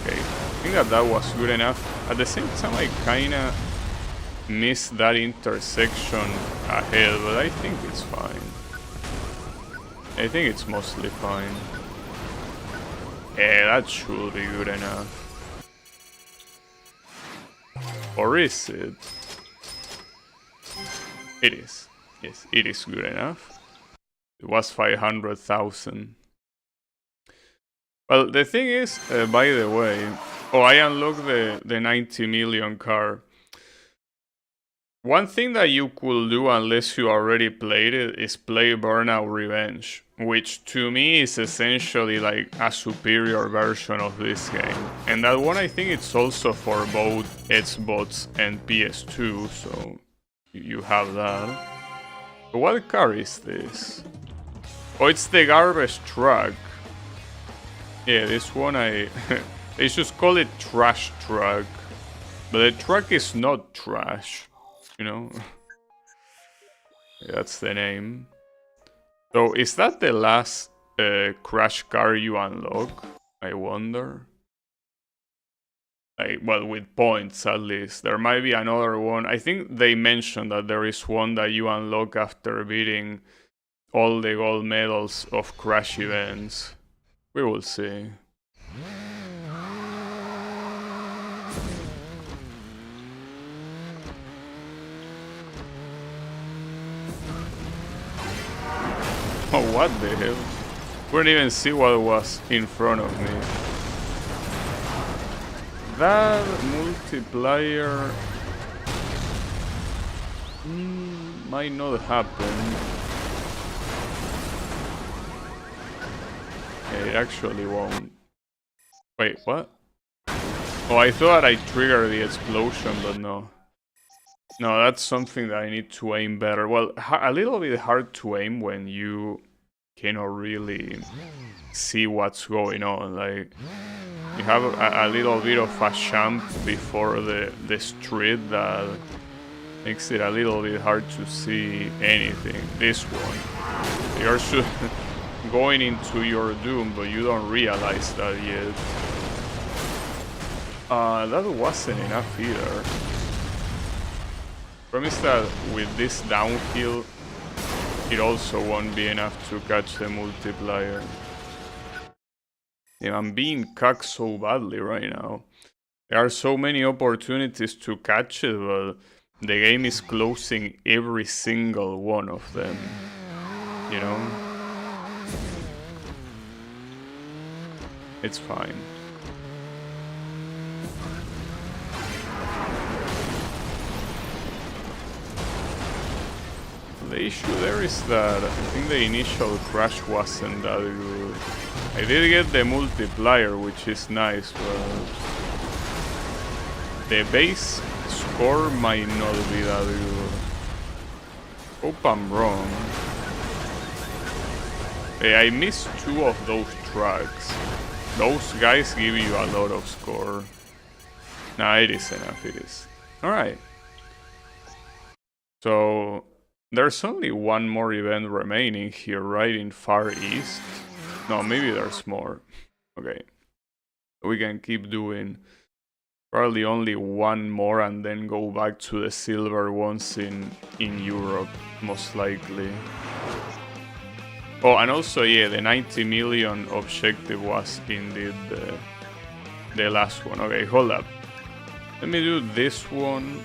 Okay, I think that was good enough. At the same time, I kinda missed that intersection ahead, but I think it's fine. I think it's mostly fine. Yeah, that should be good enough. Or is it? It is. Yes, it is good enough. It was 500,000. Well, the thing is, by the way... Oh, I unlocked the 90 million car. One thing that you could do, unless you already played it, is play Burnout Revenge, which to me is essentially like a superior version of this game. And that one, I think it's also for both Xbox and PS2, so you have that. But what car is this? Oh, it's the garbage truck. Yeah, this one they just call it trash truck. But the truck is not trash. You know, that's the name. So is that the last crash car you unlock? I wonder. Like, well, with points at least. There might be another one. I think they mentioned that there is one that you unlock after beating all the gold medals of crash events. We will see. Oh, what the hell? Couldn't even see what was in front of me. That multiplier might not happen. Yeah, it actually won't. Wait, what? Oh, I thought I triggered the explosion, but no. No, that's something that I need to aim better. Well, a little bit hard to aim when you cannot really see what's going on. Like, you have a little bit of a jump before the street that makes it a little bit hard to see anything. This one, you're going into your doom, but you don't realize that yet. That wasn't enough either. Promise that with this downhill, it also won't be enough to catch the multiplier. Yeah, I'm being cucked so badly right now. There are so many opportunities to catch it, but the game is closing every single one of them. You know? It's fine. The issue there is that I think the initial crash wasn't that good. I did get the multiplier, which is nice, but the base score might not be that good. Hope I'm wrong. I missed 2 of those tracks. Those guys give you a lot of score. Nah, it is enough, it is. Alright. So there's only one more event remaining here, right in Far East. No, maybe there's more. Okay. We can keep doing probably only one more and then go back to the silver ones in Europe, most likely. Oh, and also, yeah, the 90 million objective was indeed the last one. Okay, hold up. Let me do this one.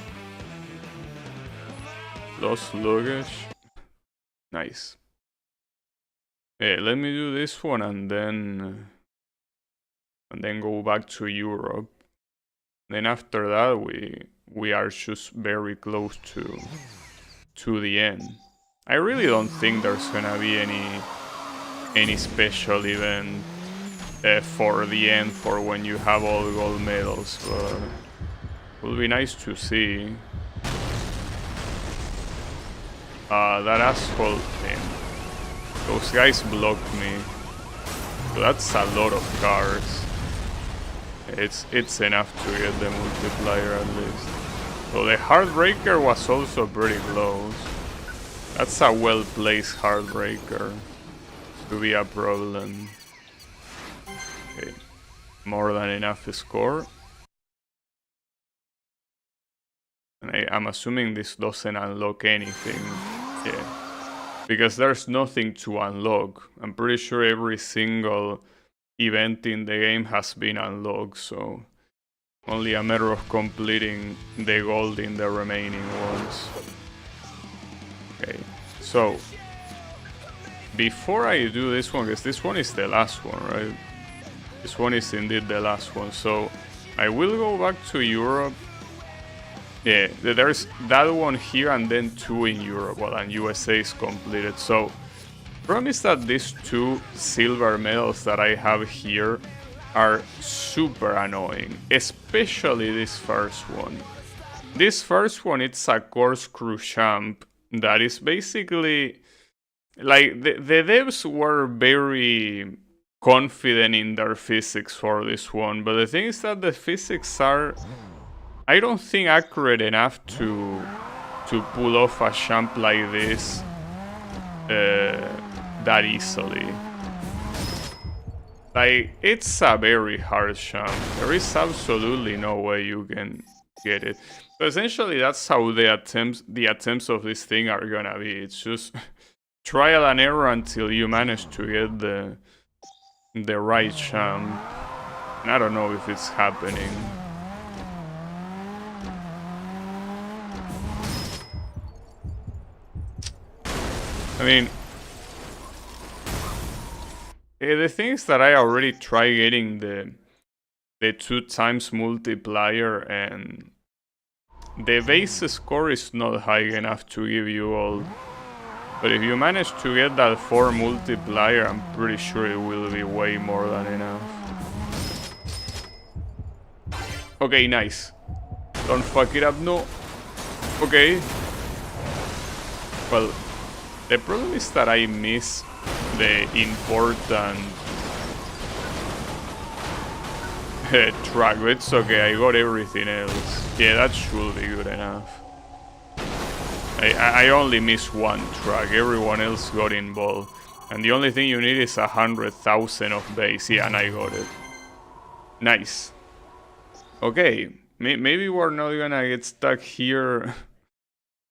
Lost luggage. Nice. Yeah, let me do this one and then go back to Europe. Then after that, we are just very close to the end. I really don't think there's gonna be any special event for the end for when you have all gold medals, but it will be nice to see. That asshole thing. Those guys blocked me. So that's a lot of cars. It's enough to get the multiplier at least. So the Heartbreaker was also pretty close. That's a well-placed Heartbreaker to be a problem. Okay, more than enough score. And I'm assuming this doesn't unlock anything. Yeah, because there's nothing to unlock. I'm pretty sure every single event in the game has been unlocked, so only a matter of completing the gold in the remaining ones. Okay, so before I do this one, because this one is the last one, right? This one is indeed the last one, so I will go back to Europe. Yeah, there's that one here and then 2 in Europe, well, and USA is completed. So, promise that these 2 silver medals that I have here are super annoying, especially this first one. This first one, it's a corkscrew jump that is basically, like, the devs were very confident in their physics for this one, but the thing is that the physics are, I don't think, accurate enough to pull off a jump like this that easily. Like, it's a very hard jump. There is absolutely no way you can get it. But essentially, that's how the attempts of this thing are gonna be. It's just trial and error until you manage to get the right jump. And I don't know if it's happening. I mean, the thing is that I already tried getting the 2 times multiplier, and the base score is not high enough to give you all. But if you manage to get that 4 multiplier, I'm pretty sure it will be way more than enough. Okay, nice. Don't fuck it up, no. Okay. Well, the problem is that I miss the important track. It's okay, I got everything else. Yeah, that should be good enough. I only missed one track, everyone else got involved. And the only thing you need is 100,000 of base. Yeah, and I got it. Nice. Okay, maybe we're not gonna get stuck here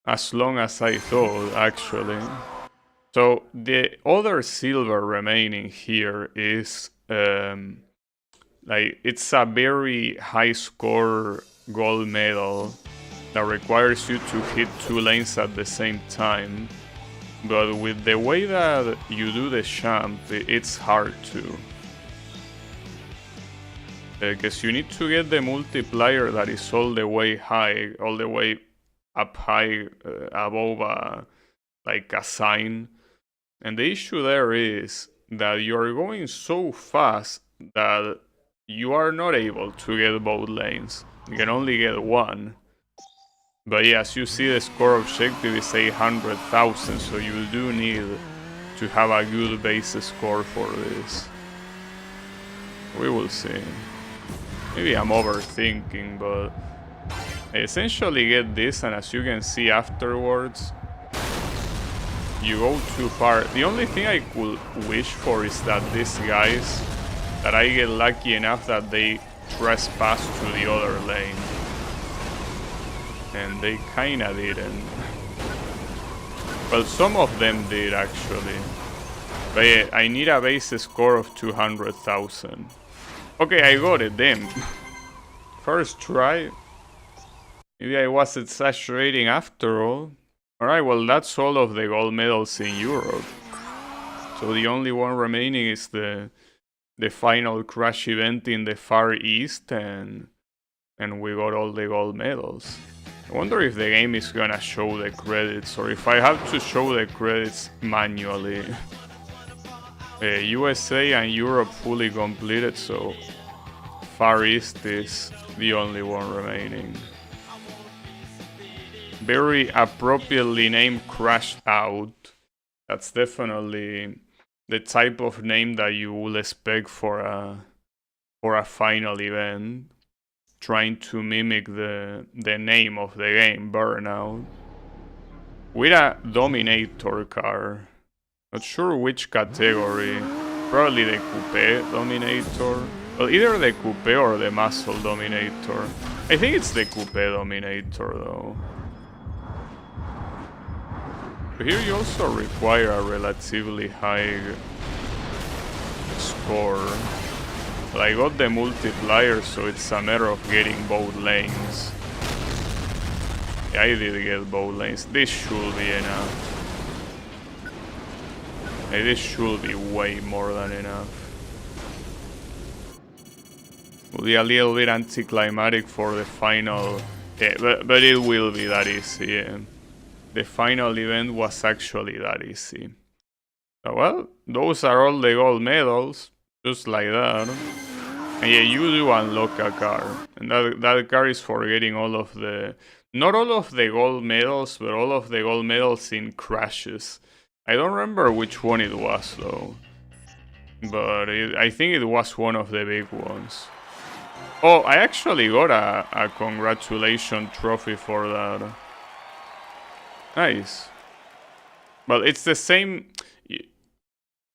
as long as I thought, actually. So the other silver remaining here is like it's a very high score gold medal that requires you to hit 2 lanes at the same time. But with the way that you do the champ, it's hard to. Because you need to get the multiplier that is all the way high, all the way up high above like a sign. And the issue there is that you're going so fast that you are not able to get both lanes. You can only get one. But yeah, as you see, the score objective is 800,000, so you do need to have a good base score for this. We will see. Maybe I'm overthinking, but I essentially get this, and as you can see afterwards, you go too far. The only thing I could wish for is that these guys, that I get lucky enough that they trespass to the other lane. And they kinda didn't. Well, some of them did actually. But yeah, I need a base score of 200,000. Okay, I got it, damn. First try. Maybe I was exaggerating after all. Alright, well that's all of the gold medals in Europe. So the only one remaining is the final crash event in the Far East, and we got all the gold medals. I wonder if the game is gonna show the credits, or if I have to show the credits manually. USA and Europe fully completed, so Far East is the only one remaining. Very appropriately named Crashed Out. That's definitely the type of name that you will expect for a final event. Trying to mimic the name of the game, Burnout. With a Dominator car. Not sure which category. Probably the Coupe Dominator. Well, either the Coupe or the Muscle Dominator. I think it's the Coupe Dominator though. But here you also require a relatively high score. Well, I got the multiplier, so it's a matter of getting both lanes. Yeah, I did get both lanes. This should be enough. Yeah, this should be way more than enough. Will be a little bit anticlimactic for the final. Yeah, but it will be that easy. Yeah. The final event was actually that easy. So, well, those are all the gold medals. Just like that. And yeah, you do unlock a car. And that car is for getting all of the... Not all of the gold medals, but all of the gold medals in crashes. I don't remember which one it was, though. But I think it was one of the big ones. Oh, I actually got a congratulation trophy for that. Nice. But it's the same...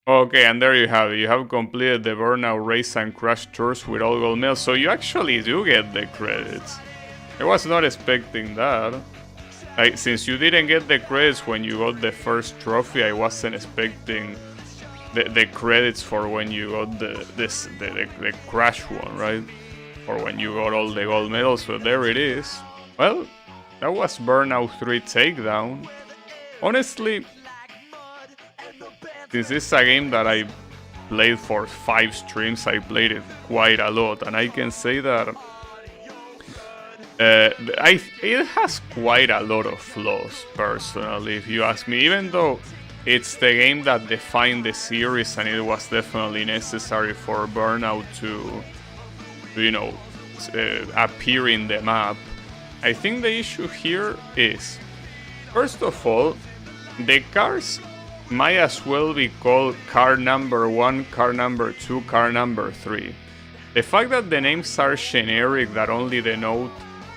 Okay, and there you have it. You have completed the Burnout Race and Crash Tours with all gold medals, so you actually do get the credits. I was not expecting that. Since you didn't get the credits when you got the first trophy, I wasn't expecting the credits for when you got the Crash one, right? Or when you got all the gold medals, but there it is. Well, that was Burnout 3 Takedown. Honestly, since this is a game that I played for 5 streams, I played it quite a lot, and I can say that it has quite a lot of flaws, personally, if you ask me, even though it's the game that defined the series and it was definitely necessary for Burnout to you know, appear in the map. I think the issue here is, first of all, the cars might as well be called car number 1, car number 2, car number 3. The fact that the names are generic, that only denote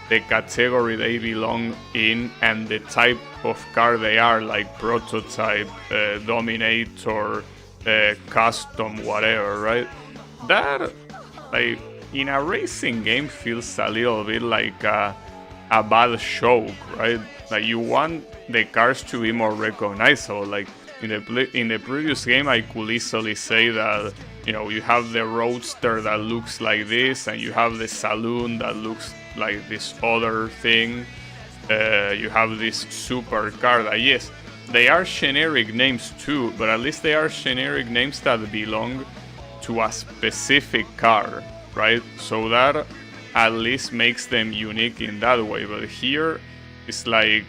the category they belong in and the type of car they are, like prototype, dominator, custom, whatever, right? That, like, in a racing game feels a little bit like a bad joke, right? Like, you want the cars to be more recognizable. Like, in the previous game, I could easily say that, you know, you have the Roadster that looks like this, and you have the Saloon that looks like this other thing. You have this supercar that, yes, they are generic names too, but at least they are generic names that belong to a specific car, right? So that at least makes them unique in that way. But here, it's like,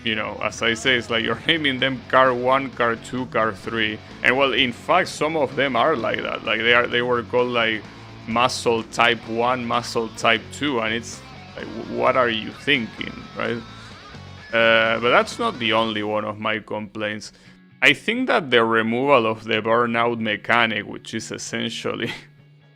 you know, as I say, it's like you're naming them car 1, car 2, car 3. And well, in fact, some of them are like that. Like they were called like muscle type 1, muscle type 2, and it's like, what are you thinking, right? But that's not the only one of my complaints. I think that the removal of the burnout mechanic, which is essentially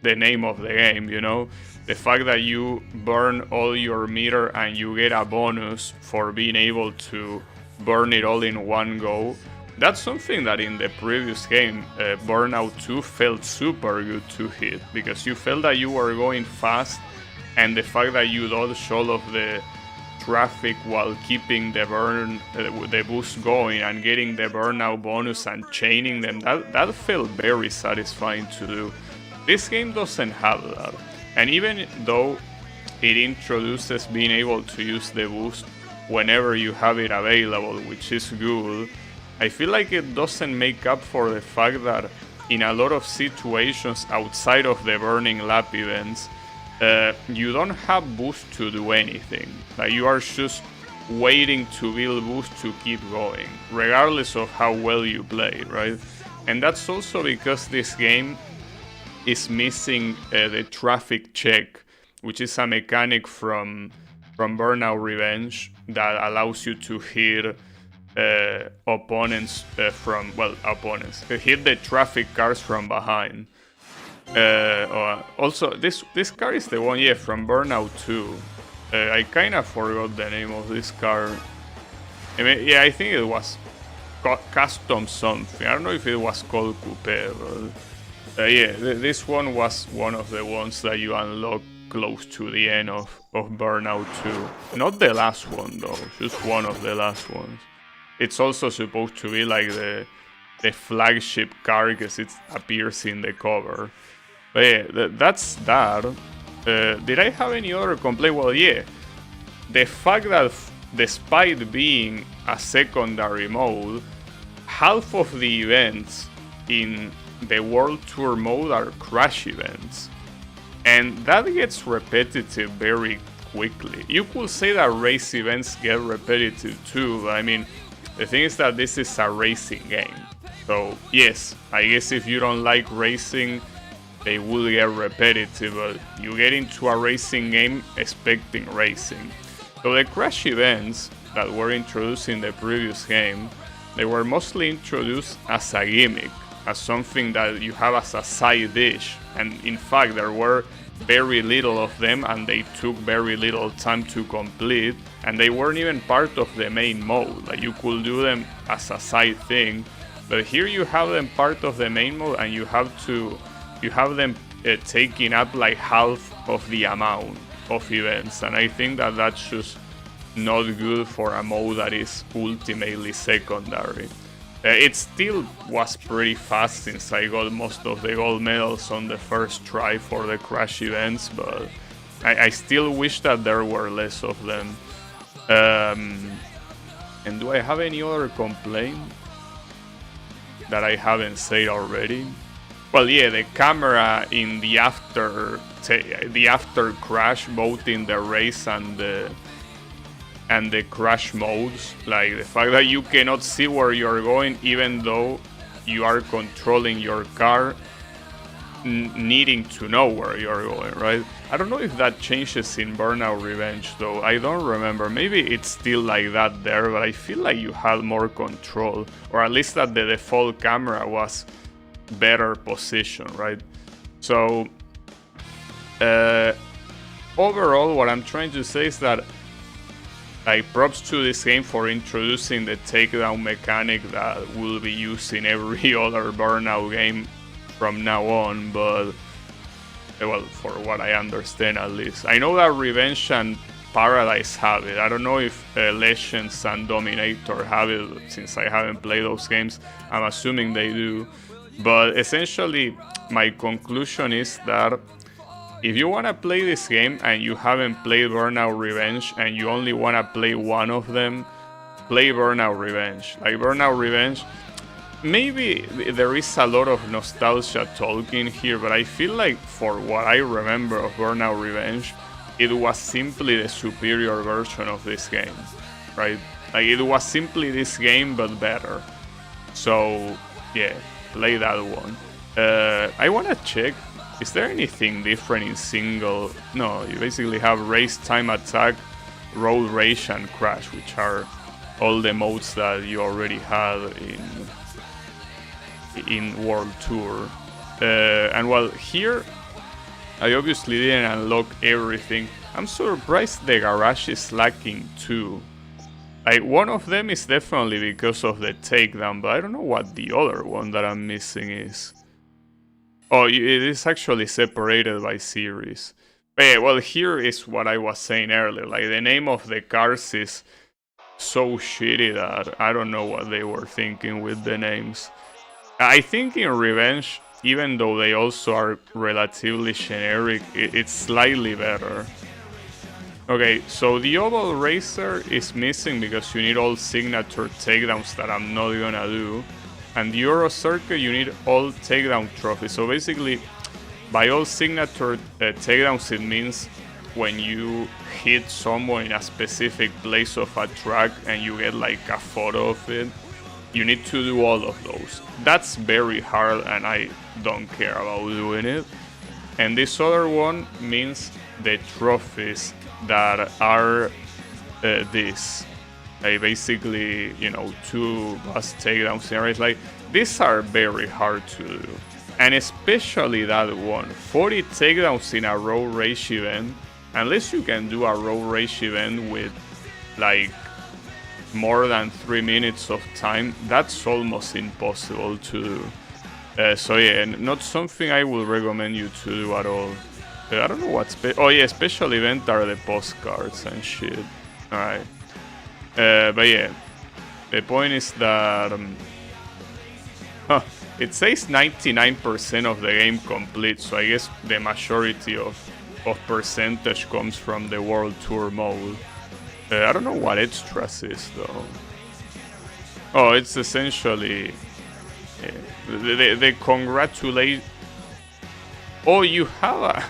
the name of the game, you know, the fact that you burn all your meter and you get a bonus for being able to burn it all in one go, that's something that in the previous game, Burnout 2, felt super good to hit, because you felt that you were going fast, and the fact that you dodged all of the traffic while keeping the boost going and getting the burnout bonus and chaining them, that felt very satisfying to do. This game doesn't have that. And even though it introduces being able to use the boost whenever you have it available, which is good, I feel like it doesn't make up for the fact that in a lot of situations outside of the burning lap events, you don't have boost to do anything. Like, you are just waiting to build boost to keep going, regardless of how well you play, right? And that's also because this game is missing the traffic check, which is a mechanic from Burnout Revenge that allows you to hit opponents hit the traffic cars from behind. Also, this car is the one, from Burnout 2. I kind of forgot the name of this car. I mean, I think it was custom something. I don't know if it was called Coupe, but this one was one of the ones that you unlock close to the end of Burnout 2. Not the last one though, just one of the last ones. It's also supposed to be like the flagship car because it appears in the cover. But that's that. Did I have any other complaint? Well, the fact that despite being a secondary mode, half of the events in the World Tour mode are crash events, and that gets repetitive very quickly. You could say that race events get repetitive too, but I mean, the thing is that this is a racing game, so yes, I guess if you don't like racing, they will get repetitive, but you get into a racing game expecting racing. So the crash events that were introduced in the previous game, they were mostly introduced as a gimmick, as something that you have as a side dish, and in fact there were very little of them and they took very little time to complete, and they weren't even part of the main mode. Like, you could do them as a side thing, but here you have them part of the main mode, and you have them taking up like half of the amount of events, and I think that that's just not good for a mode that is ultimately secondary. It still was pretty fast since I got most of the gold medals on the first try for the crash events, but I still wish that there were less of them. And do I have any other complaint that I haven't said already? Well, the camera in the after crash, both in the race and the crash modes, like the fact that you cannot see where you're going even though you are controlling your car, needing to know where you're going, right? I don't know if that changes in Burnout Revenge, though. I don't remember. Maybe it's still like that there, but I feel like you had more control, or at least that the default camera was better positioned, right? So overall, what I'm trying to say is that, like, props to this game for introducing the takedown mechanic that will be used in every other Burnout game from now on, but well, for what I understand at least. I know that Revenge and Paradise have it. I don't know if Legends and Dominator have it, since I haven't played those games. I'm assuming they do. But essentially, my conclusion is that if you want to play this game and you haven't played Burnout Revenge and you only want to play one of them, play Burnout Revenge. Like, Burnout Revenge, maybe there is a lot of nostalgia talking here, but I feel like for what I remember of Burnout Revenge, it was simply the superior version of this game, right? Like, it was simply this game, but better. So, yeah, play that one. I want to check, is there anything different in single? No, you basically have race, time, attack, road rage, and crash, which are all the modes that you already had in World Tour. And well, here I obviously didn't unlock everything. I'm surprised the garage is lacking too. Like, one of them is definitely because of the takedown, but I don't know what the other one that I'm missing is. Oh, it is actually separated by series. But yeah, well, here is what I was saying earlier. Like, the name of the cars is so shitty that I don't know what they were thinking with the names. I think in Revenge, even though they also are relatively generic, it's slightly better. Okay, so the Oval Racer is missing because you need all signature takedowns that I'm not gonna do. And the Euro Circuit, you need all takedown trophies. So basically, by all signature takedowns, it means when you hit someone in a specific place of a track and you get like a photo of it, you need to do all of those. That's very hard and I don't care about doing it. And this other one means the trophies that are this. Like, basically, you know, 2 bus takedowns in a race. Like, these are very hard to do. And especially that one. 40 takedowns in a road race event. Unless you can do a road race event with, like, more than 3 minutes of time, that's almost impossible to do. So yeah, not something I would recommend you to do at all. I don't know what's... oh yeah, special event are the postcards and shit. Alright. But yeah, the point is that it says 99% of the game complete, so I guess the majority of percentage comes from the World Tour mode. I don't know what extras is though. Oh, it's essentially the congratulate. Oh, you have a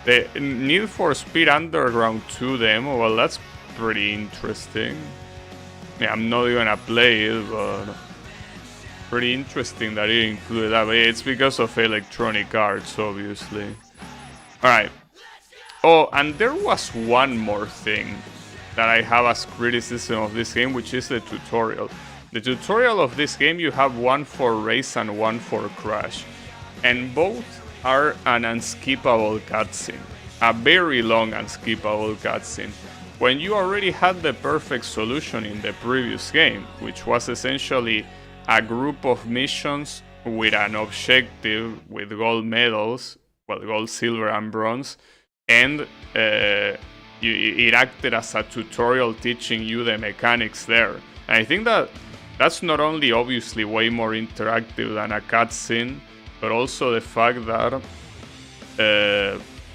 the Need for Speed Underground 2 demo. Well, that's pretty interesting. Yeah, I'm not gonna play it, but pretty interesting that it included that. But yeah, it's because of Electronic Arts, obviously. Alright. Oh, and there was one more thing that I have as criticism of this game, which is the tutorial. The tutorial of this game, you have one for race and one for crash. And both are an unskippable cutscene. A very long unskippable cutscene. When you already had the perfect solution in the previous game, which was essentially a group of missions with an objective with gold medals, well, gold, silver, and bronze, and it acted as a tutorial teaching you the mechanics there. And I think that that's not only obviously way more interactive than a cutscene, but also the fact that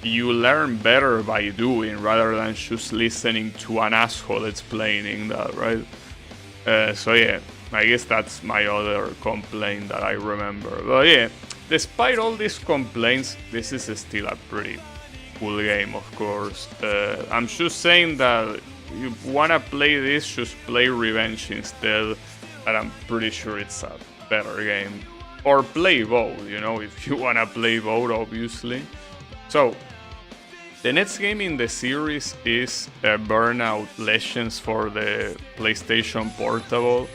you learn better by doing rather than just listening to an asshole explaining that, right? So yeah, I guess that's my other complaint that I remember. But yeah, despite all these complaints, this is still a pretty cool game, of course. I'm just saying that you wanna play this, just play Revenge instead, and I'm pretty sure it's a better game. or play both, you know, if you wanna play both, obviously. So the next game in the series is Burnout Legends for the PlayStation Portable.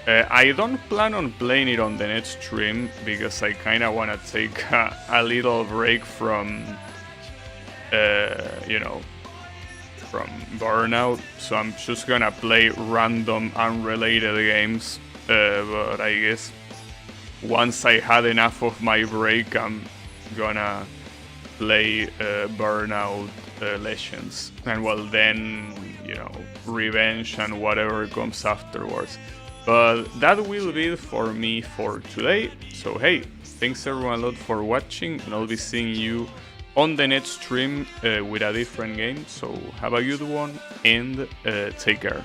I don't plan on playing it on the next stream because I kind of want to take a little break from, you know, from Burnout. So I'm just gonna play random, unrelated games. But I guess once I had enough of my break, I'm gonna play Burnout Legends, and well, then, you know, Revenge and whatever comes afterwards. But that will be it for me for today. So hey, thanks everyone a lot for watching, and I'll be seeing you on the next stream with a different game. So have a good one and take care.